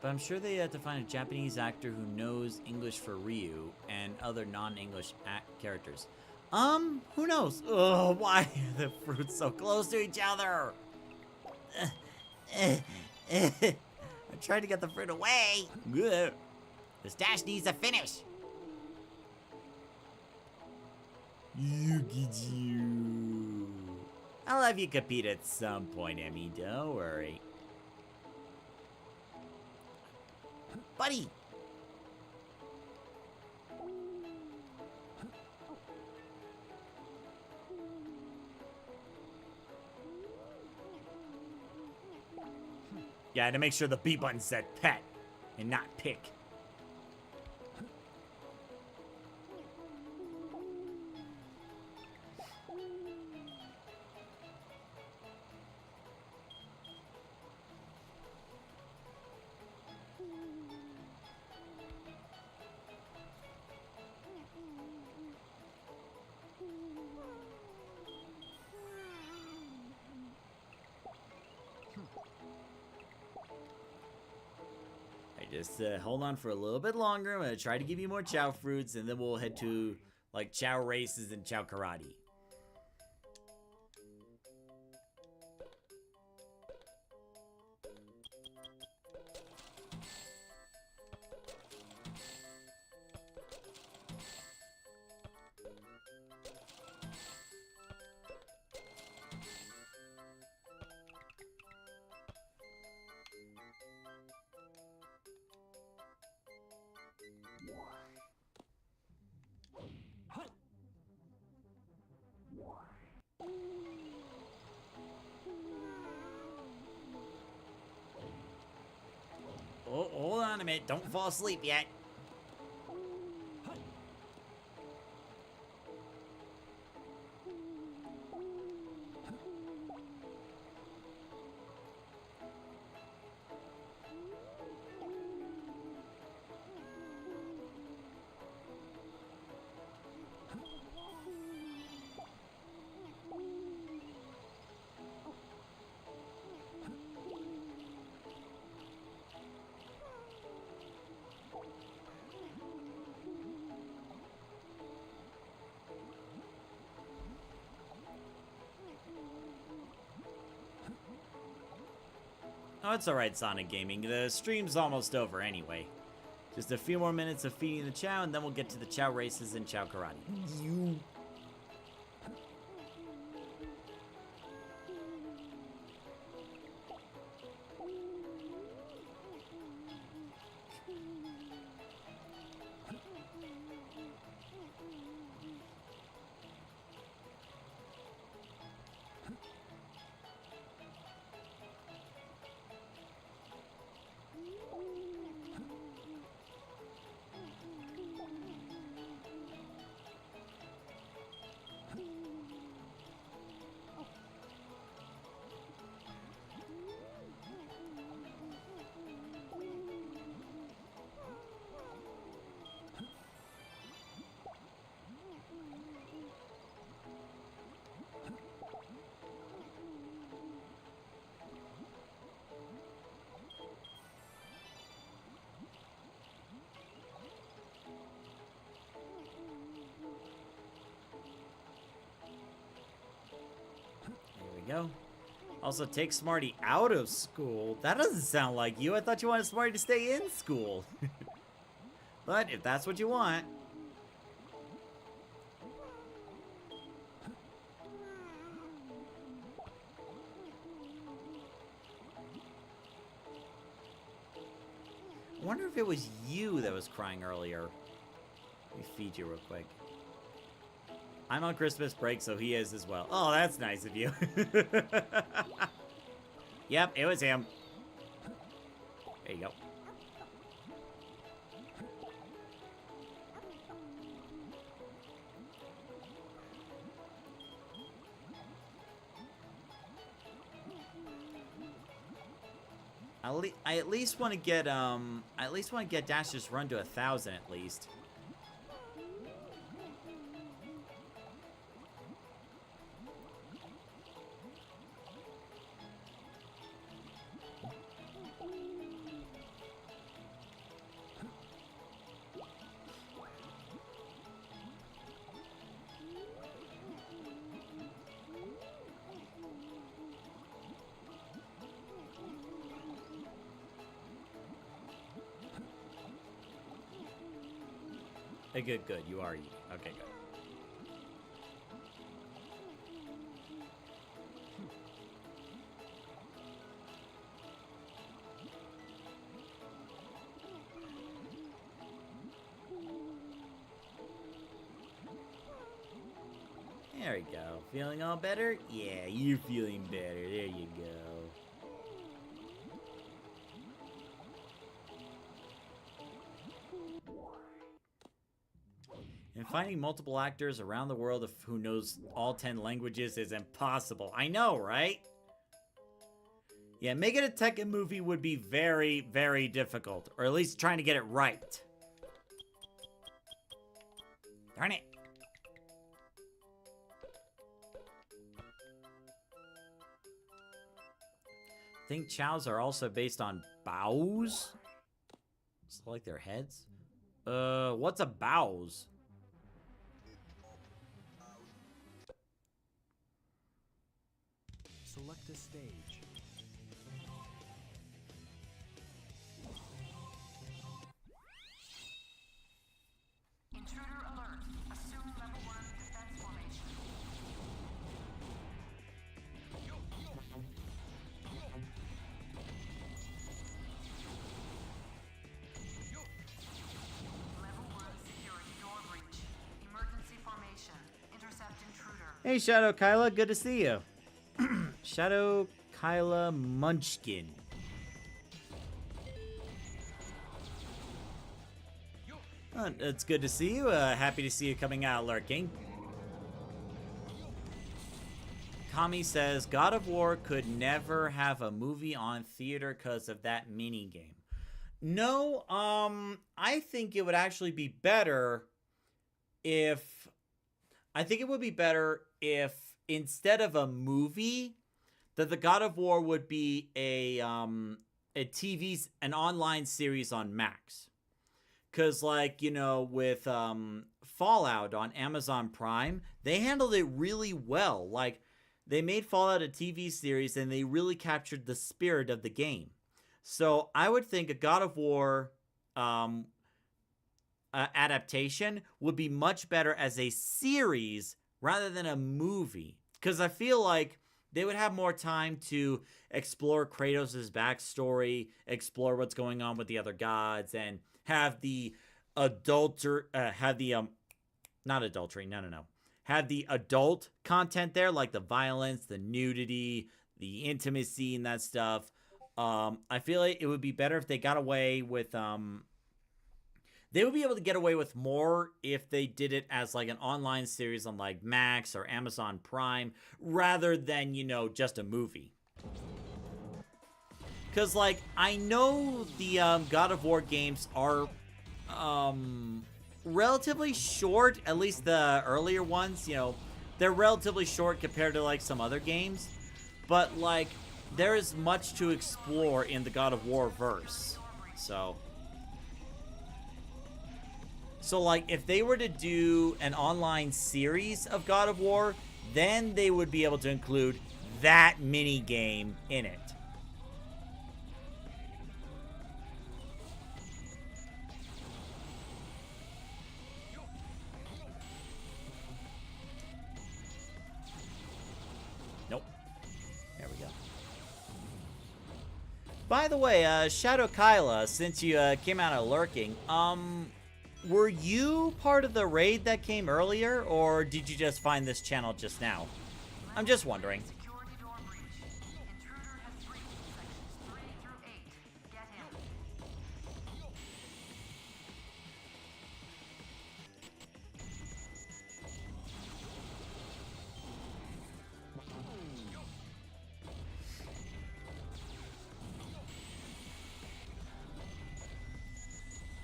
But I'm sure they had to find a Japanese actor who knows English for Ryu and other non-English characters. Who knows? Ugh, why are the fruits so close to each other? I tried to get the fruit away. Ugh. This dash needs a finish. Look at you. I'll have you compete at some point, Emmy. Don't worry. Buddy! Yeah, to make sure the B button said pet and not pick. Just hold on for a little bit longer. I'm gonna try to give you more Chow fruits, and then we'll head to like Chow races and Chow karate. Oh, hold on a minute. Don't fall asleep yet. it's alright, Sonic Gaming. The stream's almost over anyway. Just a few more minutes of feeding the Chao, and then we'll get to the Chao races and Chao Karate. You. Go. Also, take Smarty out of school. That doesn't sound like you. I thought you wanted Smarty to stay in school. But if that's what you want. I wonder if it was you that was crying earlier. Let me feed you real quick. I'm on Christmas break, so he is as well. Oh, that's nice of you. Yep, it was him. There you go. I at least want to get Dash's run to 1,000 at least. Hey, good. You are eating. Okay, good. There we go. Feeling all better? Yeah, you're feeling better. There you go. And finding multiple actors around the world who knows all 10 languages is impossible. I know, right? Yeah, making a Tekken movie would be very, very difficult. Or at least trying to get it right. Darn it. I think Chaos are also based on bows? Is it like their heads? What's a bows? Select a stage. Intruder alert. Assume level 1 defense formation. Level 1 security door breach. Emergency formation. Intercept intruder. Hey, Shadow Kyla, good to see you. Shadow Kyla Munchkin. It's good to see you. Happy to see you coming out, lurking. Kami says, God of War could never have a movie on theater because of that mini game. No, I think it would actually be better if... I think it would be better if instead of a movie, that the God of War would be an online series on Max. Because, like, you know, with Fallout on Amazon Prime, they handled it really well. Like, they made Fallout a TV series, and they really captured the spirit of the game. So I would think a God of War adaptation would be much better as a series rather than a movie. Because I feel like they would have more time to explore Kratos' backstory, explore what's going on with the other gods, and have the not adultery, no. Have the adult content there, like the violence, the nudity, the intimacy, and that stuff. I feel like it would be better if they got away with they would be able to get away with more if they did it as like an online series on like Max or Amazon Prime rather than, you know, just a movie. Because, like, I know the God of War games are relatively short, at least the earlier ones, you know, they're relatively short compared to like some other games. But, like, there is much to explore in the God of War verse. So, like, if they were to do an online series of God of War, then they would be able to include that mini game in it. Nope. There we go. By the way, Shadow Kyla, since you came out of lurking, were you part of the raid that came earlier, or did you just find this channel just now? I'm just wondering. Security door breach. Intruder has breached sections 3 through 8. Get him.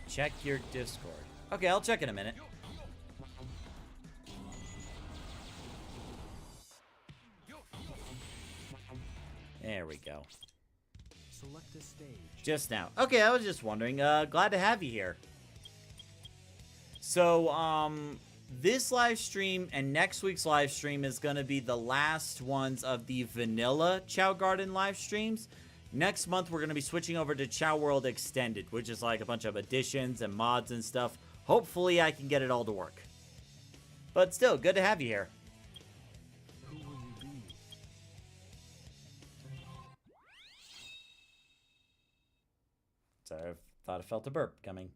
Check your Discord. Okay, I'll check in a minute. There we go. Select a stage. Just now. Okay, I was just wondering. Glad to have you here. So, this live stream and next week's live stream is going to be the last ones of the vanilla Chao Garden live streams. Next month, we're going to be switching over to Chao World Extended, which is like a bunch of additions and mods and stuff. Hopefully, I can get it all to work. But still, good to have you here. Who will you be? Sorry, I thought I felt a burp coming.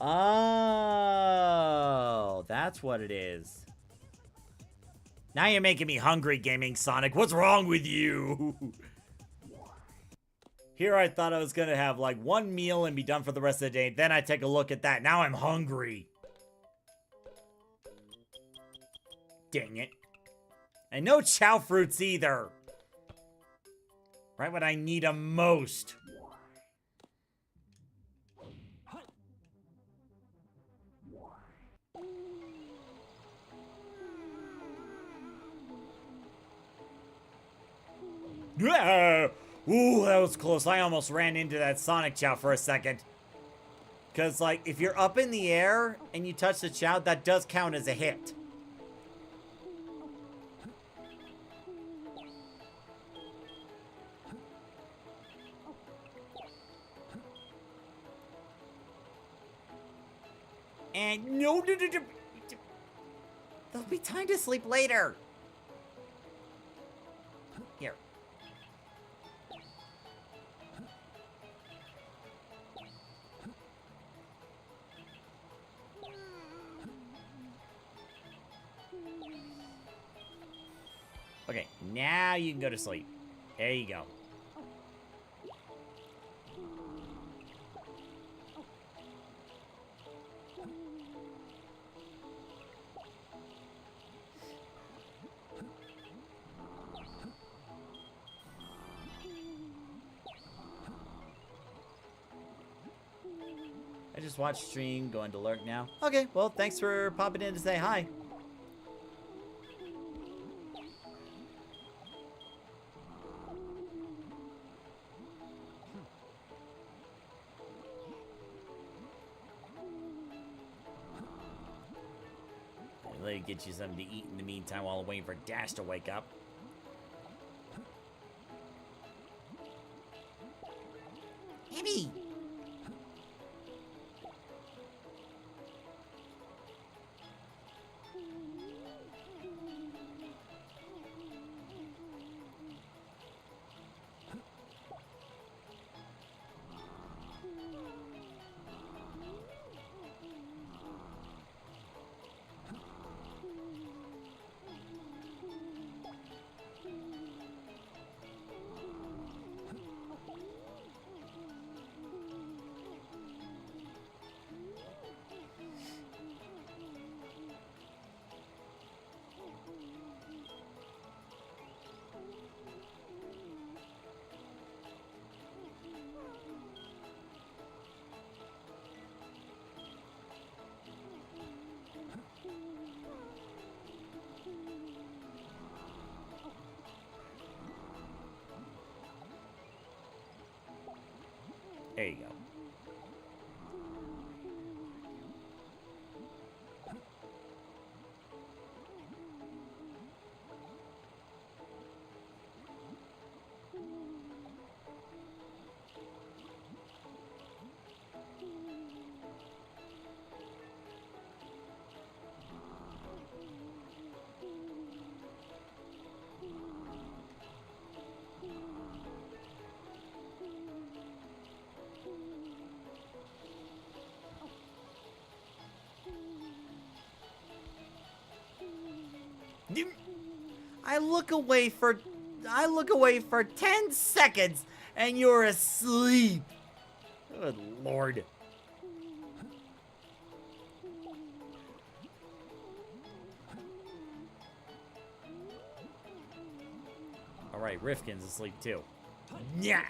Oh, that's what it is. Now you're making me hungry, Gaming Sonic. What's wrong with you? Here I thought I was going to have like one meal and be done for the rest of the day. Then I take a look at that. Now I'm hungry. Dang it. And no chow fruits either. Right when I need them most. Ooh, that was close. I almost ran into that Sonic Chow for a second. Because, like, if you're up in the air and you touch the Chow, that does count as a hit. And no, there'll be time to sleep later. Here. Okay, now you can go to sleep. There you go. I just watched stream, going to lurk now. Okay, well, thanks for popping in to say hi. Let me get you something to eat in the meantime while I'm waiting for Dash to wake up. Abby! There you go. I look away for 10 seconds and you're asleep. Good Lord. All right, Rifkin's asleep too. Yeah.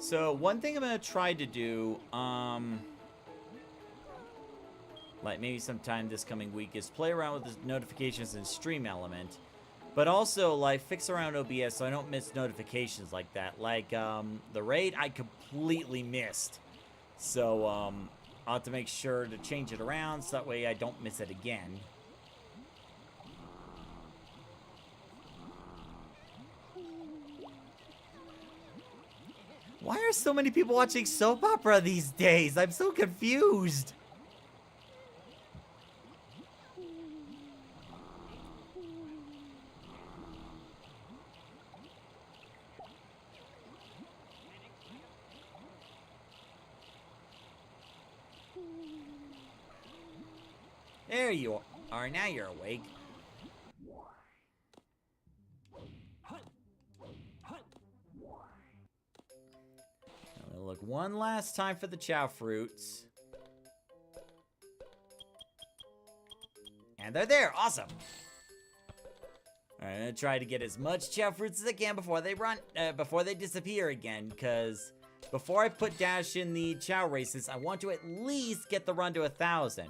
So one thing I'm gonna try to do, like maybe sometime this coming week, is play around with the notifications in Stream Element, but also like fix around OBS so I don't miss notifications like that. Like the raid I completely missed, so I'll have to make sure to change it around so that way I don't miss it again. Why are so many people watching soap opera these days? I'm so confused. There you are. Now you're awake. I'm gonna look one last time for the Chao fruits. And they're there. Awesome. All right, I'm gonna try to get as much Chao fruits as I can before they disappear again. Because before I put Dash in the Chao races, I want to at least get the run to 1,000.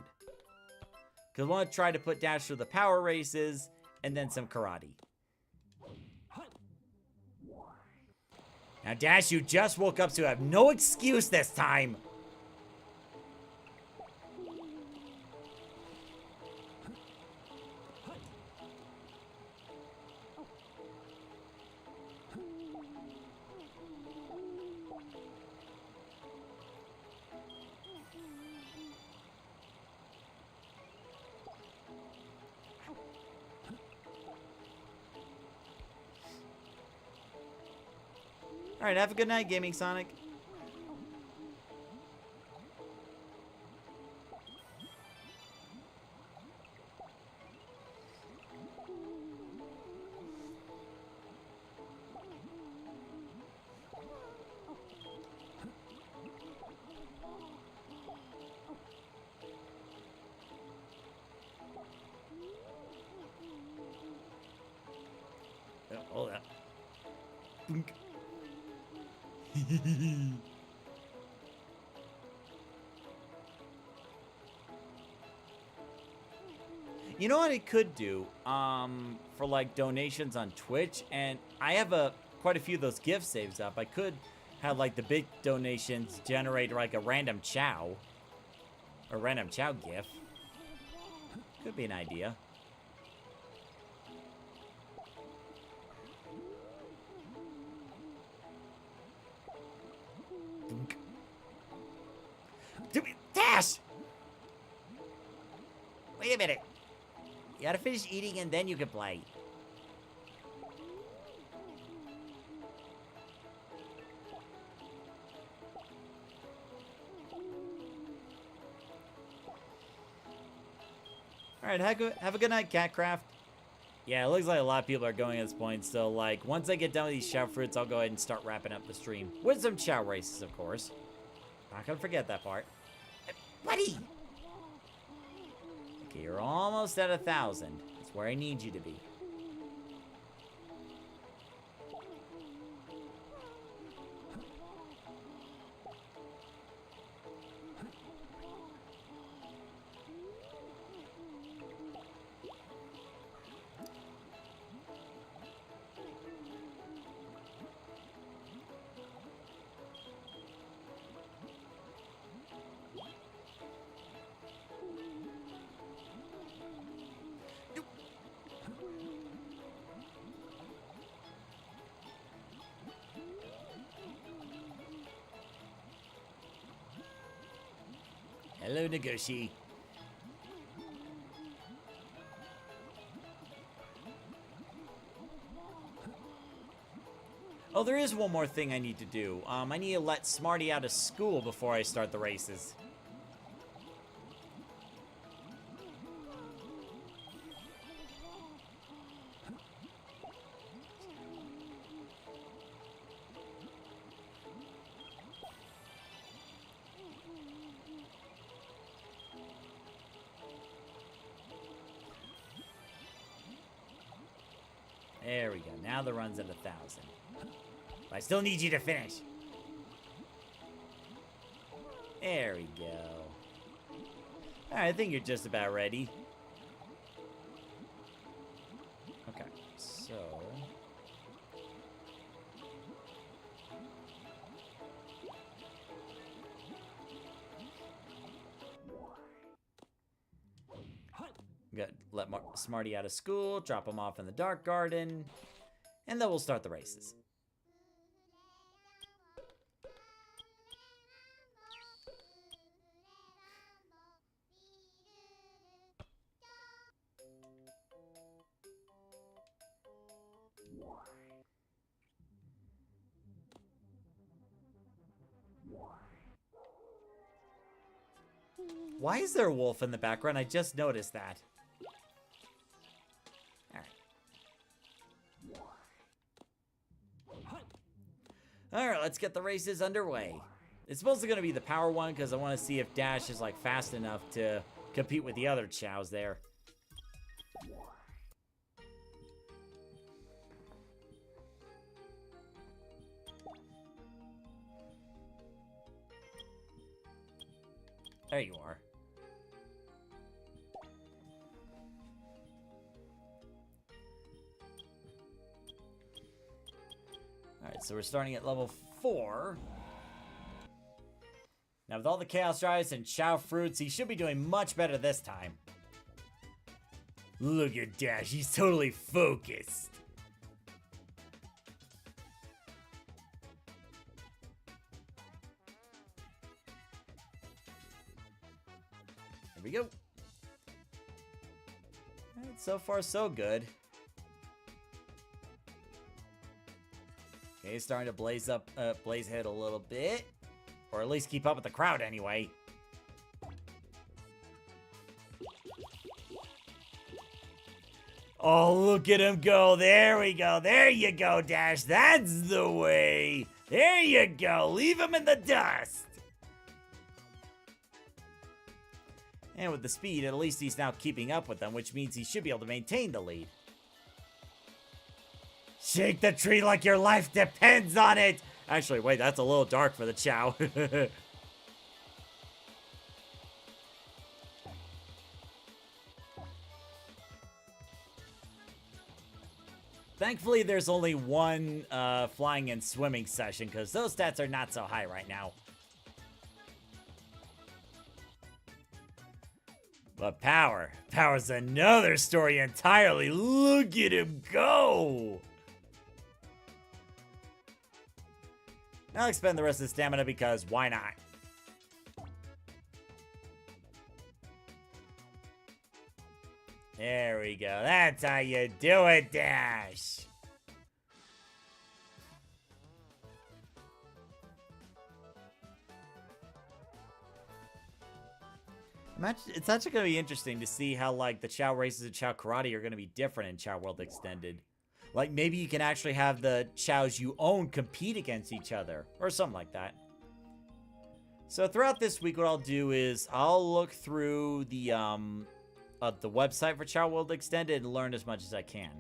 Because I want to try to put Dash through the power races and then some karate. Now, Dash, you just woke up, so you have no excuse this time. All right, have a good night, Gaming Sonic. Hold up. Boink. You know what I could do? For like donations on Twitch, and I have quite a few of those gift saves up. I could have like the big donations generate like a random Chao. A random Chao gift. Could be an idea. Dash! Wait a minute. You gotta finish eating and then you can play. Alright, have a good night, Catcraft. Yeah, it looks like a lot of people are going at this point, so like, once I get done with these Chao fruits, I'll go ahead and start wrapping up the stream. With some Chao races, of course. Not gonna forget that part. Buddy! Okay, you're almost at 1,000. That's where I need you to be. Hello, Nagoshi. Oh, there is one more thing I need to do. I need to let Smarty out of school before I start the races. There we go. Now the run's at 1,000. But I still need you to finish. There we go. Alright, I think you're just about ready. Okay, so... Got let Smarty out of school, drop him off in the dark garden, and then we'll start the races. Why is there a wolf in the background? I just noticed that. Alright, let's get the races underway. It's mostly going to be the power one because I want to see if Dash is like fast enough to compete with the other Chaos there. There you are. Alright, so we're starting at level 4. Now with all the Chaos Drives and Chao Fruits, he should be doing much better this time. Look at Dash, he's totally focused. There we go. Alright, so far so good. Okay, starting to blaze ahead a little bit. Or at least keep up with the crowd anyway. Oh, look at him go. There we go. There you go, Dash. That's the way. There you go. Leave him in the dust. And with the speed, at least he's now keeping up with them, which means he should be able to maintain the lead. Shake the tree like your life depends on it. Actually, wait, that's a little dark for the Chao. Thankfully, there's only one flying and swimming session, because those stats are not so high right now. But Power's another story entirely. Look at him go! I'll expend the rest of the stamina because why not? There we go. That's how you do it, Dash. It's actually going to be interesting to see how, like, the Chao races and Chao Karate are going to be different in Chao World Extended. Like, maybe you can actually have the Chaos you own compete against each other, or something like that. So throughout this week, what I'll do is I'll look through the website for Chao World Extended and learn as much as I can.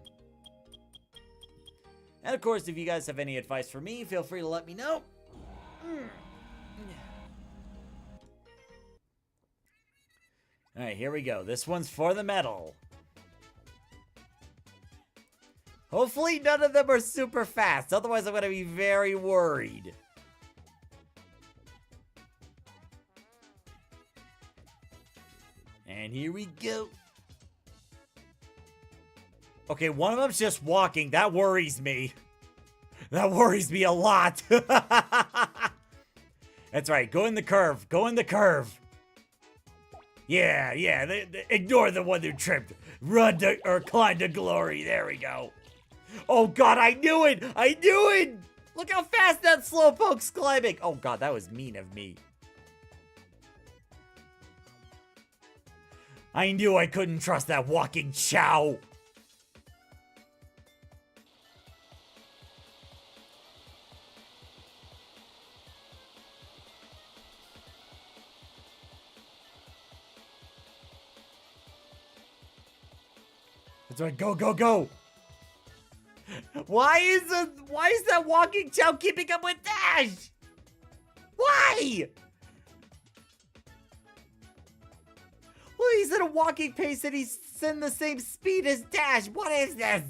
And of course, if you guys have any advice for me, feel free to let me know. Alright, here we go. This one's for the medal. Hopefully none of them are super fast, otherwise I'm going to be very worried. And here we go. Okay, one of them's just walking. That worries me. That worries me a lot. That's right. Go in the curve. Go in the curve. Yeah. Ignore the one who tripped. Run to, or climb to glory. There we go. Oh, God, I knew it. I knew it. Look how fast that slowpoke's climbing. Oh, God, that was mean of me. I knew I couldn't trust that walking Chao. That's right, go! Why is that walking Chao keeping up with Dash? Why? Well, he's at a walking pace and he's in the same speed as Dash. What is this?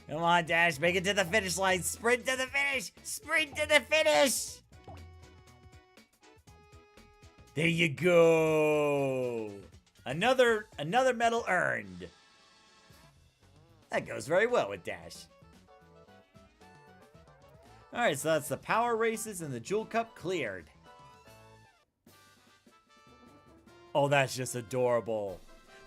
Come on, Dash, make it to the finish line. Sprint to the finish. Sprint to the finish. There you go. Another medal earned. That goes very well with Dash. Alright, so that's the power races and the Jewel Cup cleared. Oh, that's just adorable.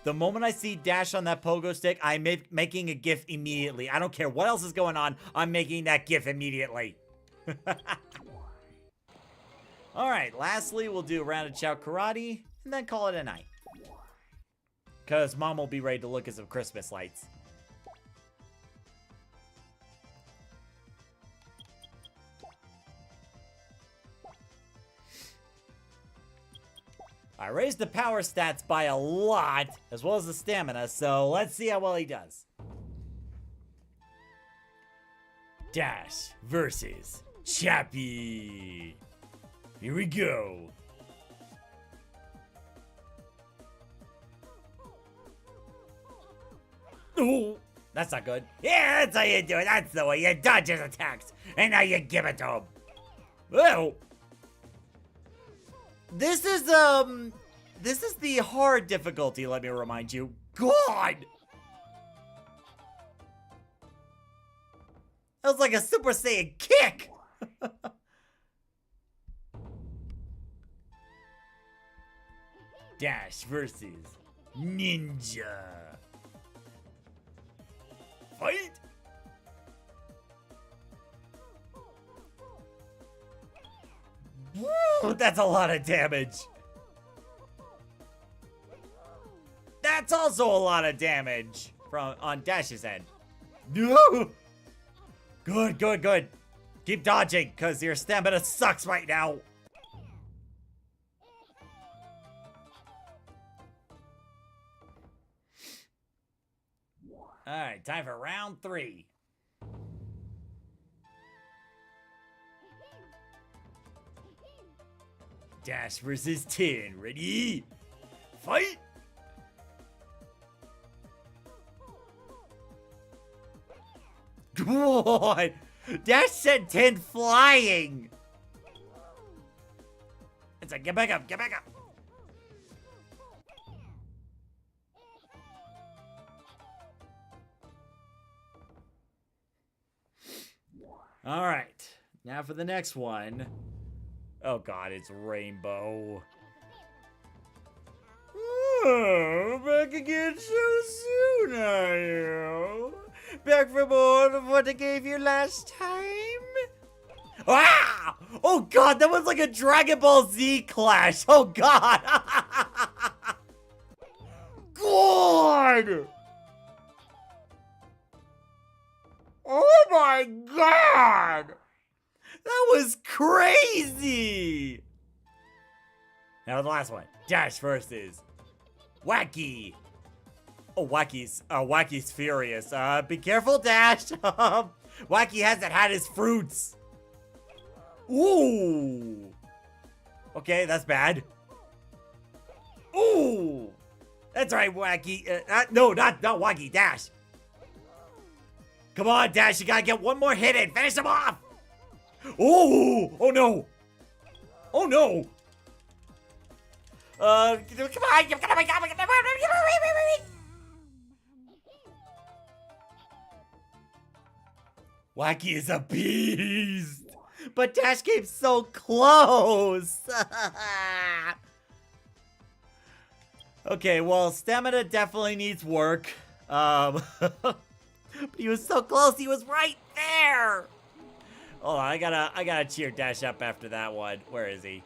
The moment I see Dash on that pogo stick, I'm making a GIF immediately. I don't care what else is going on, I'm making that GIF immediately. Alright, lastly, we'll do a round of Chao Karate, and then call it a night. Because Mom will be ready to look at some Christmas lights. I raised the power stats by a lot, as well as the stamina, so let's see how well he does. Dash versus Chappie. Here we go. Ooh, that's not good. Yeah, that's how you do it. That's the way you dodge his attacks. And now you give it to him. Whoa. This is the hard difficulty, let me remind you. God! That was like a Super Saiyan kick! Dash versus Ninja. Fight! Woo, that's a lot of damage. That's also a lot of damage on Dash's end. No! Good. Keep dodging, because your stamina sucks right now. Alright, time for round 3. Dash versus Tin. Ready? Fight! God! Dash sent Tin flying! It's like, get back up, get back up! Alright, now for the next one. Oh god, it's Rainbow. Oh, back again so soon, are you? Back from all of what I gave you last time? Ah! Oh god, that was like a Dragon Ball Z clash! Oh god! God! Oh my god! That was crazy! Now the last one. Dash versus Wacky. Oh, Wacky's furious. Be careful, Dash. Wacky hasn't had his fruits. Ooh. Okay, that's bad. Ooh. That's right, Wacky. No, not Wacky. Dash. Come on, Dash. You gotta get one more hit in. Finish him off. Ooh. Oh, no. Oh, no. Come on. You've gotta wake up. Wacky is a beast. But Dash came so close. Okay, well, stamina definitely needs work. But he was so close. He was right there. Oh, I gotta cheer Dash up after that one. Where is he?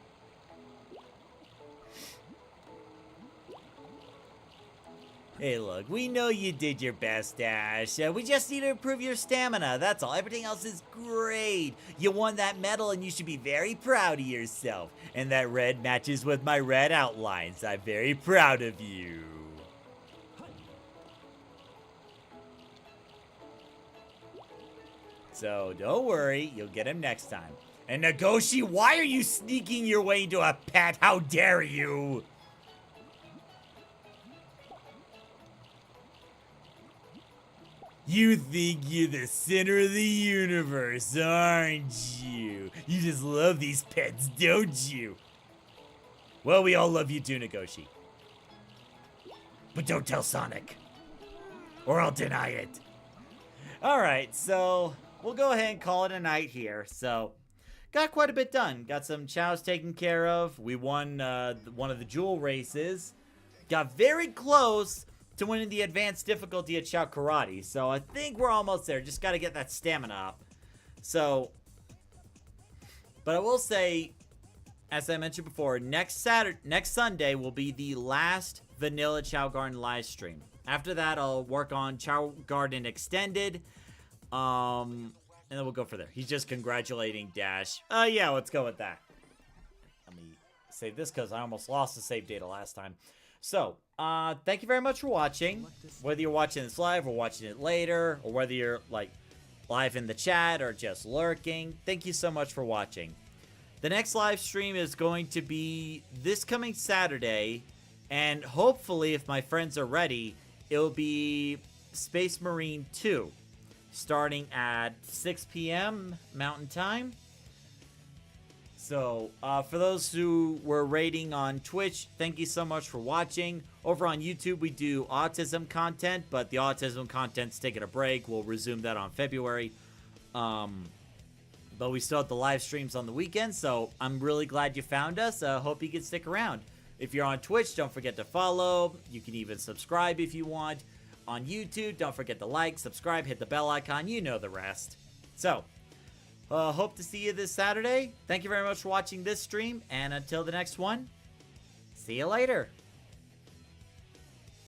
Hey, look, we know you did your best, Dash. We just need to improve your stamina. That's all. Everything else is great. You won that medal, and you should be very proud of yourself. And that red matches with my red outlines. I'm very proud of you. So, don't worry. You'll get him next time. And Nagoshi, why are you sneaking your way into a pet? How dare you? You think you're the center of the universe, aren't you? You just love these pets, don't you? Well, we all love you too, Nagoshi. But don't tell Sonic, or I'll deny it. Alright, so we'll go ahead and call it a night here. So, got quite a bit done. Got some chows taken care of. We won one of the jewel races. Got very close to winning the advanced difficulty at Chao Karate. So I think we're almost there. Just got to get that stamina up. So, but I will say, as I mentioned before, next Sunday will be the last vanilla Chao Garden livestream. After that, I'll work on Chao Garden Extended. And then we'll go for there. He's just congratulating Dash. Yeah, let's go with that. Let me save this because I almost lost the save data last time. So, thank you very much for watching. Whether you're watching this live or watching it later, or whether you're, like, live in the chat or just lurking, thank you so much for watching. The next live stream is going to be this coming Saturday, and hopefully, if my friends are ready, it'll be Space Marine 2, starting at 6 p.m. Mountain Time. So, for those who were rating on Twitch, thank you so much for watching. Over on YouTube, we do autism content, but the autism content's taking a break. We'll resume that on February. But we still have the live streams on the weekend, so I'm really glad you found us. Hope you can stick around. If you're on Twitch, don't forget to follow. You can even subscribe if you want. On YouTube, don't forget to like, subscribe, hit the bell icon. You know the rest. So, hope to see you this Saturday. Thank you very much for watching this stream, and until the next one, see you later.